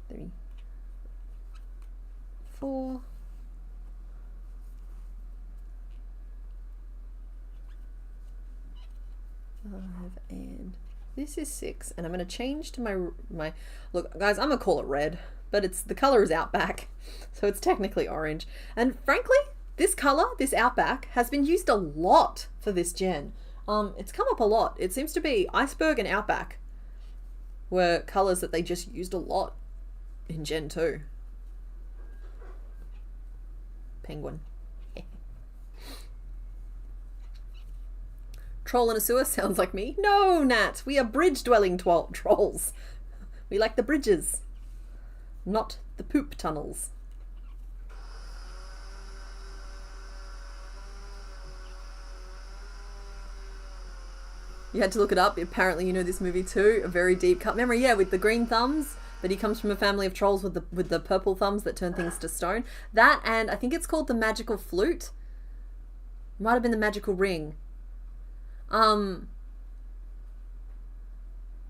Three, 4. And this is 6, and I'm going to change to my look, guys, I'm going to call it red, but the color is Outback, so it's technically orange. And frankly, this color, this Outback, has been used a lot for this gen. It's come up a lot. It seems to be Iceberg and Outback were colors that they just used a lot in Gen 2. Penguin. Troll in a sewer sounds like me. No, Nat, we are bridge-dwelling trolls. We like the bridges, not the poop tunnels. You had to look it up. Apparently you know this movie too. A very deep cut memory. Yeah, with the green thumbs. That he comes from a family of trolls with the purple thumbs that turn things to stone. That, and I think it's called the magical flute. Might have been the magical ring.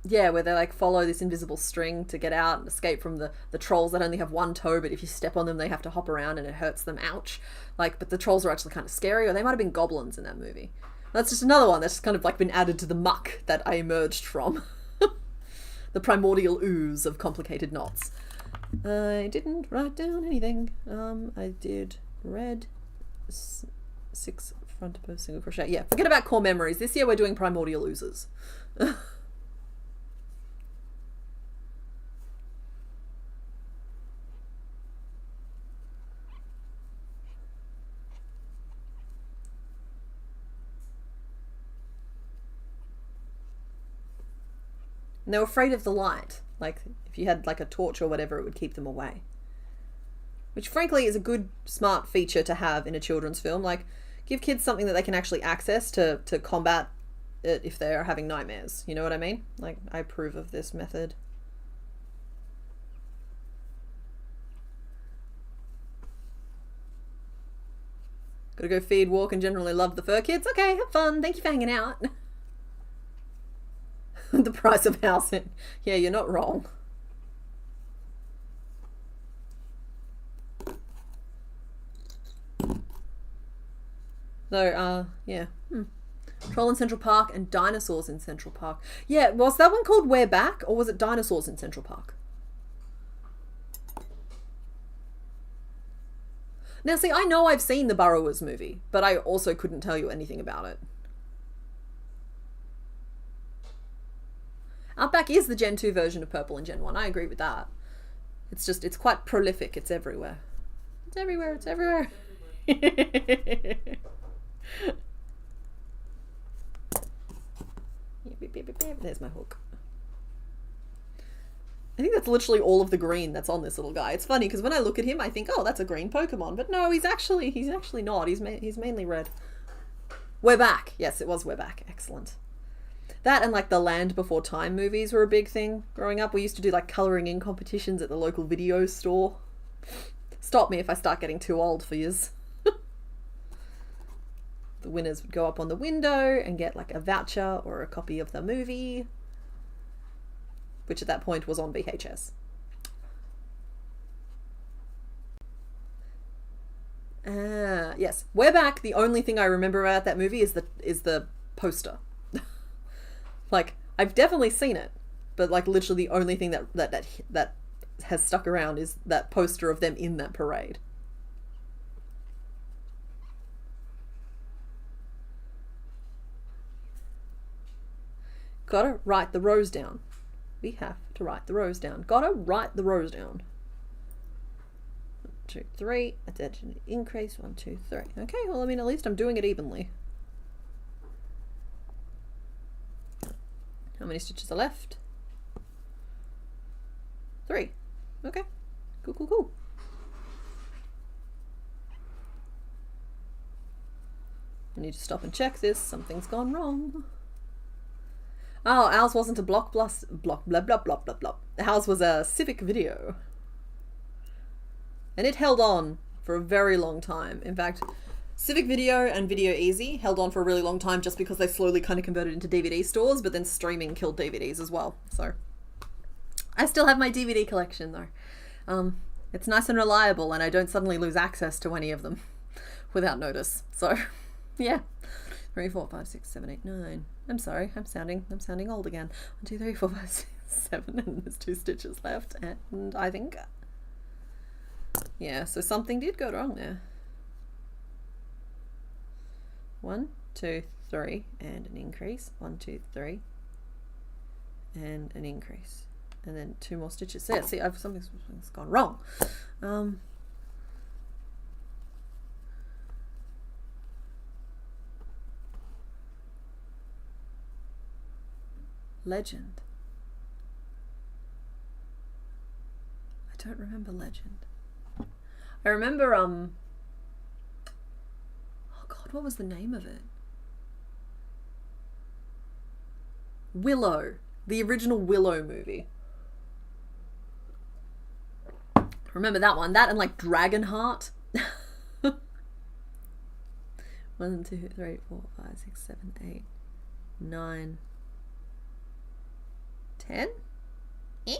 Yeah, where they like follow this invisible string to get out and escape from the trolls that only have one toe, but if you step on them they have to hop around and it hurts them. Ouch. Like, but the trolls are actually kind of scary, or they might have been goblins in that movie. That's just another one that's just kind of like been added to the muck that I emerged from. The primordial ooze of complicated knots. I didn't write down anything. I did red 6 front of single crochet. Yeah, forget about core memories. This year we're doing primordial oozes. And they were afraid of the light. Like, if you had like a torch or whatever, it would keep them away. Which frankly is a good, smart feature to have in a children's film. Like, give kids something that they can actually access to combat it if they're having nightmares. You know what I mean? Like, I approve of this method. Gotta go feed, walk, and generally love the fur kids. Okay, have fun. Thank you for hanging out. The price of housing. Yeah, you're not wrong. So, yeah. Troll in Central Park and Dinosaurs in Central Park. Yeah, was that one called We're Back, or was it Dinosaurs in Central Park? Now, see, I know I've seen the Burrowers movie, but I also couldn't tell you anything about it. Outback is the Gen 2 version of Purple in Gen 1. I agree with that. It's just, it's quite prolific. It's everywhere. It's everywhere. It's everywhere. There's my hook. I think that's literally all of the green that's on this little guy. It's funny because when I look at him, I think, oh, that's a green Pokemon. But no, he's actually not. He's mainly red. We're Back. Yes, it was We're Back. Excellent. That and like the Land Before Time movies were a big thing growing up. We used to do like colouring in competitions at the local video store. Stop me if I start getting too old for yous. The winners would go up on the window and get like a voucher or a copy of the movie, which at that point was on VHS. Yes, We're Back. The only thing I remember about that movie is the poster. Like, I've definitely seen it, but like literally the only thing that has stuck around is that poster of them in that parade. Gotta write the rows down. We have to write the rows down. Gotta write the rows down. 1, 2, 3. Attention increase. 1, 2, 3. Okay, well, I mean, at least I'm doing it evenly. How many stitches are left? 3. Okay. Cool, cool, cool. I need to stop and check this. Something's gone wrong. Oh, ours wasn't a block blah blah blah blah blah blah. Ours was a civic video. And it held on for a very long time. In fact, Civic Video and Video Easy held on for a really long time just because they slowly kind of converted into DVD stores, but then streaming killed DVDs as well. So I still have my DVD collection though. It's nice and reliable, and I don't suddenly lose access to any of them without notice. So yeah. 3, 4, 5, 6, 7, 8, 9. I'm sorry, I'm sounding old again. 1, 2, 3, 4, 5, 6, 7, and there's 2 stitches left, and I think, yeah, so something did go wrong there. 1, 2, 3, and an increase. 1, 2, 3, and an increase, and then 2 more stitches there. See, something's gone wrong. Legend. I don't remember Legend. I remember, oh God, what was the name of it? Willow. The original Willow movie. Remember that one. That and like Dragonheart. 1, 2, 3, 4, 5, 6, 7, 8, 9, 10? Eh?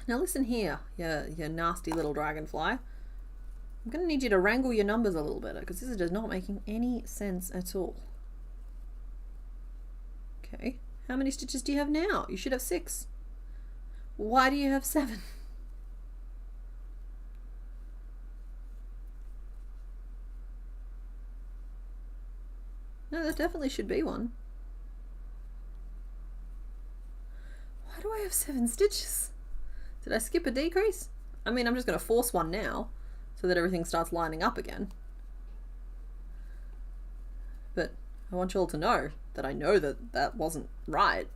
Now listen here, you nasty little dragonfly. I'm going to need you to wrangle your numbers a little better, because this is just not making any sense at all. Okay, how many stitches do you have now? You should have 6. Why do you have 7? No, there definitely should be one. Why do I have 7 stitches? Did I skip a decrease? I mean, I'm just going to force one now so that everything starts lining up again. But I want you all to know that I know that that wasn't right.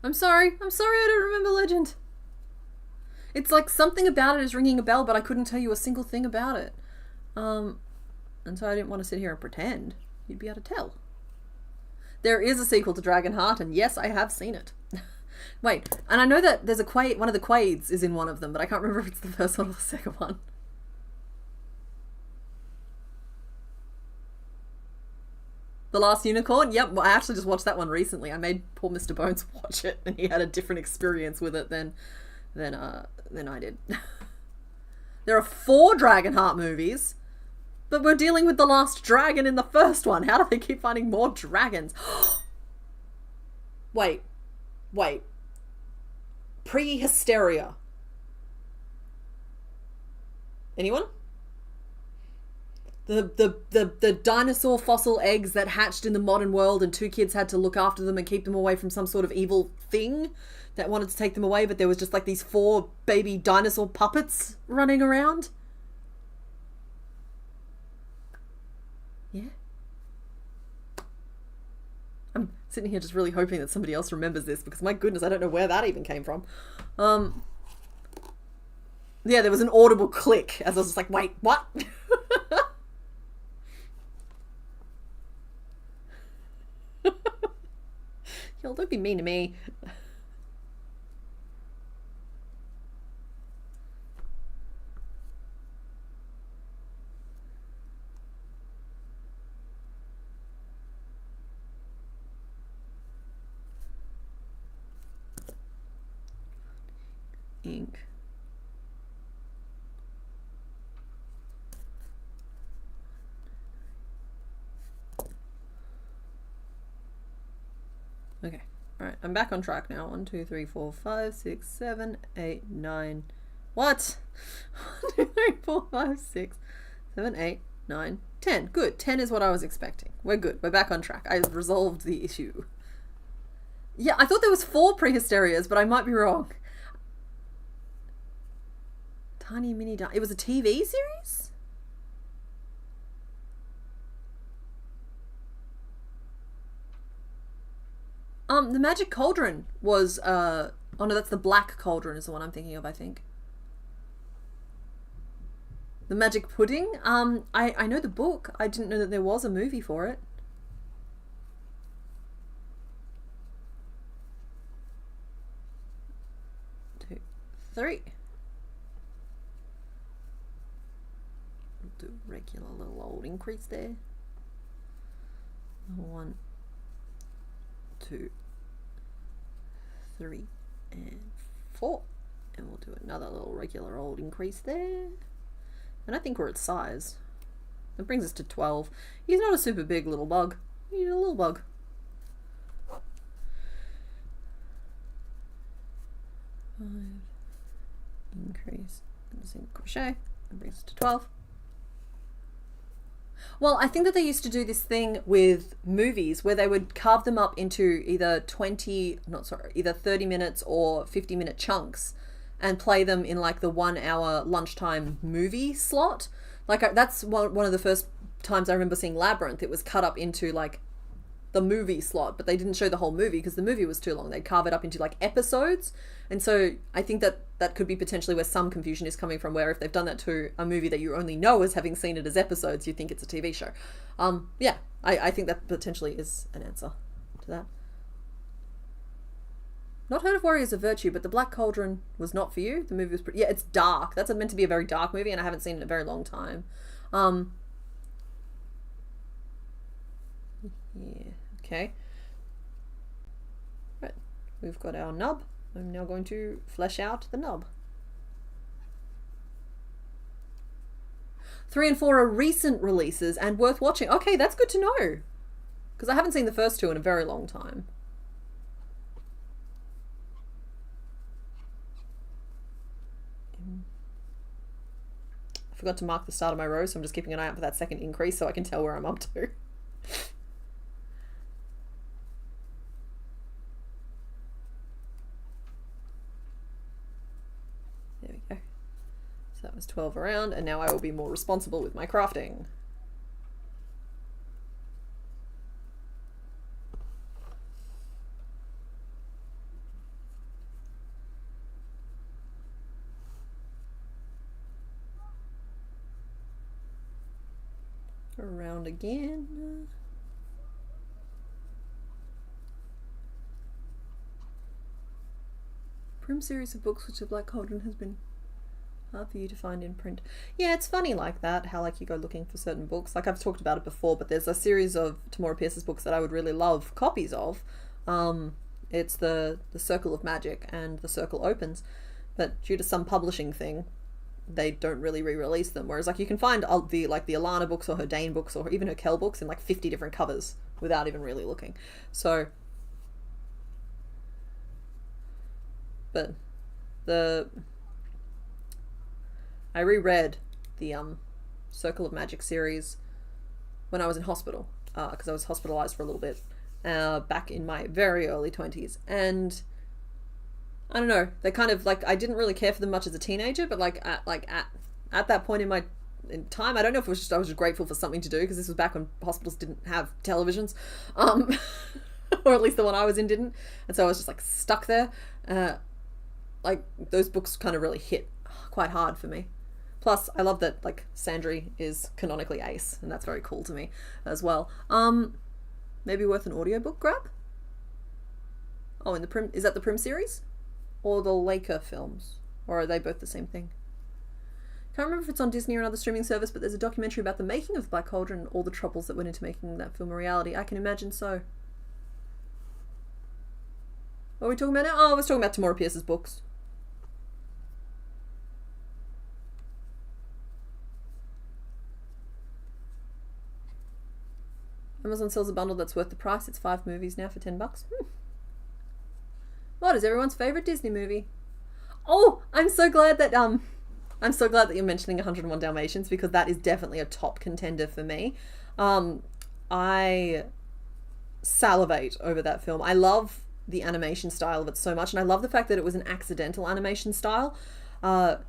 I'm sorry I don't remember Legend. It's like something about it is ringing a bell, but I couldn't tell you a single thing about it. And so I didn't want to sit here and pretend. You'd be able to tell. There is a sequel to Dragonheart, and yes, I have seen it. Wait, and I know that there's one of the Quaids is in one of them, but I can't remember if it's the first one or the second one. The Last Unicorn? Yep, I actually just watched that one recently. I made poor Mr. Bones watch it, and he had a different experience with it than I did. There are 4 Dragonheart movies, but we're dealing with the last dragon in the first one. How do they keep finding more dragons? Wait. Pre-hysteria. Anyone? The dinosaur fossil eggs that hatched in the modern world, and 2 kids had to look after them and keep them away from some sort of evil thing that wanted to take them away, but there was just like these 4 baby dinosaur puppets running around. Yeah. I'm sitting here just really hoping that somebody else remembers this, because my goodness, I don't know where that even came from. Yeah, there was an audible click as I was just like, wait, what? Y'all, don't be mean to me. Ink. Okay. All right. I'm back on track now. 1, 2, 3, 4, 5, 6, 7, 8, 9. What? 1, 2, 3, 4, 5, 6, 7, 8, 9, 10. Good. 10 is what I was expecting. We're good. We're back on track. I've resolved the issue. Yeah, I thought there was 4 Prehysterias, but I might be wrong. Tiny Mini... It was a TV series? The Magic Cauldron was, oh no, that's the Black Cauldron is the one I'm thinking of, I think. The Magic Pudding? I know the book. I didn't know that there was a movie for it. Two, three. Do a regular little old increase there. 1, 2, 3, and 4. And we'll do another little regular old increase there. And I think we're at size. That brings us to 12. He's not a super big little bug. He's a little bug. Increase in the single crochet. That brings us to 12. Well, I think that they used to do this thing with movies where they would carve them up into either 30 minutes or 50-minute chunks and play them in like the 1 hour lunchtime movie slot. Like that's one of the first times I remember seeing Labyrinth. It was cut up into like the movie slot, but they didn't show the whole movie because the movie was too long. They'd carve it up into like episodes. And so I think that could be potentially where some confusion is coming from, where if they've done that to a movie that you only know as having seen it as episodes, you think it's a TV show. Yeah, I think that potentially is an answer to that. Not heard of Warriors of Virtue, but The Black Cauldron was not for you. The movie was pretty... Yeah, it's dark. That's meant to be a very dark movie, and I haven't seen it in a very long time. Yeah, okay. Right, we've got our nub. I'm now going to flesh out the nub. 3 and 4 are recent releases and worth watching. Okay, that's good to know, because I haven't seen the first 2 in a very long time. I forgot to mark the start of my row, so I'm just keeping an eye out for that second increase so I can tell where I'm up to. There we go. So that was 12 around, and now I will be more responsible with my crafting. Around again. Prim series of books which the Black Cauldron has been hard for you to find in print. Yeah, it's funny like that, how like you go looking for certain books. Like I've talked about it before, but there's a series of Tamora Pierce's books that I would really love copies of. It's the Circle of Magic and The Circle Opens, but due to some publishing thing, they don't really re-release them. Whereas like you can find the Alana books or her Dane books or even her Kell books in like 50 different covers without even really looking. So, but I reread the Circle of Magic series when I was in hospital, because I was hospitalized for a little bit back in my very early 20s, and I don't know, they kind of like, I didn't really care for them much as a teenager, but at that point in my time, I don't know if it was just I was just grateful for something to do, because this was back when hospitals didn't have televisions, or at least the one I was in didn't, and so I was just like stuck there. Like those books kind of really hit quite hard for me. Plus, I love that like Sandry is canonically Ace, and that's very cool to me as well. Maybe worth an audiobook grab? Oh, in the Prim, is that the Prim series? Or the Laker films? Or are they both the same thing? Can't remember if it's on Disney or another streaming service, but there's a documentary about the making of the Black Cauldron and all the troubles that went into making that film a reality. I can imagine so. What are we talking about now? Oh, I was talking about Tamora Pierce's books. Amazon sells a bundle that's worth the price. It's 5 movies now for $10. What is everyone's favorite Disney movie? Oh, I'm so glad that you're mentioning 101 Dalmatians, because that is definitely a top contender for me. I salivate over that film. I love the animation style of it so much, and I love the fact that it was an accidental animation style,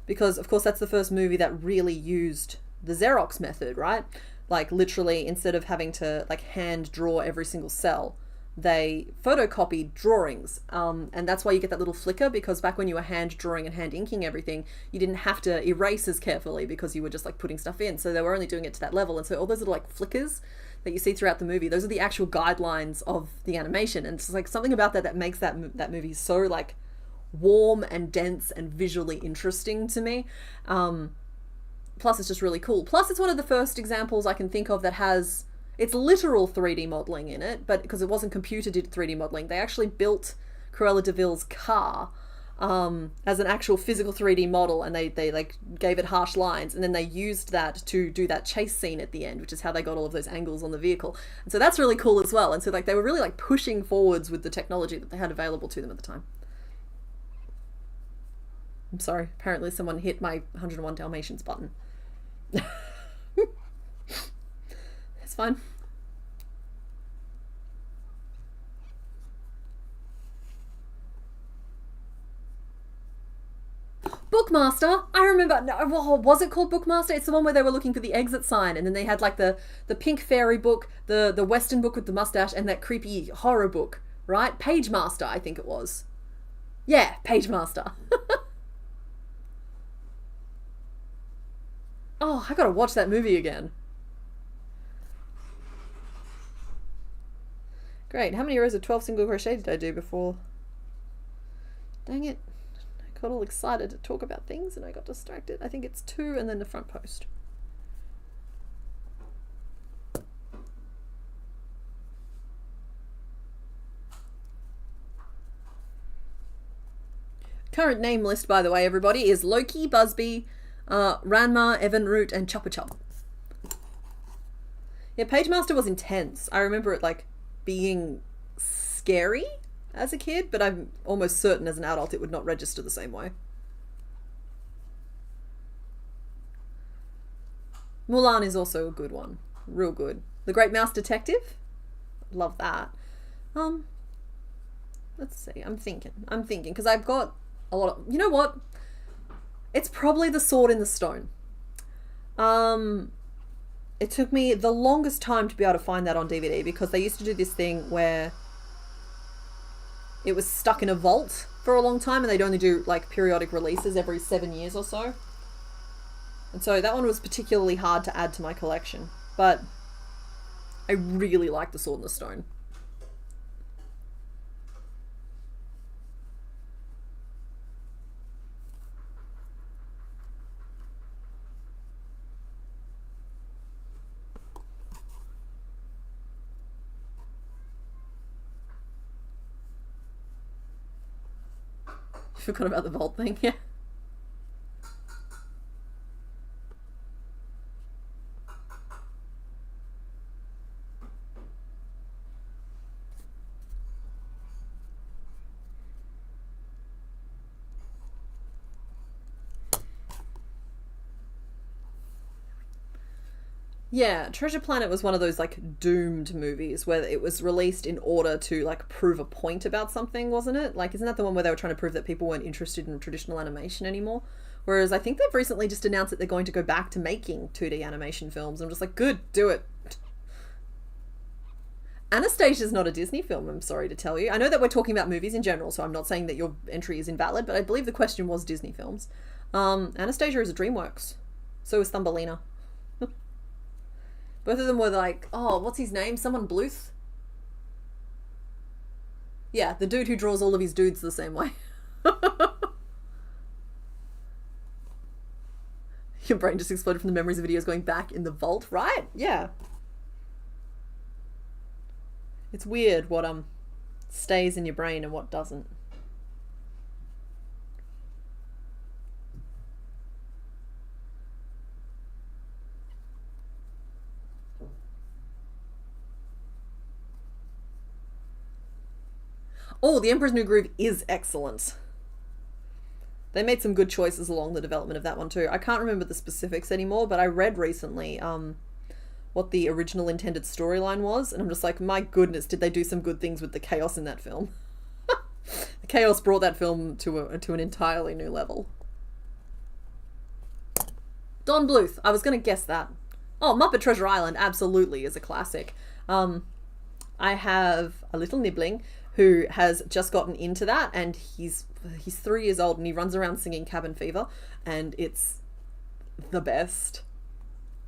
because of course that's the first movie that really used the Xerox method, right? Like literally, instead of having to like hand draw every single cell, they photocopied drawings, and that's why you get that little flicker, because back when you were hand drawing and hand inking everything, you didn't have to erase as carefully because you were just like putting stuff in, so they were only doing it to that level. And so all those little like flickers that you see throughout the movie, those are the actual guidelines of the animation, and it's like something about that makes that movie so like warm and dense and visually interesting to me. Plus it's just really cool. Plus it's one of the first examples I can think of that has it's literal 3D modeling in it, but because it wasn't computer did 3D modeling, they actually built Cruella de Vil's car as an actual physical 3D model, and they like gave it harsh lines, and then they used that to do that chase scene at the end, which is how they got all of those angles on the vehicle. And so that's really cool as well. And so like they were really like pushing forwards with the technology that they had available to them at the time. I'm sorry, apparently someone hit my 101 Dalmatians button. It's fine. Bookmaster? I remember. No, was it called Bookmaster? It's the one where they were looking for the exit sign, and then they had like the pink fairy book, the Western book with the mustache, and that creepy horror book, right? Pagemaster, I think it was. Yeah, Pagemaster. Oh, I gotta watch that movie again. Great. How many rows of 12 single crochet did I do before? Dang it. I got all excited to talk about things and I got distracted. I think it's 2 and then the front post. Current name list, by the way, everybody, is Loki, Busby, Ranma, Evanroot, and Chopper Chop. Yeah, Pagemaster was intense. I remember it like being scary as a kid, but I'm almost certain as an adult it would not register the same way. Mulan is also a good one. Real good. The Great Mouse Detective? Love that. Let's see. I'm thinking. Because I've got a lot of... You know what? It's probably The Sword in the Stone. It took me the longest time to be able to find that on DVD, because they used to do this thing where it was stuck in a vault for a long time and they'd only do like periodic releases every 7 years or so. And so that one was particularly hard to add to my collection, but I really like The Sword in the Stone. Forgot about the vault thing, yeah. Yeah, Treasure Planet was one of those like doomed movies where it was released in order to like prove a point about something, wasn't it? Like, isn't that the one where they were trying to prove that people weren't interested in traditional animation anymore? Whereas I think they've recently just announced that they're going to go back to making 2D animation films. I'm just like, good, do it. Anastasia's not a Disney film, I'm sorry to tell you. I know that we're talking about movies in general, so I'm not saying that your entry is invalid, but I believe the question was Disney films. Anastasia is a DreamWorks. So is Thumbelina. Both of them were like, oh, what's his name? Someone Bluth? Yeah, the dude who draws all of his dudes the same way. Your brain just exploded from the memories of videos going back in the vault, right? Yeah. It's weird what stays in your brain and what doesn't. Oh, The Emperor's New Groove is excellent. They made some good choices along the development of that one too. I can't remember the specifics anymore, but I read recently what the original intended storyline was, and I'm just like, my goodness, did they do some good things with the chaos in that film. The chaos brought that film to an entirely new level. Don Bluth, I was going to guess that. Oh, Muppet Treasure Island absolutely is a classic. I have a little nibbling who has just gotten into that, and he's 3 years old and he runs around singing Cabin Fever, and it's the best.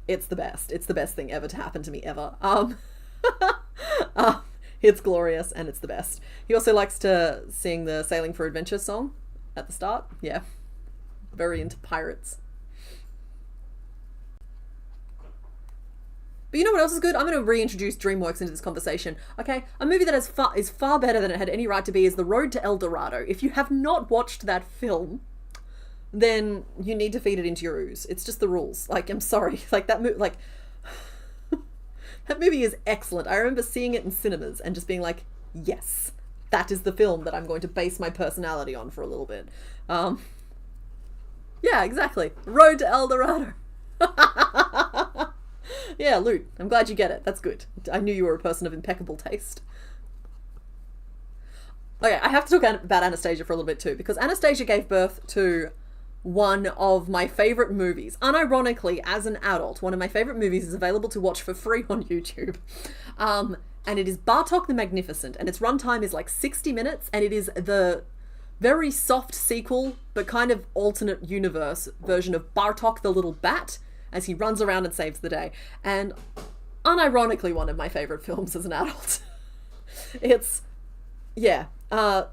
It's the best. It's the best thing ever to happen to me ever. It's glorious and it's the best. He also likes to sing the Sailing for Adventure song at the start. Yeah. Very into pirates. But you know what else is good? I'm going to reintroduce DreamWorks into this conversation. Okay, a movie that is far better than it had any right to be is The Road to El Dorado. If you have not watched that film, then you need to feed it into your ooze. It's just the rules. Like, I'm sorry. Like, that movie is excellent. I remember seeing it in cinemas and just being like, yes, that is the film that I'm going to base my personality on for a little bit. Yeah, exactly. Road to El Dorado. Yeah, Loot. I'm glad you get it. That's good. I knew you were a person of impeccable taste. Okay, I have to talk about Anastasia for a little bit too, because Anastasia gave birth to one of my favourite movies. Unironically, as an adult, one of my favourite movies is available to watch for free on YouTube. And it is Bartok the Magnificent, and its runtime is like 60 minutes, and it is the very soft sequel, but kind of alternate universe version of Bartok the Little Bat, as he runs around and saves the day. And unironically, one of my favourite films as an adult. It's, yeah.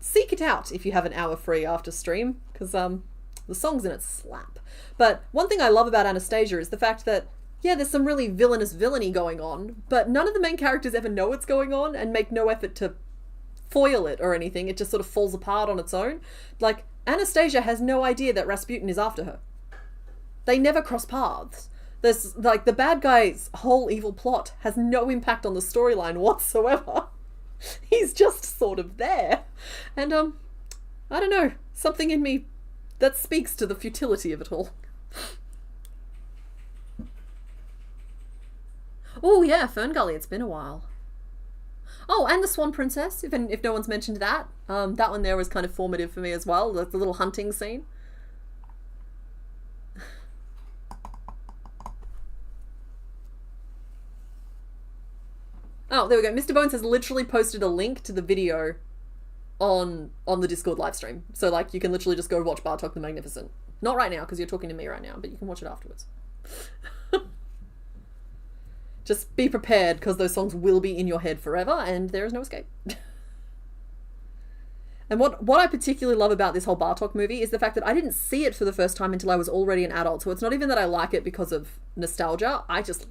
Seek it out if you have an hour free after stream, because the songs in it slap. But one thing I love about Anastasia is the fact that, yeah, there's some really villainous villainy going on, but none of the main characters ever know what's going on and make no effort to foil it or anything. It just sort of falls apart on its own. Like, Anastasia has no idea that Rasputin is after her. They never cross paths. There's, like, the bad guy's whole evil plot has no impact on the storyline whatsoever. He's just sort of there. And, I don't know, something in me that speaks to the futility of it all. Oh yeah, Ferngully, it's been a while. Oh, and the Swan Princess, if no one's mentioned that. That one there was kind of formative for me as well, the little hunting scene. Oh, there we go. Mr. Bones has literally posted a link to the video on the Discord live stream. So, like, you can literally just go watch Bartok the Magnificent. Not right now, because you're talking to me right now, but you can watch it afterwards. Just be prepared, because those songs will be in your head forever, and there is no escape. And what I particularly love about this whole Bartok movie is the fact that I didn't see it for the first time until I was already an adult. So it's not even that I like it because of nostalgia. I just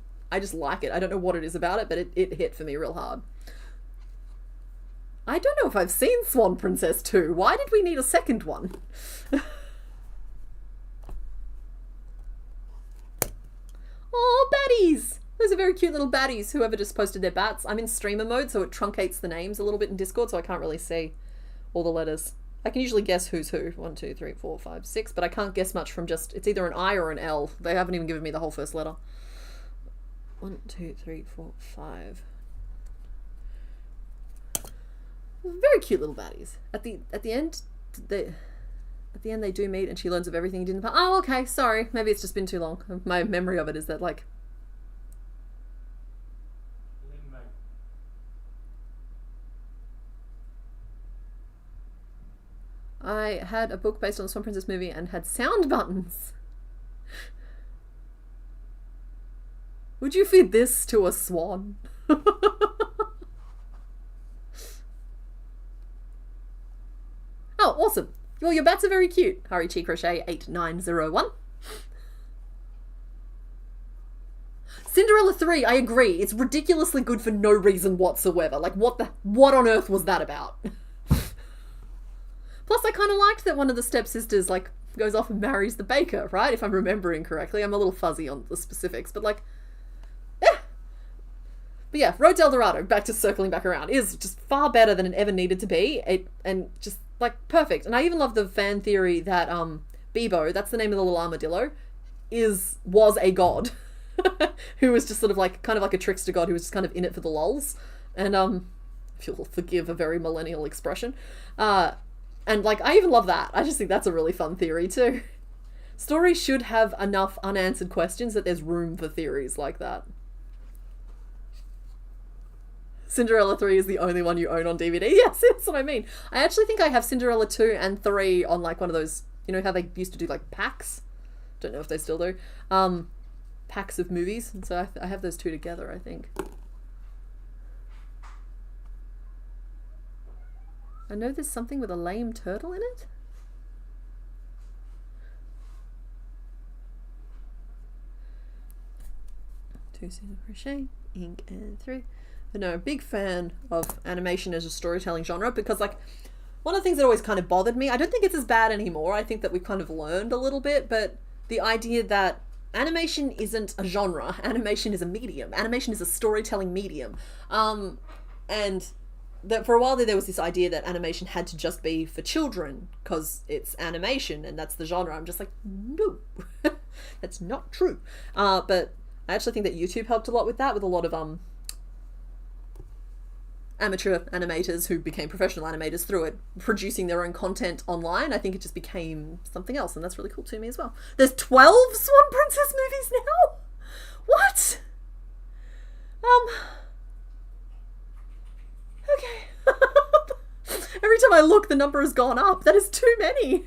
like it. I don't know what it is about it, but it hit for me real hard. I don't know if I've seen Swan Princess 2. Why did we need a second one? Oh, baddies! Those are very cute little baddies, whoever just posted their bats. I'm in streamer mode, so it truncates the names a little bit in Discord, so I can't really see all the letters. I can usually guess who's who. 1, 2, 3, 4, 5, 6, but I can't guess much from just, it's either an I or an L. They haven't even given me the whole first letter. 1, 2, 3, 4, 5. Very cute little baddies. At the end, they do meet, and she learns of everything he did in the past. Oh, okay, sorry. Maybe it's just been too long. My memory of it is that, like, I had a book based on the Swan Princess movie and had sound buttons. Would you feed this to a swan? Oh, awesome. Well, your bats are very cute. Hurry Chi Crochet 8901. Cinderella 3, I agree. It's ridiculously good for no reason whatsoever. Like, what on earth was that about? Plus, I kind of liked that one of the stepsisters, like, goes off and marries the baker, right? If I'm remembering correctly. I'm a little fuzzy on the specifics, but, like, yeah. But yeah, Road to El Dorado, back to circling back around, is just far better than it ever needed to be. And just, like, perfect. And I even love the fan theory that Bebo, that's the name of the little armadillo, was a god. Who was just sort of like, kind of like a trickster god who was just kind of in it for the lulz. And, if you'll forgive a very millennial expression. And, like, I even love that. I just think that's a really fun theory, too. Stories should have enough unanswered questions that there's room for theories like that. Cinderella 3 is the only one you own on DVD. Yes, that's what I mean. I actually think I have Cinderella 2 and 3 on, like, one of those, you know how they used to do, like, packs? Don't know if they still do. Packs of movies. And so I have those two together, I think. I know there's something with a lame turtle in it. Two single crochet, ink, and 3. But no, big fan of animation as a storytelling genre because, like, one of the things that always kind of bothered me, I don't think it's as bad anymore. I think that we've kind of learned a little bit, but the idea that animation isn't a genre, animation is a medium, animation is a storytelling medium. And that for a while there was this idea that animation had to just be for children because it's animation and that's the genre. I'm just like, no, that's not true. But I actually think that YouTube helped a lot with that, with a lot of amateur animators who became professional animators through it, producing their own content online. I think it just became something else, and that's really cool to me as well. There's 12 Swan Princess movies now? What? Okay. Every time I look, the number has gone up. That is too many.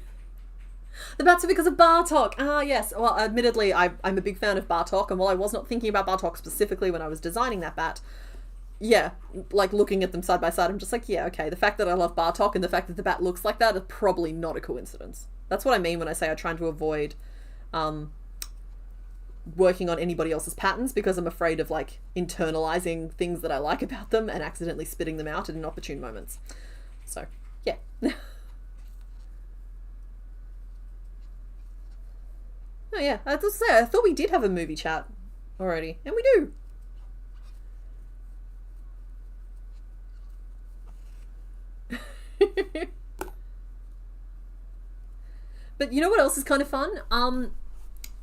The bats are because of Bartok. Ah, yes. Well, admittedly, I'm a big fan of Bartok, and while I was not thinking about Bartok specifically when I was designing that bat, yeah, like, looking at them side by side, I'm just like, yeah, okay, the fact that I love Bartok and the fact that the bat looks like that is probably not a coincidence. That's what I mean when I say I'm trying to avoid working on anybody else's patterns, because I'm afraid of, like, internalizing things that I like about them and accidentally spitting them out at inopportune moments. So, yeah. Oh yeah, I was say, I thought we did have a movie chat already, and we do. But you know what else is kind of fun?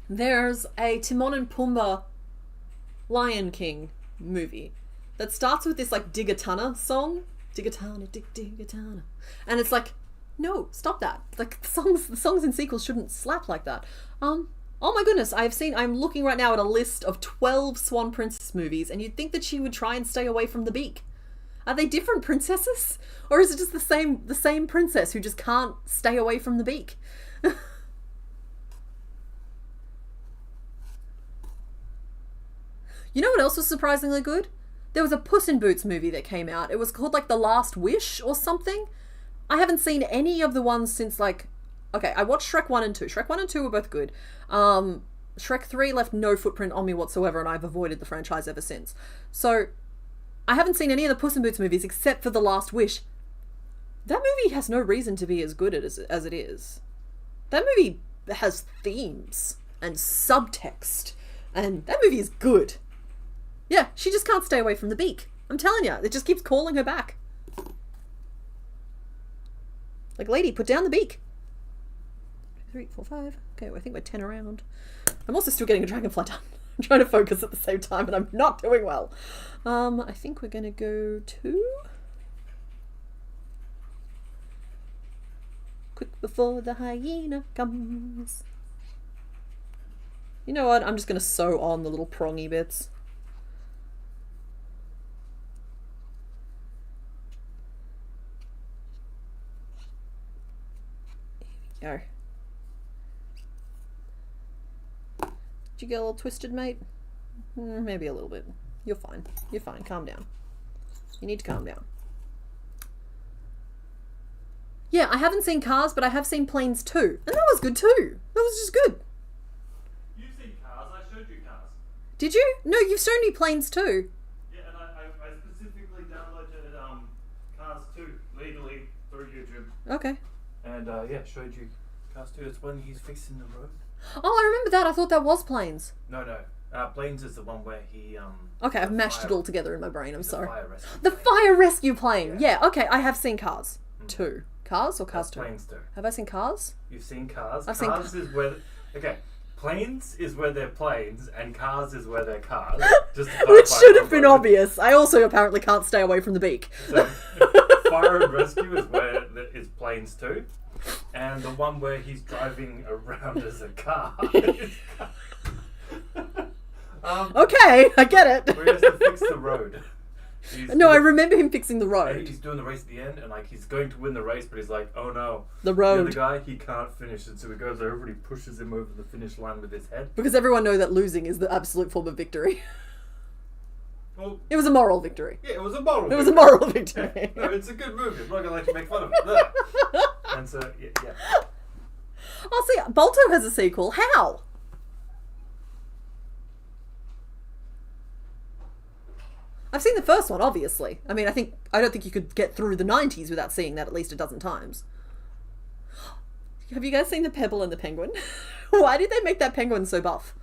There's a Timon and Pumbaa Lion King movie that starts with this, like, Digatana song. Digatana, Digatana. And it's like, no, stop that. Like, the songs in sequels shouldn't slap like that. Oh my goodness, I'm looking right now at a list of 12 Swan Princess movies, and you'd think that she would try and stay away from the beak. Are they different princesses? Or is it just the same princess who just can't stay away from the beak? You know what else was surprisingly good? There was a Puss in Boots movie that came out. It was called, like, The Last Wish or something. I haven't seen any of the ones since, like... Okay, I watched Shrek 1 and 2. Shrek 1 and 2 were both good. Shrek 3 left no footprint on me whatsoever, and I've avoided the franchise ever since. So, I haven't seen any of the Puss in Boots movies except for The Last Wish. That movie has no reason to be as good as it is. That movie has themes and subtext, and that movie is good. Yeah, she just can't stay away from the beak. I'm telling you, it just keeps calling her back. Like, lady, put down the beak. 3, 4, 5. Okay, well, I think we're 10 around. I'm also still getting a dragonfly done. I'm trying to focus at the same time, and I'm not doing well. I think we're going to go to... Quick before the hyena comes. You know what? I'm just going to sew on the little prongy bits. Here we go. Did you get a little twisted, mate? Maybe a little bit. You're fine. You're fine. Calm down. You need to calm down. Yeah, I haven't seen Cars, but I have seen Planes too. And that was good too. That was just good. You've seen Cars. I showed you Cars. Did you? No, you've shown me Planes too. Yeah, and I specifically downloaded Cars 2 legally through YouTube. Okay. And yeah, showed you Cars 2. It's when he's fixing the road. Oh, I remember that. I thought that was Planes. No. Planes is the one where he Okay, I've mashed it all together in my brain. I'm sorry. Fire rescue The plane. fire rescue plane. Yeah. Okay, I have seen Cars 2. Cars or Cars That's 2? Planes too. Have I seen Cars? You've seen Cars. I've seen Cars is where. Okay. Planes is where they're planes, and Cars is where they're cars. Just to Which clarify should have been one moment. obvious. I also apparently can't stay away from the beak. So, fire and rescue is where is Planes too, and the one where he's driving around as a car. Okay, I get it. Where he has to fix the road. No, I remember him fixing the road. He's doing the race at the end, and like he's going to win the race, but he's like, "Oh no, The road. The other guy, he can't finish it." So he goes over and he pushes him over the finish line with his head. Because everyone knows that losing is the absolute form of victory. Well, It was a moral victory. yeah, it was a moral. It was a moral victory. No, it's a good movie. I'm not gonna like to make fun of it. And so, yeah. Oh, see, Balto has a sequel. How? I've seen the first one, obviously. I mean, I don't think you could get through the 90s without seeing that at least a dozen times. Have you guys seen The Pebble and the Penguin? Why did they make that penguin so buff?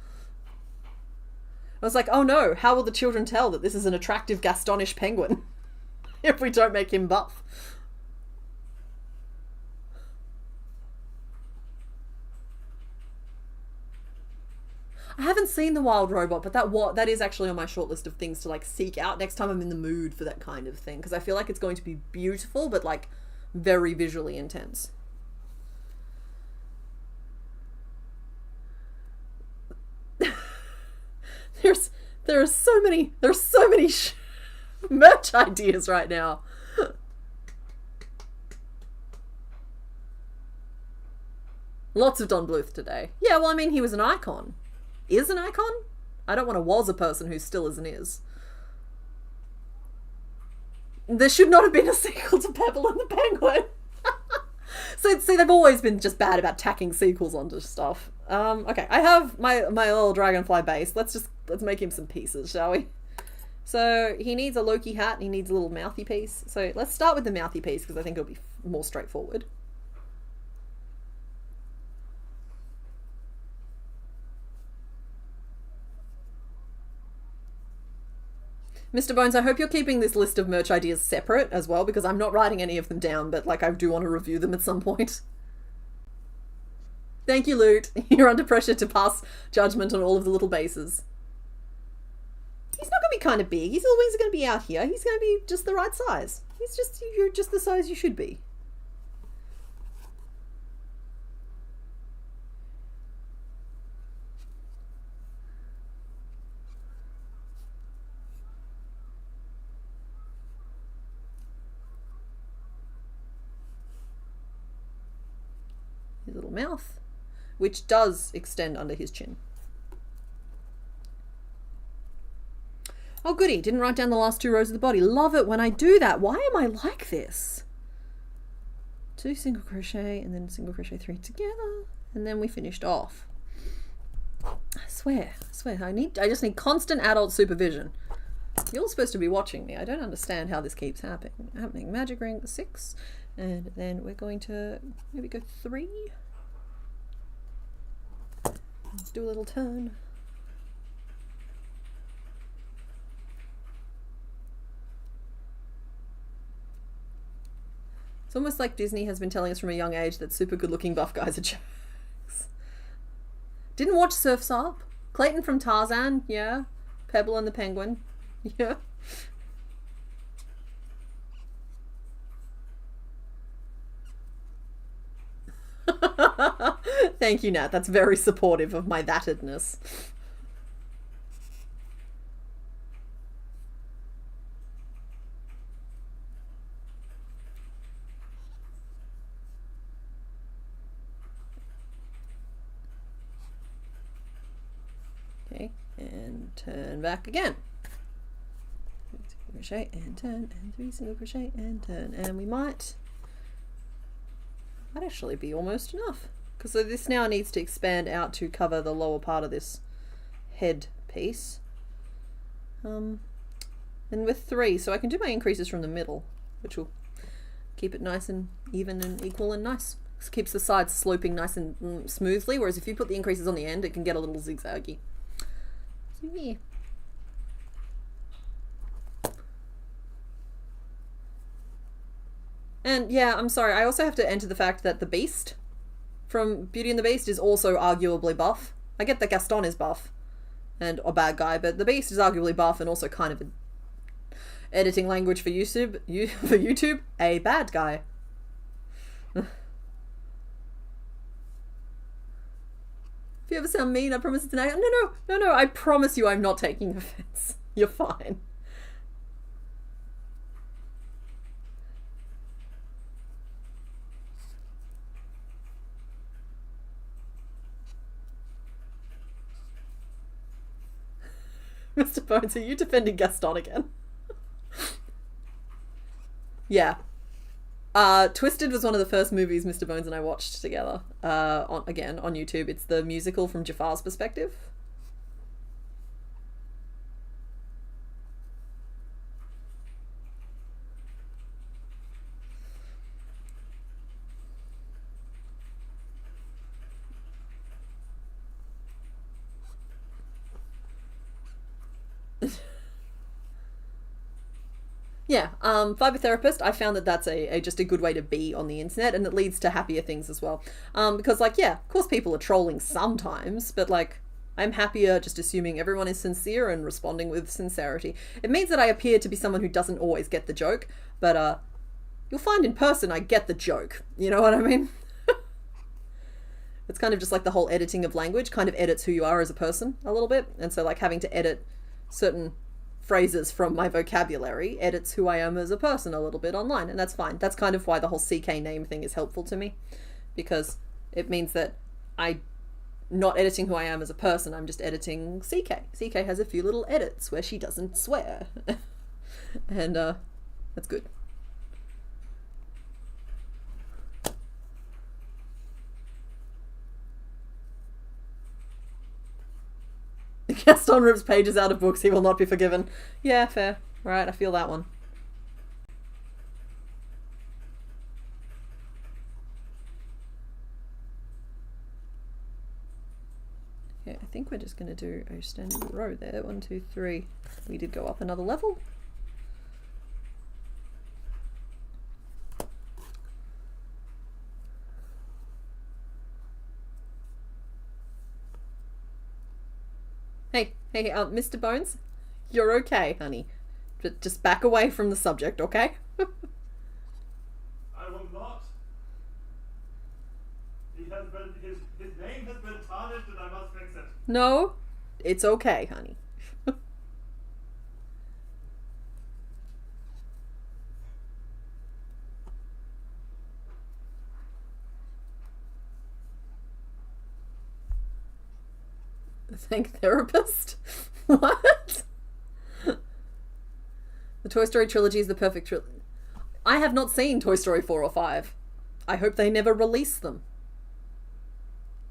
I was like, oh no, how will the children tell that this is an attractive Gastonish penguin if we don't make him buff? I haven't seen The Wild Robot, but that is actually on my short list of things to like seek out next time I'm in the mood for that kind of thing, because I feel like it's going to be beautiful but like very visually intense. There are so many merch ideas right now. Lots of Don Bluth today. Yeah, well, I mean, he was an icon. Is an icon? I don't want to was a person who still is and is. There should not have been a sequel to Pebble and the Penguin. So, see, they've always been just bad about tacking sequels onto stuff. Okay, I have my little dragonfly base. Let's make him some pieces, shall we? So he needs a Loki hat and he needs a little mouthy piece. So let's start with the mouthy piece because I think it'll be more straightforward. Mr. Bones, I hope you're keeping this list of merch ideas separate as well, because I'm not writing any of them down, but like I do want to review them at some point. Thank you, Loot. You're under pressure to pass judgment on all of the little bases. He's not going to be kind of big. His little wings are going to be out here. He's going to be just the right size. You're just the size you should be. His little mouth, which does extend under his chin. Oh goody, didn't write down the last 2 rows of the body. Love it when I do that. Why am I like this? 2 single crochet and then single crochet 3 together, and then we finished off. I swear, I just need constant adult supervision. You're supposed to be watching me. I don't understand how this keeps happening. Magic ring 6. And then we're going to maybe go 3. Let's do a little turn. It's almost like Disney has been telling us from a young age that super good looking buff guys are jokes. Didn't watch Surf's Up? Clayton from Tarzan, yeah. Pebble and the Penguin, yeah. Thank you, Nat. That's very supportive of my thatedness. Okay, and turn back again. Single crochet and turn, and 3 single crochet and turn, and we might actually be almost enough, because this now needs to expand out to cover the lower part of this head piece, and with 3, so I can do my increases from the middle, which will keep it nice and even and equal and nice. keeps the sides sloping nice and smoothly, whereas if you put the increases on the end, it can get a little zigzaggy. So yeah. And yeah, I'm sorry, I also have to enter the fact that the Beast from Beauty and the Beast is also arguably buff. I get that Gaston is buff and a bad guy, but the Beast is arguably buff and also kind of a editing language for YouTube, a bad guy. If you ever sound mean, I promise it's an act. No, I promise you I'm not taking offense. You're fine. Mr. Bones, are you defending Gaston again? Yeah. Twisted was one of the first movies Mr. Bones and I watched together. On YouTube. It's the musical from Jafar's perspective. Yeah, fiber therapist, I found that that's just a good way to be on the internet, and it leads to happier things as well. Because, like, yeah, of course people are trolling sometimes, but, like, I'm happier just assuming everyone is sincere and responding with sincerity. It means that I appear to be someone who doesn't always get the joke, but, you'll find in person I get the joke. You know what I mean? It's kind of just like the whole editing of language kind of edits who you are as a person a little bit, and so, like, having to edit certain phrases from my vocabulary edits who I am as a person a little bit online, and that's fine. That's kind of why the whole CK name thing is helpful to me, because it means that I'm not editing who I am as a person, I'm just editing CK. CK has a few little edits where she doesn't swear. And that's good. Gaston rips pages out of books, he will not be forgiven. Yeah, fair. Right, I feel that one. Okay, I think we're just going to do a standing row there. 1, 2, 3. We did go up another level. Hey, Mr. Bones, you're okay, honey. Just back away from the subject, okay? I will not. His name has been tarnished and I must fix it. No, it's okay, honey. Thank therapist? What? The Toy Story trilogy is the perfect trilogy. I have not seen Toy Story 4 or 5. I hope they never release them.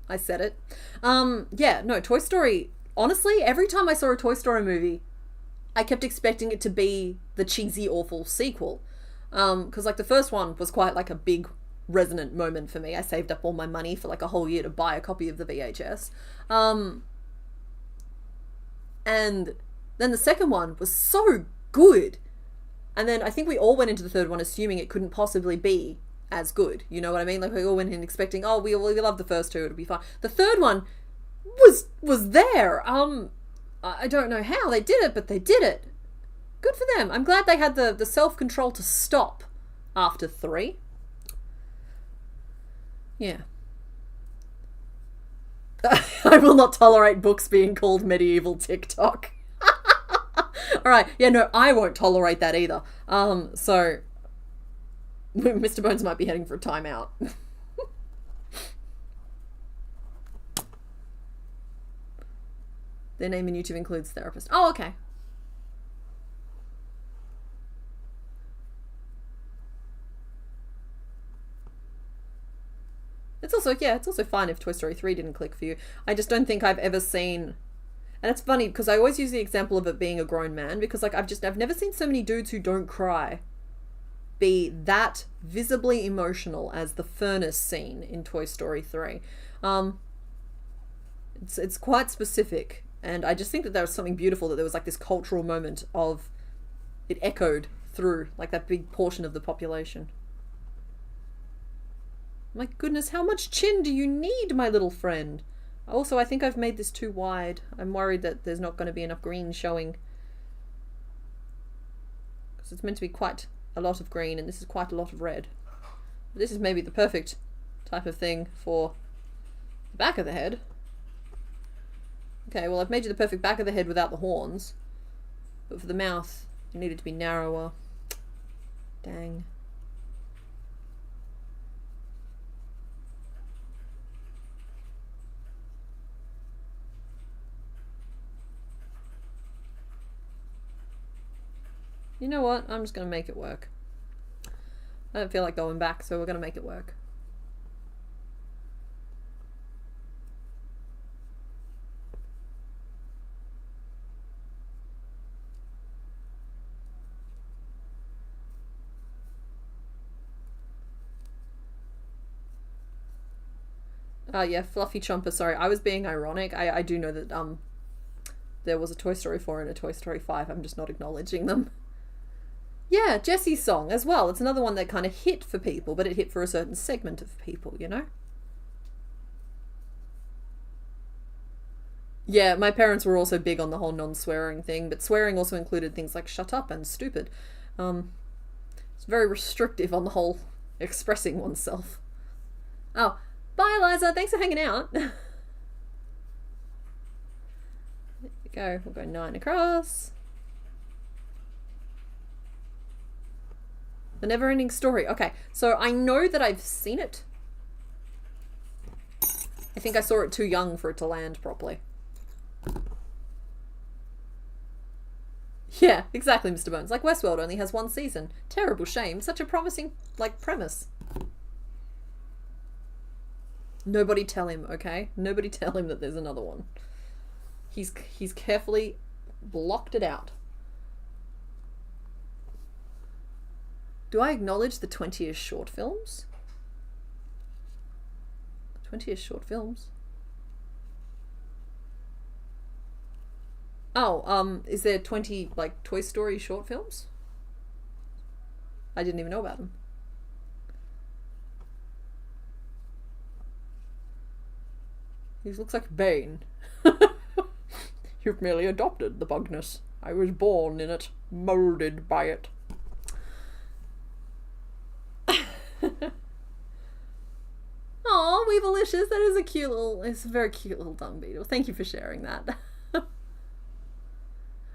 I said it. Yeah, no, Toy Story... Honestly, every time I saw a Toy Story movie, I kept expecting it to be the cheesy, awful sequel. Because, like, the first one was quite, like, a big resonant moment for me. I saved up all my money for, like, a whole year to buy a copy of the VHS. And then the second one was so good. And then I think we all went into the third one assuming it couldn't possibly be as good. You know what I mean? Like, we all went in expecting, oh, we love the first two, it'll be fine. The third one was there. I don't know how they did it, but they did it. Good for them. I'm glad they had the self-control to stop after 3. Yeah. I will not tolerate books being called medieval TikTok. Alright, yeah, no, I won't tolerate that either. So, Mr. Bones might be heading for a timeout. Their name in YouTube includes therapist. Oh, okay. It's also fine if Toy Story 3 didn't click for you. I just don't think I've ever seen... And it's funny, because I always use the example of it being a grown man, because, like, I've never seen so many dudes who don't cry be that visibly emotional as the furnace scene in Toy Story 3. It's quite specific, and I just think that there was something beautiful, that there was like this cultural moment of it echoed through like that big portion of the population. My goodness, how much chin do you need, my little friend? Also, I think I've made this too wide. I'm worried that there's not going to be enough green showing, because it's meant to be quite a lot of green, and this is quite a lot of red. This is maybe the perfect type of thing for the back of the head. Okay, well, I've made you the perfect back of the head without the horns, but for the mouth, you need it to be narrower. Dang. You know what? I'm just going to make it work. I don't feel like going back, so we're going to make it work. Yeah, Fluffy Chomper, sorry. I was being ironic. I do know that there was a Toy Story 4 and a Toy Story 5. I'm just not acknowledging them. Yeah, Jessie's song as well. It's another one that kind of hit for people, but it hit for a certain segment of people, you know? Yeah, my parents were also big on the whole non-swearing thing, but swearing also included things like shut up and stupid. It's very restrictive on the whole expressing oneself. Oh, bye Eliza, thanks for hanging out. There we go, we'll go 9 across. The Never-Ending Story. Okay, so I know that I've seen it. I think I saw it too young for it to land properly. Yeah, exactly, Mr. Bones. Like Westworld only has 1 season. Terrible shame. Such a promising, like, premise. Nobody tell him, okay? Nobody tell him that there's another one. He's carefully blocked it out. Do I acknowledge the 20-ish short films? 20-ish short films? Oh, is there 20, like, Toy Story short films? I didn't even know about them. He looks like Bane. You've merely adopted the bugness. I was born in it, moulded by it. Aw, Weevilicious, that is a cute little, it's a very cute little dung beetle. Thank you for sharing that.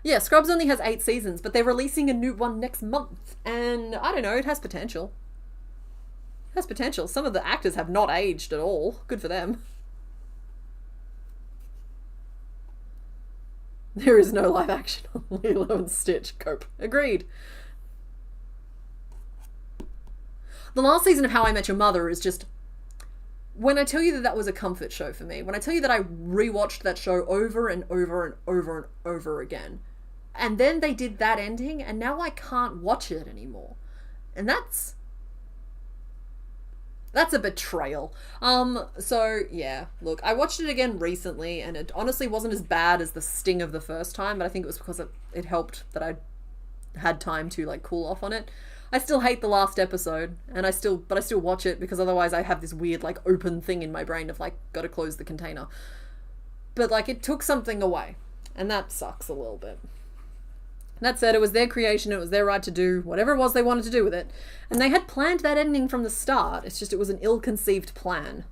Yeah, Scrubs only has 8 seasons, but they're releasing a new one next month. And I don't know, it has potential. It has potential. Some of the actors have not aged at all. Good for them. There is no live action on Lilo and Stitch. Cope. Agreed. The last season of How I Met Your Mother is just... When I tell you that that was a comfort show for me, when I tell you that I rewatched that show over and over and over and over again, and then they did that ending, and now I can't watch it anymore. And that's a betrayal. So, yeah, look, I watched it again recently, and it honestly wasn't as bad as the sting of the first time, but I think it was because it helped that I had time to, like, cool off on it. I still hate the last episode, and I still watch it, because otherwise I have this weird, like, open thing in my brain of, like, gotta close the container. But, like, it took something away, and that sucks a little bit. That said, it was their creation, it was their right to do whatever it was they wanted to do with it, and they had planned that ending from the start. It's just it was an ill-conceived plan.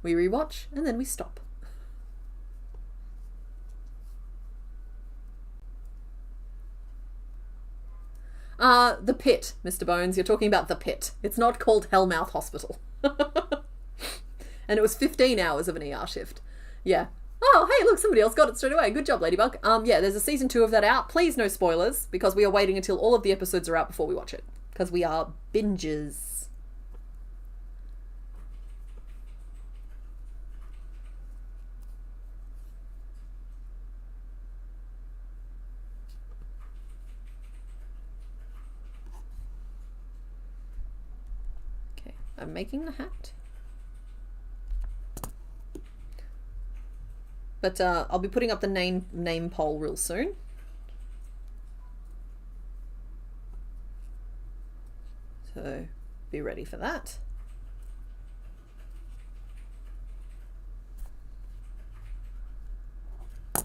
We rewatch, and then we stop. The Pit, Mr. Bones. You're talking about The Pit. It's not called Hellmouth Hospital. And it was 15 hours of an ER shift. Yeah. Oh, hey, look, somebody else got it straight away. Good job, Ladybug. Yeah, there's a season 2 of that out. Please no spoilers, because we are waiting until all of the episodes are out before we watch it. Because we are bingers. I'm making the hat. But I'll be putting up the name poll real soon. So be ready for that.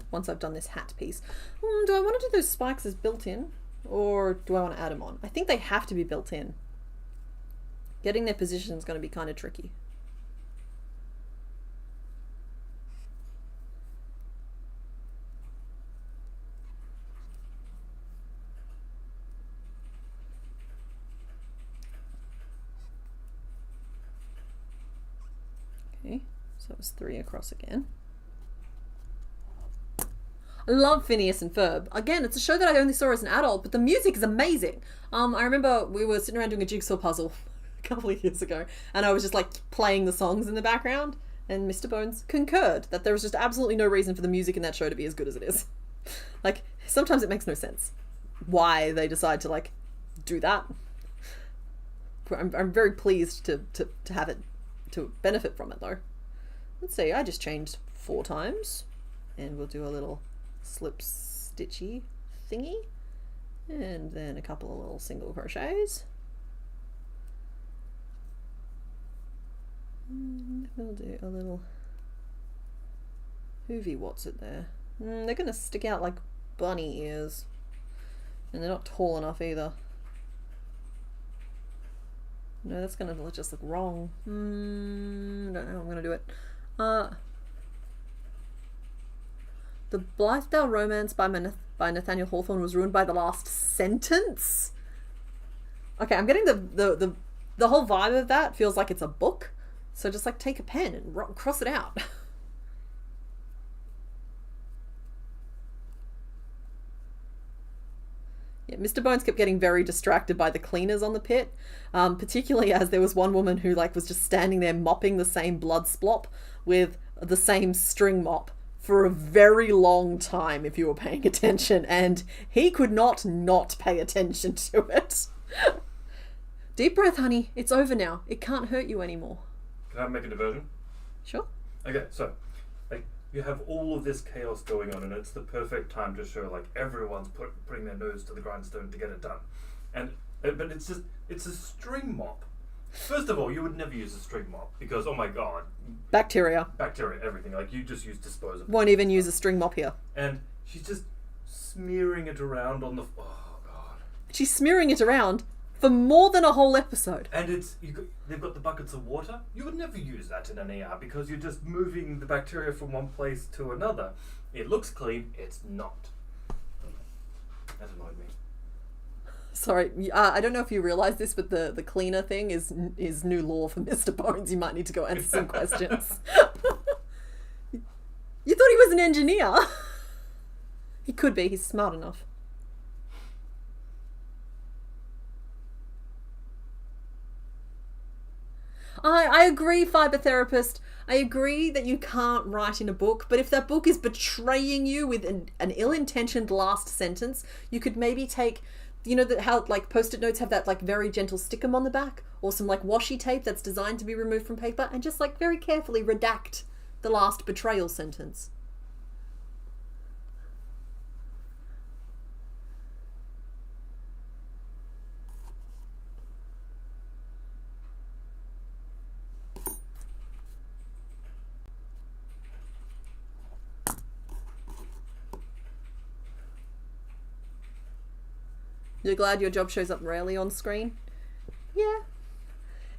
Once I've done this hat piece. Do I want to do those spikes as built in? Or do I want to add them on? I think they have to be built in. Getting their position is going to be kind of tricky. Okay, so it's 3 across again. I love Phineas and Ferb. Again, it's a show that I only saw as an adult, but the music is amazing. I remember we were sitting around doing a jigsaw puzzle a couple of years ago, and I was just like playing the songs in the background, and Mr. Bones concurred that there was just absolutely no reason for the music in that show to be as good as it is. Like, sometimes it makes no sense why they decide to like do that. I'm very pleased to have it, to benefit from it though. Let's see, I just changed 4 times, and we'll do a little slip stitchy thingy, and then a couple of little single crochets. And we'll do a little hoovy what's it there. They're gonna stick out like bunny ears, and they're not tall enough either. No, that's gonna just look wrong. I don't know how I'm gonna do it. The Blithedale Romance by Nathaniel Hawthorne was ruined by the last sentence. Okay, I'm getting the whole vibe of that feels like it's a book. So just like take a pen and cross it out. Yeah, Mr. Bones kept getting very distracted by the cleaners on the pit, particularly as there was one woman who like was just standing there mopping the same blood splop with the same string mop for a very long time if you were paying attention, and he could not pay attention to it. Deep breath, honey. It's over now. It can't hurt you anymore. Can I make a diversion? Sure. Okay, so like you have all of this chaos going on, and it's the perfect time to show like everyone's putting their nose to the grindstone to get it done, but it's a string mop. First of all, you would never use a string mop because, oh my god, bacteria, everything. Like you just use disposable. Won't even use a string mop here. And she's just smearing it around on the. Oh god. She's smearing it around for more than a whole episode. And they've got the buckets of water. You would never use that in an AR because you're just moving the bacteria from one place to another. It looks clean. It's not. That annoyed me. Sorry, I don't know if you realise this, but the cleaner thing is new law for Mr. Bones. You might need to go answer some questions. You thought he was an engineer? He could be. He's smart enough. I agree, fibre therapist. I agree that you can't write in a book, but if that book is betraying you with an ill-intentioned last sentence, you could maybe take, you know, how like post-it notes have that like very gentle stickum on the back, or some like washi tape that's designed to be removed from paper, and just like very carefully redact the last betrayal sentence. You're glad your job shows up rarely on screen? Yeah.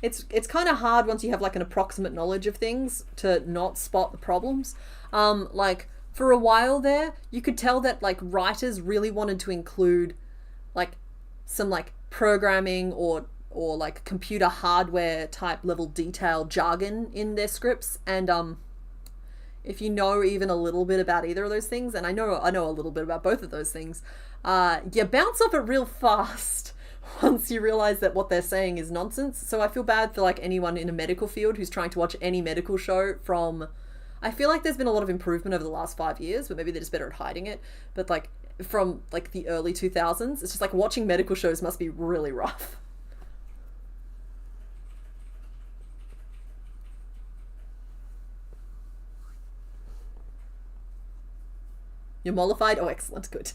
It's kind of hard once you have like an approximate knowledge of things to not spot the problems. Like for a while there, you could tell that like writers really wanted to include like some like programming or like computer hardware type level detail jargon in their scripts, and if you know even a little bit about either of those things, and I know a little bit about both of those things, you bounce off it real fast once you realize that what they're saying is nonsense. So I feel bad for like anyone in a medical field who's trying to watch any medical show from, I feel like there's been a lot of improvement over the last 5 years, but maybe they're just better at hiding it. But like from like the early 2000s, it's just like watching medical shows must be really rough. You're mollified? Oh, excellent. Good.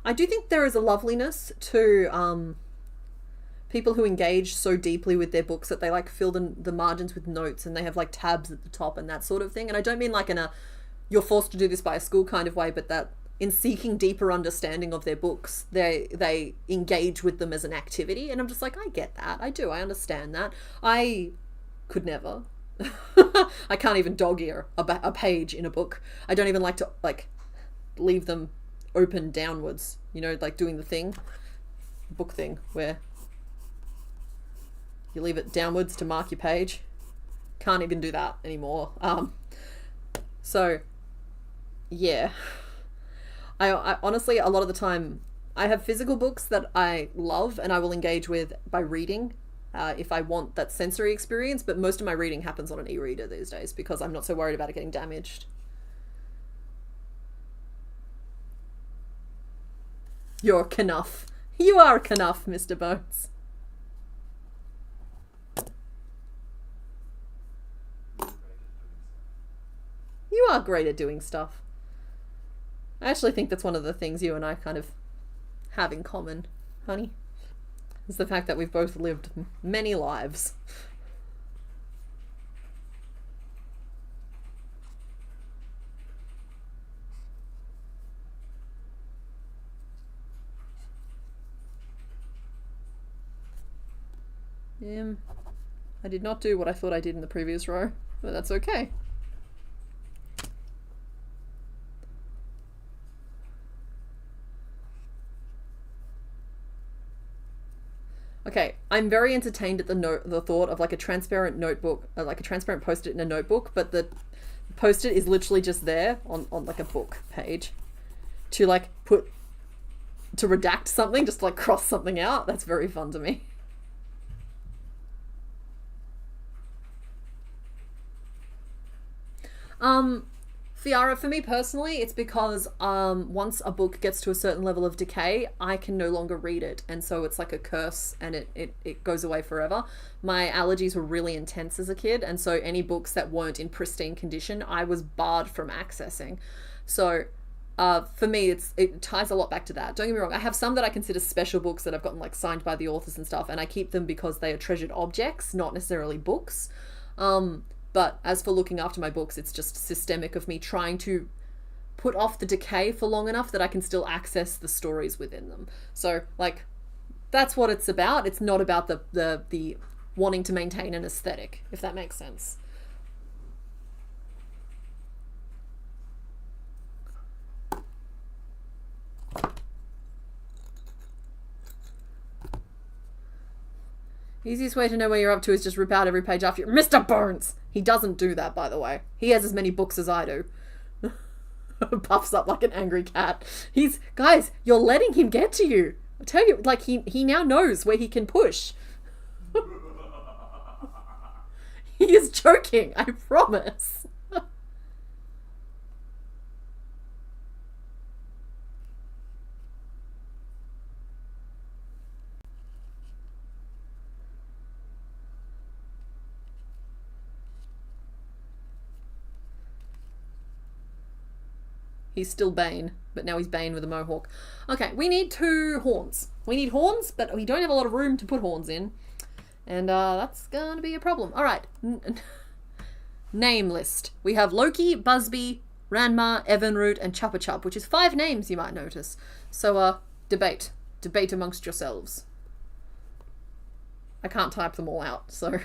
I do think there is a loveliness to people who engage so deeply with their books that they like fill the margins with notes and they have like tabs at the top and that sort of thing. And I don't mean like in a you're forced to do this by a school kind of way, but that in seeking deeper understanding of their books, they engage with them as an activity. And I'm just like, I get that. I do. I understand that. I could never. I can't even dog ear a page in a book. I don't even like to like leave them open downwards, you know, like doing the book thing where you leave it downwards to mark your page. Can't even do that anymore. So yeah, I honestly, a lot of the time I have physical books that I love and I will engage with by reading if I want that sensory experience, but most of my reading happens on an e-reader these days because I'm not so worried about it getting damaged. You're a Knuff. You are a Knuff, Mr. Bones. You are great at doing stuff. I actually think that's one of the things you and I kind of have in common, honey. Is the fact that we've both lived many lives. I did not do what I thought I did in the previous row, but that's okay. Okay, I'm very entertained at the thought of like a transparent notebook, like a transparent post-it in a notebook, but the post-it is literally just there on like a book page to like to redact something, just like cross something out. That's very fun to me. Fiara, for me personally, it's because once a book gets to a certain level of decay, I can no longer read it, and so it's like a curse, and it goes away forever. My allergies were really intense as a kid, and so any books that weren't in pristine condition, I was barred from accessing. So for me, it ties a lot back to that. Don't get me wrong, I have some that I consider special books that I've gotten like signed by the authors and stuff, and I keep them because they are treasured objects, not necessarily books. But as for looking after my books, it's just systemic of me trying to put off the decay for long enough that I can still access the stories within them. So, like, that's what it's about. It's not about the wanting to maintain an aesthetic, if that makes sense. Easiest way to know where you're up to is just rip out every page after you. Mr. Burns! He doesn't do that, by the way. He has as many books as I do. Puffs up like an angry cat. Guys, you're letting him get to you. I tell you, like, he now knows where he can push. He is joking, I promise. He's still Bane, but now he's Bane with a mohawk. Okay, we need 2 horns. We need horns, but we don't have a lot of room to put horns in. And that's going to be a problem. All right. Name list. We have Loki, Busby, Ranma, Evanroot, and Chuppa Chup, which is 5 names you might notice. So, debate. Debate amongst yourselves. I can't type them all out, so...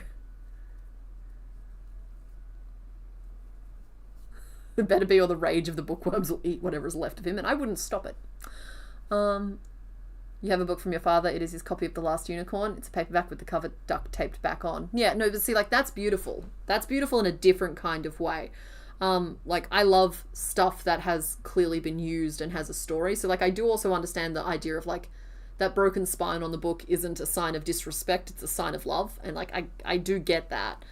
It better be, or the rage of the bookworms will eat whatever's left of him, and I wouldn't stop it. You have a book from your father. It is his copy of The Last Unicorn. It's a paperback with the cover duct taped back on. Yeah, no, but see, like, that's beautiful. That's beautiful in a different kind of way. Like, I love stuff that has clearly been used and has a story. So, like, I do also understand the idea of, like, that broken spine on the book isn't a sign of disrespect. It's a sign of love. And, like, I do get that.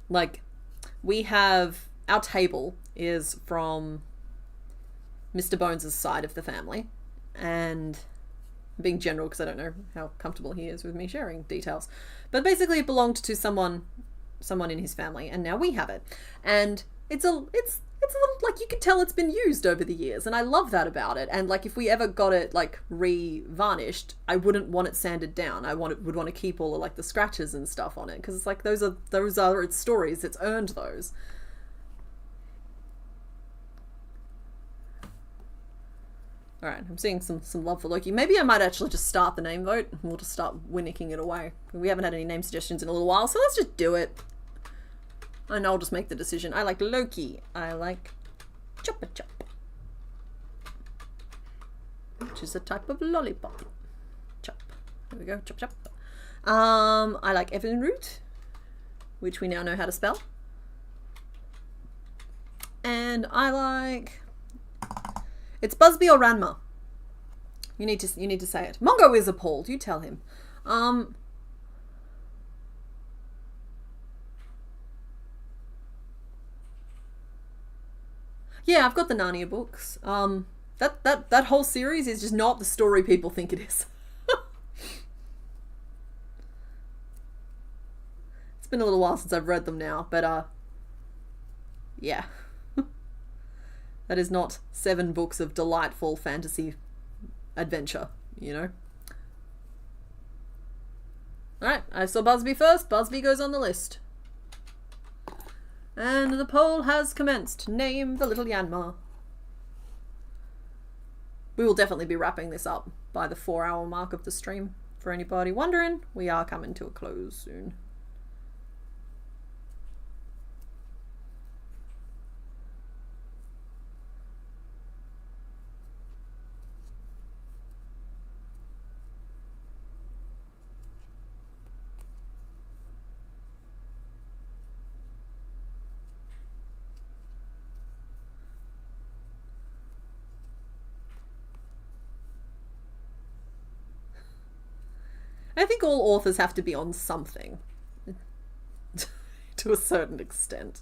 Like, we have... Our table is from Mr. Bones' side of the family, and I'm being general because I don't know how comfortable he is with me sharing details, but basically it belonged to someone in his family, and now we have it, and it's it's a little, like, you could tell it's been used over the years, and I love that about it. And, like, if we ever got it, like, re-varnished, I wouldn't want it sanded down. I would want to keep all of, like, the scratches and stuff on it, because it's like, those are its stories. It's earned those. Alright, I'm seeing some love for Loki. Maybe I might actually just start the name vote, and we'll just start winnicking it away. We haven't had any name suggestions in a little while, so let's just do it. And I'll just make the decision. I like Loki. I like Choppa Chop, which is a type of lollipop. Chop. There we go. Chop chop. I like Evinrude, which we now know how to spell. And I like... It's Busby or Ranma. You need to say it. Mongo is appalled. You tell him. Yeah, I've got the Narnia books. That whole series is just not the story people think it is. It's been a little while since I've read them now, but yeah. That is not 7 books of delightful fantasy adventure, you know? Alright, I saw Busby first. Busby goes on the list. And the poll has commenced. Name the little Yanma. We will definitely be wrapping this up by the 4-hour mark of the stream. For anybody wondering, we are coming to a close soon. I think all authors have to be on something to a certain extent.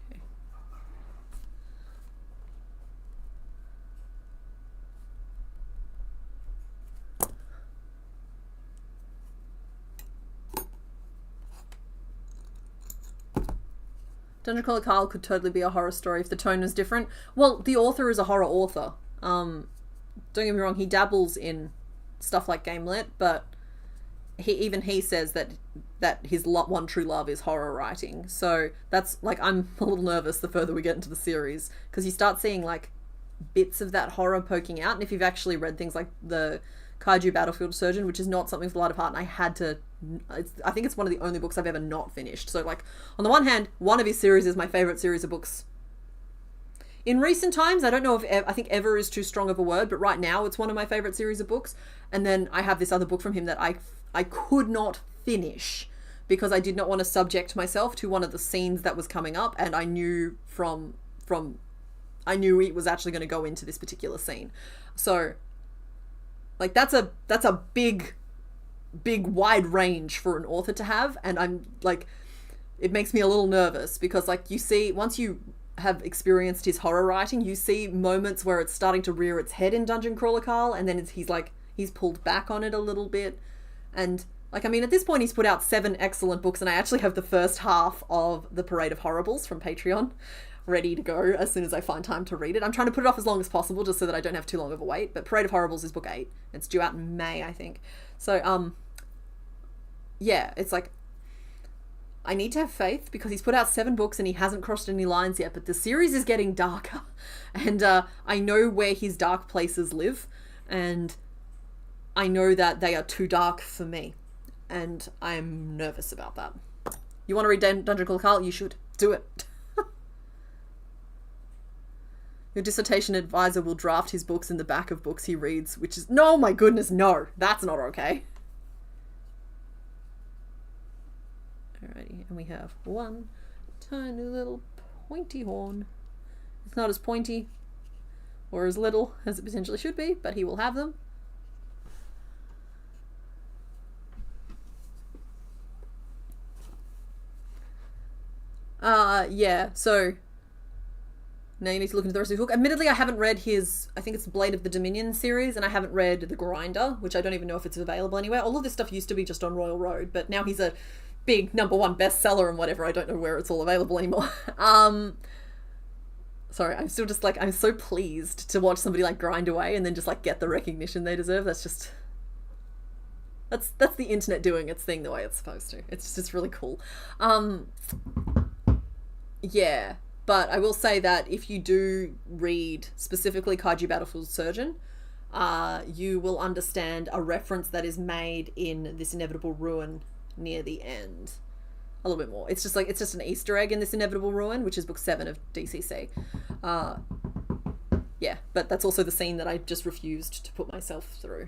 Okay. Dungeon Crawler Carl could totally be a horror story if the tone was different. Well, the author is a horror author. Don't get me wrong, he dabbles in stuff like gamelit, but he says that his one true love is horror writing. So that's, like, I'm a little nervous the further we get into the series, because you start seeing, like, bits of that horror poking out. And if you've actually read things like the Kaiju Battlefield Surgeon, which is not something for the light of heart, and I think it's one of the only books I've ever not finished. So, like, on the one hand, one of his series is my favorite series of books. In recent times, I don't know if I think ever is too strong of a word, but right now it's one of my favorite series of books. And then I have this other book from him that I could not finish because I did not want to subject myself to one of the scenes that was coming up, and I knew I knew it was actually going to go into this particular scene. So, like, that's a big wide range for an author to have, and I'm like, it makes me a little nervous because, like, you see, once you have experienced his horror writing, you see moments where it's starting to rear its head in Dungeon Crawler Carl, and then he's pulled back on it a little bit. And, like, I mean, at this point he's put out 7 excellent books, and I actually have the first half of The Parade of Horribles from Patreon ready to go as soon as I find time to read it. I'm trying to put it off as long as possible just so that I don't have too long of a wait, but Parade of Horribles is book 8. It's due out in May, I think. So, yeah, it's like, I need to have faith because he's put out 7 books and he hasn't crossed any lines yet, but the series is getting darker, and I know where his dark places live, and I know that they are too dark for me, and I'm nervous about that. You want to read Dungeon Crawler Carl? You should. Do it. Your dissertation advisor will draft his books in the back of books he reads, which is... No, my goodness, no. That's not okay. Alrighty, and we have one tiny little pointy horn. It's not as pointy or as little as it potentially should be, but he will have them. Yeah, so Now you need to look into the rest of his book. Admittedly, I haven't read his, I think it's Blade of the Dominion series, and I haven't read The Grinder, which I don't even know if it's available anywhere. All of this stuff used to be just on Royal Road, but now he's a big #1 bestseller and whatever. I don't know where it's all available anymore. Sorry, I'm still just like, I'm so pleased to watch somebody like grind away and then just like get the recognition they deserve. That's just, that's the internet doing its thing the way it's supposed to. It's just really cool. Yeah. But I will say that if you do read specifically Kaiju Battlefield Surgeon, you will understand a reference that is made in This Inevitable Ruin near the end. A little bit more. It's just an Easter egg in This Inevitable Ruin, which is book 7 of DCC. Yeah, but that's also the scene that I just refused to put myself through.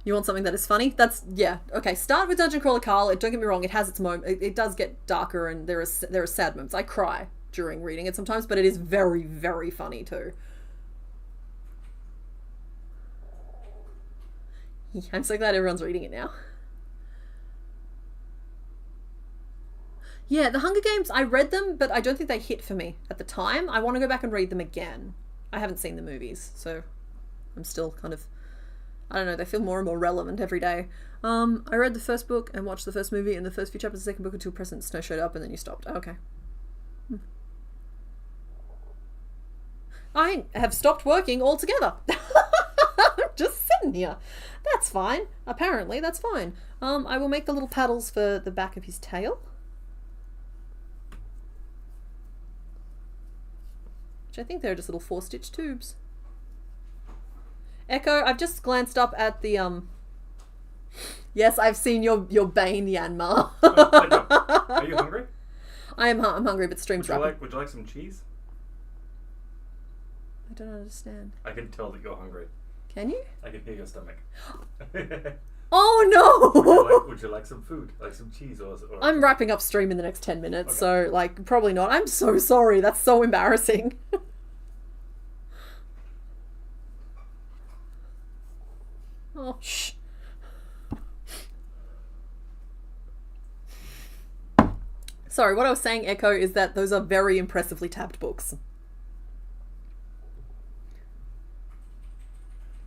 You want something that is funny? That's, yeah. Okay, start with Dungeon Crawler Carl. Don't get me wrong, it has its moment. It does get darker and there are sad moments. I cry during reading it sometimes, but it is very, very funny too. I'm so glad everyone's reading it now. Yeah, The Hunger Games, I read them, but I don't think they hit for me at the time. I want to go back and read them again. I haven't seen the movies, so I'm still kind of, I don't know, they feel more and more relevant every day. I read the first book and watched the first movie and the first few chapters of the second book until President Snow showed up and then you stopped. Okay. I have stopped working altogether. I'm just sitting here. That's fine. Apparently, that's fine. I will make the little paddles for the back of his tail. Which I think they're just little 4-stitch tubes. Echo, I've just glanced up at the, Yes, I've seen your Bane, Yanmar. Are you hungry? I'm hungry, but stream's rapid. Would you like some cheese? I don't understand. I can tell that you're hungry. Can you? I can hear your stomach. Oh no! Would you like some food? Like some cheese or I'm wrapping up stream in the next 10 minutes, okay. So like probably not. I'm so sorry. That's so embarrassing. Oh, shh. Sorry, what I was saying, Echo, is that those are very impressively tabbed books.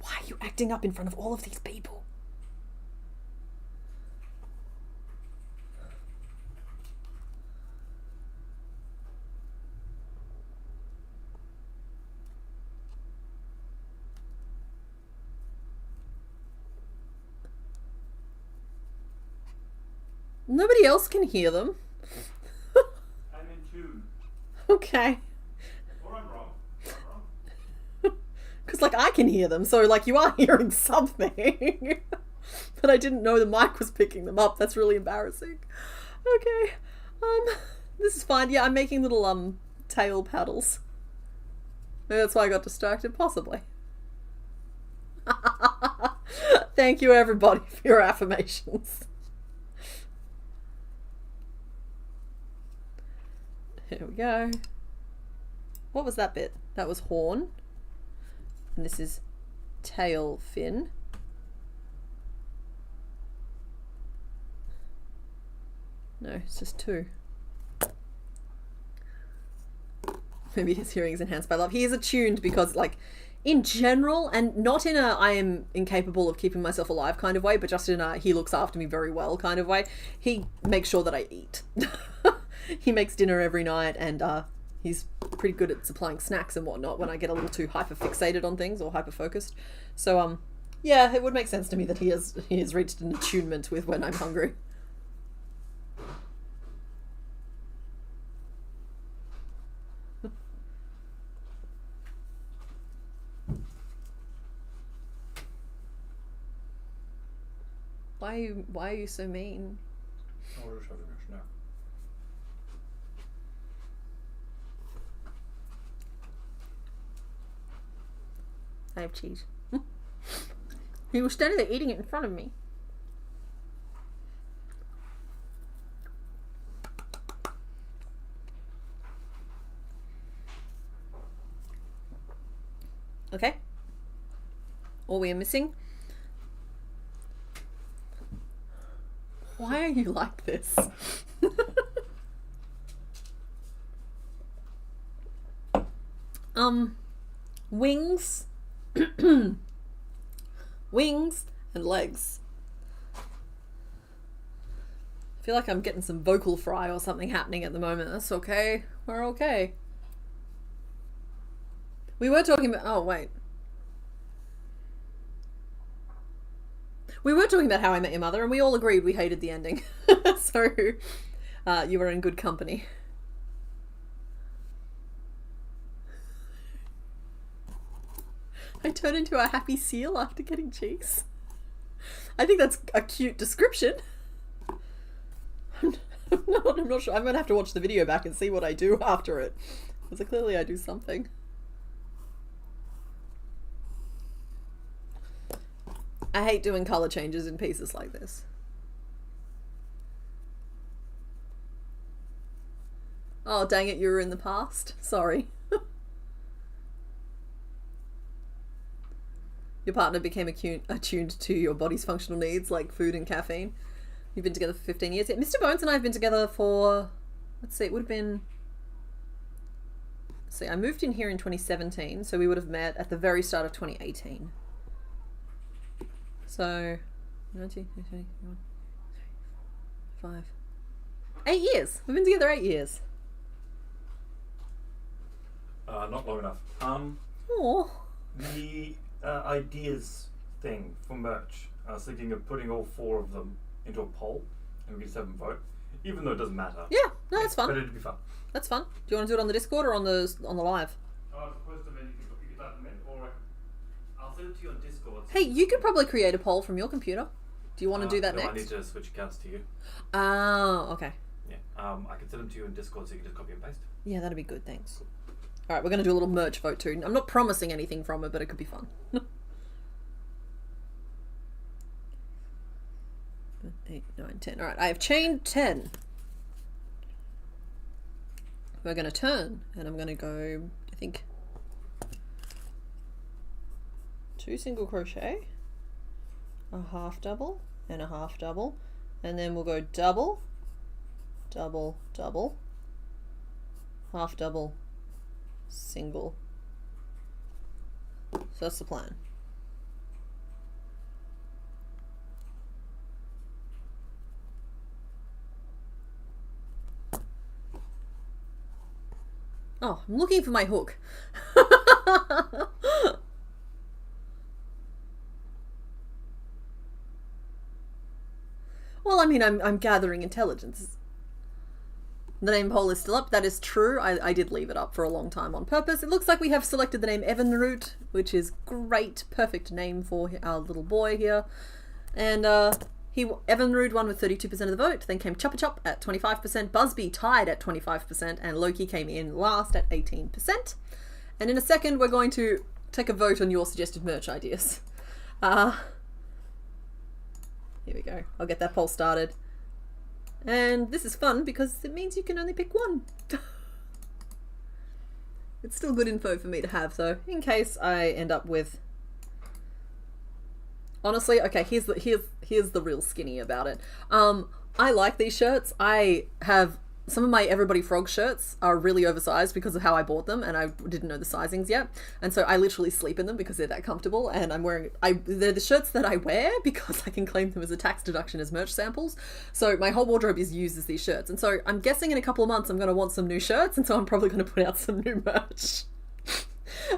Why are you acting up in front of all of these people? Nobody else can hear them. I'm in tune. Okay. Or I'm wrong. Because, like, I can hear them, so, like, you are hearing something. But I didn't know the mic was picking them up. That's really embarrassing. Okay. This is fine. Yeah, I'm making little, tail paddles. Maybe that's why I got distracted, possibly. Thank you, everybody, for your affirmations. Here we go. What was that bit? That was horn. And this is tail fin. No, it's just 2. Maybe his hearing is enhanced by love. He is attuned because, like, in general, and not in a I am incapable of keeping myself alive kind of way, but just in a he looks after me very well kind of way, he makes sure that I eat. He makes dinner every night, and he's pretty good at supplying snacks and whatnot when I get a little too hyper-fixated on things or hyper-focused. So, yeah, it would make sense to me that he has reached an attunement with when I'm hungry. Why are you so mean? Oh, we're just having a snack. I have cheese. He was standing there eating it in front of me. Okay. All we are missing. Why are you like this? Wings. Wings and legs. I feel like I'm getting some vocal fry or something happening at the moment. That's okay. We're okay. We were talking about... Oh, wait. We were talking about How I Met Your Mother, and we all agreed we hated the ending. So, you were in good company. I turn into a happy seal after getting cheeks. I think that's a cute description. I'm not sure. I'm going to have to watch the video back and see what I do after it. Because clearly I do something. I hate doing colour changes in pieces like this. Oh, dang it, you were in the past. Sorry. Your partner became attuned to your body's functional needs, like food and caffeine. You've been together for 15 years. Yeah, Mr. Bones and I have been together for... Let's see, it would have been... Let's see, I moved in here in 2017, so we would have met at the very start of 2018. So... 19, 20, 5... 8 years! We've been together 8 years. Not long enough. Aww. The ideas thing for merch. I was thinking of putting all 4 of them into a poll, and we could just have them vote, even though it doesn't matter. Yeah, no, that's fun. But it'd be fun. That's fun. Do you want to do it on the Discord or on the live? I'll post them in. You can type them in, or I'll send it to you on Discord. Hey, you could probably create a poll from your computer. Do you want to do that no, next? I need to switch accounts to you. Oh, okay. Yeah. I can send them to you in Discord, so you can just copy and paste. Yeah, that'd be good. Thanks. All right, we're going to do a little merch vote too. I'm not promising anything from it, but it could be fun. 8, 9, 10. All right, I have chained 10. We're going to turn, and I'm going to go, I think, 2 single crochet, a half double, and a half double, and then we'll go double, double, double, half double, single. So that's the plan. Oh, I'm looking for my hook. Well, I mean, I'm gathering intelligence. The name poll is still up. That is true. I did leave it up for a long time on purpose. It looks like we have selected the name Evanroot, which is great. Perfect name for our little boy here. And Evanroot won with 32% of the vote. Then came Chopper Chop at 25%. Busby tied at 25%. And Loki came in last at 18%. And in a second, we're going to take a vote on your suggested merch ideas. Here we go. I'll get that poll started. And this is fun because it means you can only pick one. It's still good info for me to have, though, in case I end up with... Honestly, okay, here's the real skinny about it. I like these shirts. I have... Some of my Everybody Frog shirts are really oversized because of how I bought them, and I didn't know the sizings yet. And so I literally sleep in them because they're that comfortable, and I'm wearing... They're the shirts that I wear because I can claim them as a tax deduction as merch samples. So my whole wardrobe is used as these shirts. And so I'm guessing in a couple of months I'm going to want some new shirts, and so I'm probably going to put out some new merch.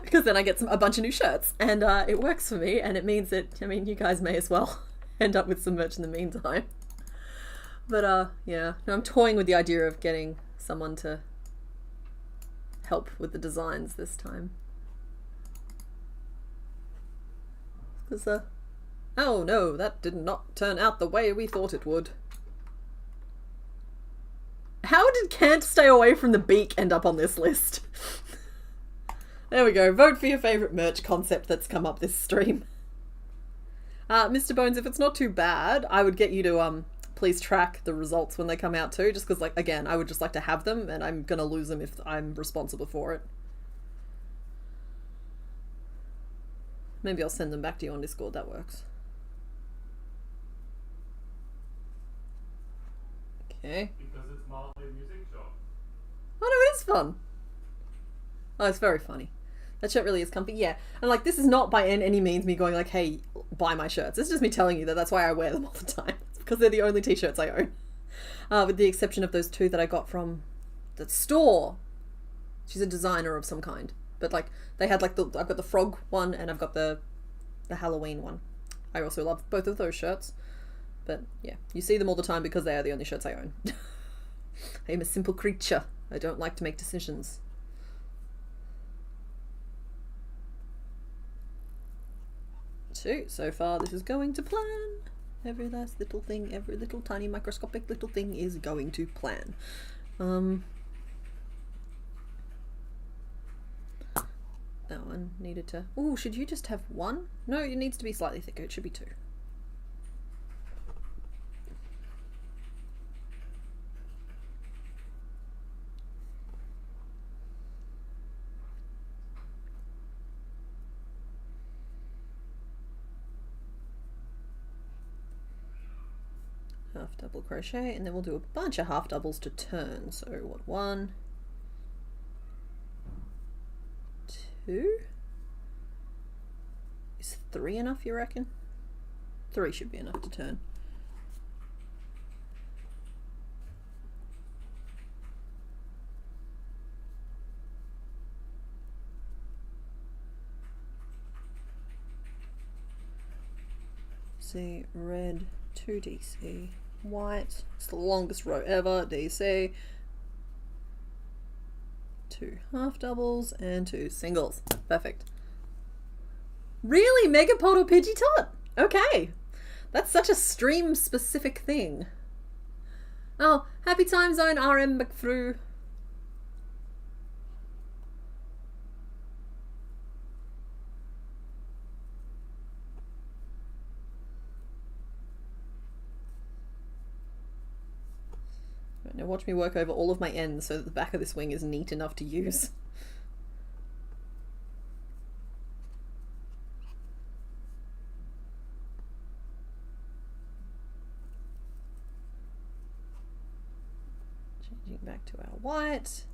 Because then I get a bunch of new shirts, and it works for me, and it means that, I mean, you guys may as well end up with some merch in the meantime. But, yeah, no, I'm toying with the idea of getting someone to help with the designs this time. Because, oh no, that did not turn out the way we thought it would. How did "Can't Stay Away from the Beak" end up on this list? There we go. Vote for your favourite merch concept that's come up this stream. Mr. Bones, if it's not too bad, I would get you to, please track the results when they come out too, just because, like, again, I would just like to have them, and I'm gonna lose them if I'm responsible for it. Maybe I'll send them back to you on Discord, that works. Okay. Because it's mildly music shop. Oh no, it is fun. Oh, it's very funny. That shirt really is comfy, yeah. And like, this is not by any means me going like, hey, buy my shirts. It's just me telling you that that's why I wear them all the time. It's because they're the only t-shirts I own. With the exception of those 2 that I got from the store. She's a designer of some kind. But like, they had like I've got the frog one and I've got the Halloween one. I also love both of those shirts. But yeah, you see them all the time because they are the only shirts I own. I am a simple creature. I don't like to make decisions. So far this is going to plan. Every last little thing, every little tiny microscopic little thing is going to plan. That one needed to... Oh, should you just have 1? No, it needs to be slightly thicker. It should be 2. Half double crochet, and then we'll do a bunch of half doubles to turn. So what, 1, 2? Is 3 enough, you reckon? 3 should be enough to turn. See, red, 2 DC, white, it's the longest row ever, DC, 2 half doubles and 2 singles. Perfect. Really? Megapod or Pidgetot? Okay. That's such a stream specific thing. Oh, happy time zone RM McFrew. Now watch me work over all of my ends so that the back of this wing is neat enough to use. Changing back to our white.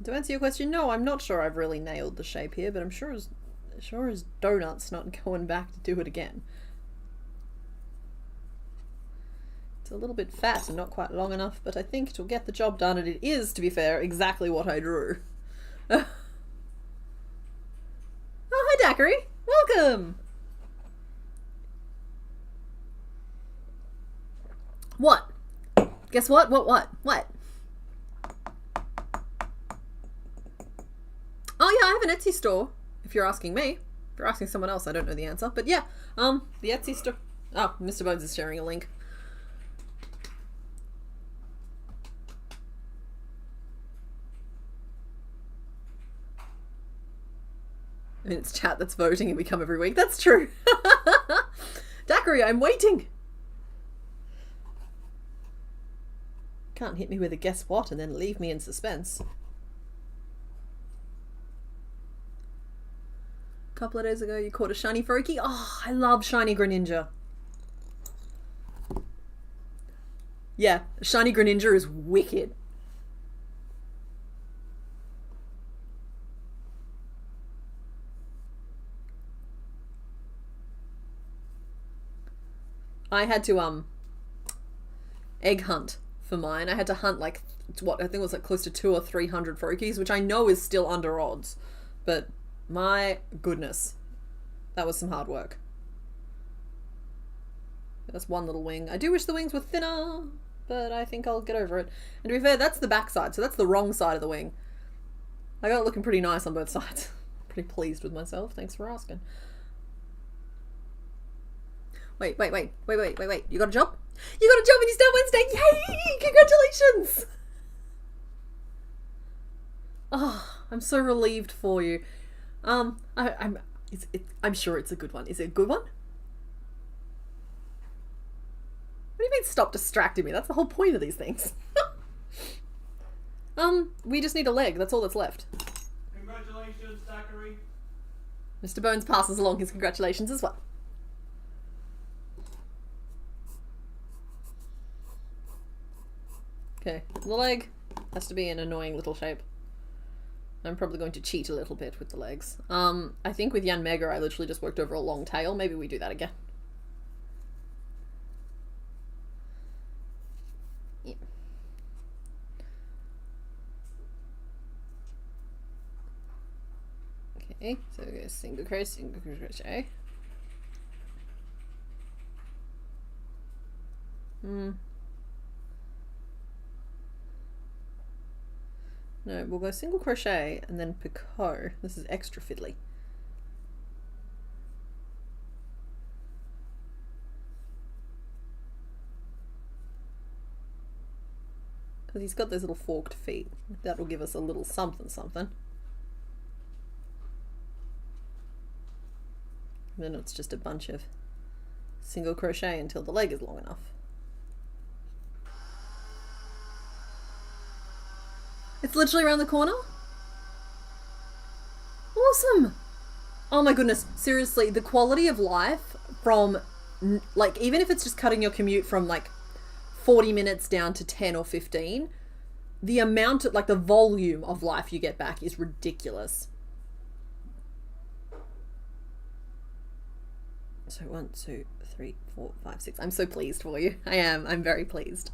To answer your question, no, I'm not sure I've really nailed the shape here, but I'm sure as donuts not going back to do it again. It's a little bit fat and not quite long enough, but I think it'll get the job done, and it is, to be fair, exactly what I drew. Oh, hi Daiquiri! Welcome! What? Guess what? What? Oh yeah, I have an Etsy store, if you're asking me. If you're asking someone else, I don't know the answer. But yeah, the Etsy store... Oh, Mr. Bones is sharing a link. I mean, it's chat that's voting and we come every week. That's true. Daiquiri, I'm waiting. Can't hit me with a guess what and then leave me in suspense. Couple of days ago you caught a shiny Froakie. Oh, I love shiny Greninja. Yeah, shiny Greninja is wicked. I had to egg hunt for mine. I had to hunt like what I think it was like close to 200 or 300 Froakies, which I know is still under odds, but my goodness, that was some hard work. That's one little wing. I do wish the wings were thinner, but I think I'll get over it. And to be fair, that's the back side, so that's the wrong side of the wing. I got it looking pretty nice on both sides. Pretty pleased with myself. Thanks for asking. Wait. You got a job? You got a job and you start Wednesday! Yay! Congratulations! Oh, I'm so relieved for you. I'm sure it's a good one. Is it a good one? What do you mean stop distracting me? That's the whole point of these things. We just need a leg. That's all that's left. Congratulations, Zachary. Mr. Bones passes along his congratulations as well. Okay, the leg has to be an annoying little shape. I'm probably going to cheat a little bit with the legs. I think with Jan Mega I literally just worked over a long tail. Maybe we do that again. Yeah. Okay, so we go single crochet. No, we'll go single crochet and then picot. This is extra fiddly. Because he's got those little forked feet. That'll give us a little something something. And then it's just a bunch of single crochet until the leg is long enough. It's literally around the corner? Awesome! Oh my goodness, seriously, the quality of life from, like, even if it's just cutting your commute from, like, 40 minutes down to 10 or 15, the amount of, like, the volume of life you get back is ridiculous. So 1, 2, 3, 4, 5, 6. I'm so pleased for you. I am. I'm very pleased.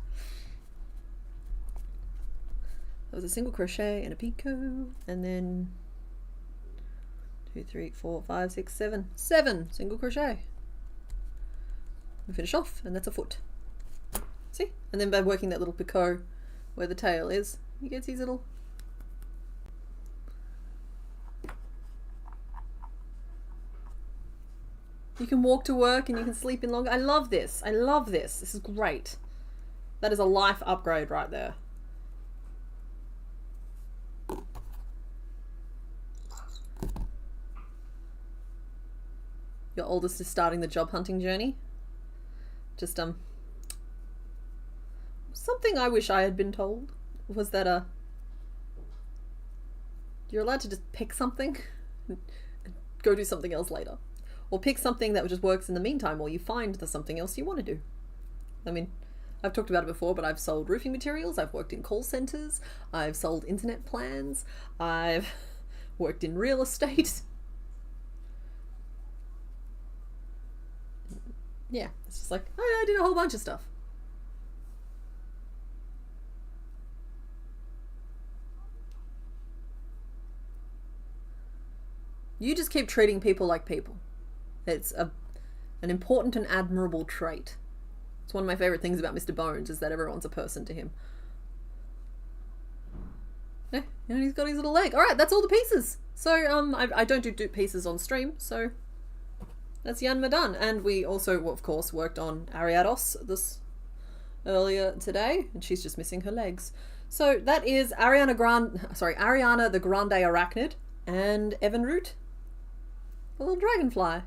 That was a single crochet and a picot, and then 2, 3, 4, 5, 6, 7. 7 single crochet. We finish off, and that's a foot. See? And then by working that little picot where the tail is, you get these little... You can walk to work and you can sleep in longer. I love this. I love this. This is great. That is a life upgrade right there. Your oldest is starting the job hunting journey. Just, something I wish I had been told was that, you're allowed to just pick something and go do something else later. Or pick something that just works in the meantime while you find the something else you want to do. I mean, I've talked about it before, but I've sold roofing materials, I've worked in call centers, I've sold internet plans, I've worked in real estate. Yeah, it's just like, I did a whole bunch of stuff. You just keep treating people like people. It's an important and admirable trait. It's one of my favourite things about Mr. Bones, is that everyone's a person to him. Yeah, and he's got his little leg. Alright, that's all the pieces. So, I don't do pieces on stream, so that's Yanma done. And we also, of course, worked on Ariados this earlier today, and she's just missing her legs. So that is Ariana the Grande Arachnid, and Evanroot, the little dragonfly.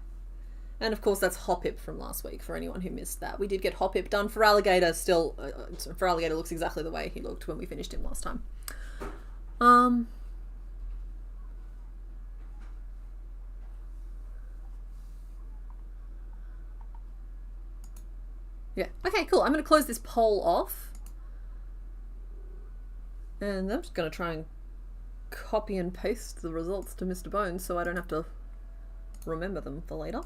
And of course that's Hoppip from last week, for anyone who missed that. We did get Hoppip done for Alligator still. For Alligator looks exactly the way he looked when we finished him last time. Yeah, okay, cool. I'm going to close this poll off. And I'm just going to try and copy and paste the results to Mr. Bones so I don't have to remember them for later.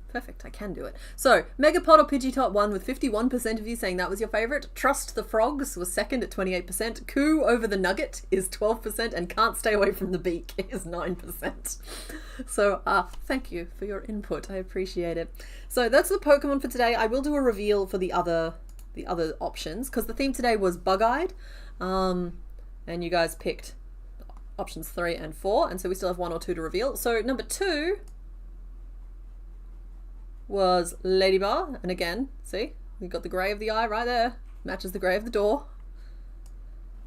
Perfect, I can do it. So, Megapod or Pidgeot won with 51% of you saying that was your favourite. Trust the Frogs was second at 28%. Coo over the Nugget is 12%. And Can't Stay Away from the Beak is 9%. So, thank you for your input. I appreciate it. So, that's the Pokemon for today. I will do a reveal for the other options, because the theme today was Bug-Eyed. And you guys picked options 3 and 4, and so we still have 1 or 2 to reveal. So, number 2... was Ladybar, and again, see, we got the grey of the eye right there, matches the grey of the door.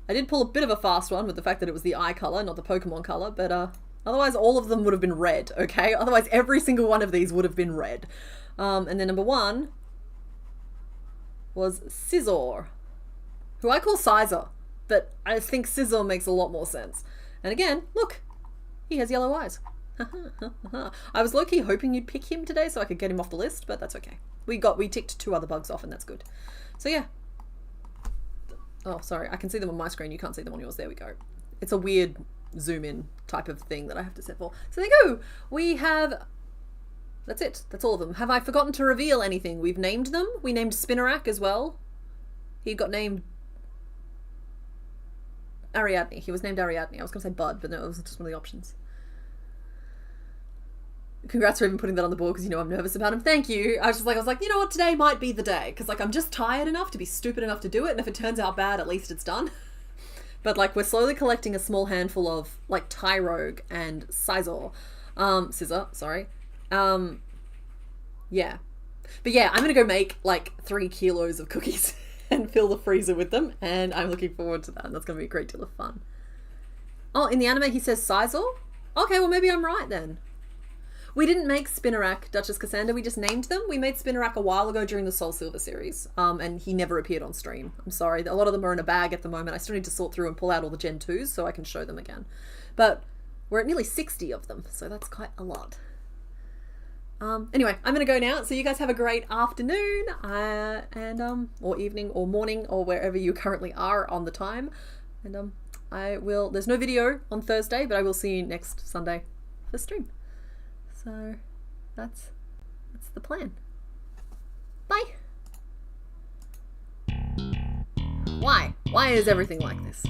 I did pull a bit of a fast one with the fact that it was the eye colour, not the Pokemon colour, but otherwise all of them would have been red, okay? Otherwise every single one of these would have been red. And then number 1 was Scizor, who I call Sizer, but I think Scizor makes a lot more sense. And again, look, he has yellow eyes. I was low-key hoping you'd pick him today so I could get him off the list, but that's okay. We ticked 2 other bugs off, and that's good. So yeah. Oh, sorry, I can see them on my screen. You can't see them on yours. There we go. It's a weird zoom in type of thing that I have to set for. So there you go. We have... That's it. That's all of them. Have I forgotten to reveal anything? We've named them. We named Spinnerack as well. He got named Ariadne. He was named Ariadne. I was going to say Bud, but no, it was just one of the options. Congrats for even putting that on the board, because you know I'm nervous about him. Thank you. I was like, you know what, today might be the day, because like I'm just tired enough to be stupid enough to do it, and if it turns out bad, at least it's done. But like we're slowly collecting a small handful of like Tyrogue and Scissor, sorry. Yeah. But yeah, I'm gonna go make like 3 kilos of cookies and fill the freezer with them, and I'm looking forward to that, and that's gonna be a great deal of fun. Oh, in the anime he says Scissor? Okay, well maybe I'm right then. We didn't make Spinnerack, Duchess Cassandra, we just named them. We made Spinnerack a while ago during the Soul Silver series, and he never appeared on stream. I'm sorry, a lot of them are in a bag at the moment. I still need to sort through and pull out all the Gen 2s so I can show them again. But we're at nearly 60 of them, so that's quite a lot. Anyway, I'm going to go now, so you guys have a great afternoon, or evening, or morning, or wherever you currently are on the time. And there's no video on Thursday, but I will see you next Sunday for stream. So that's the plan. Bye. Why? Why is everything like this?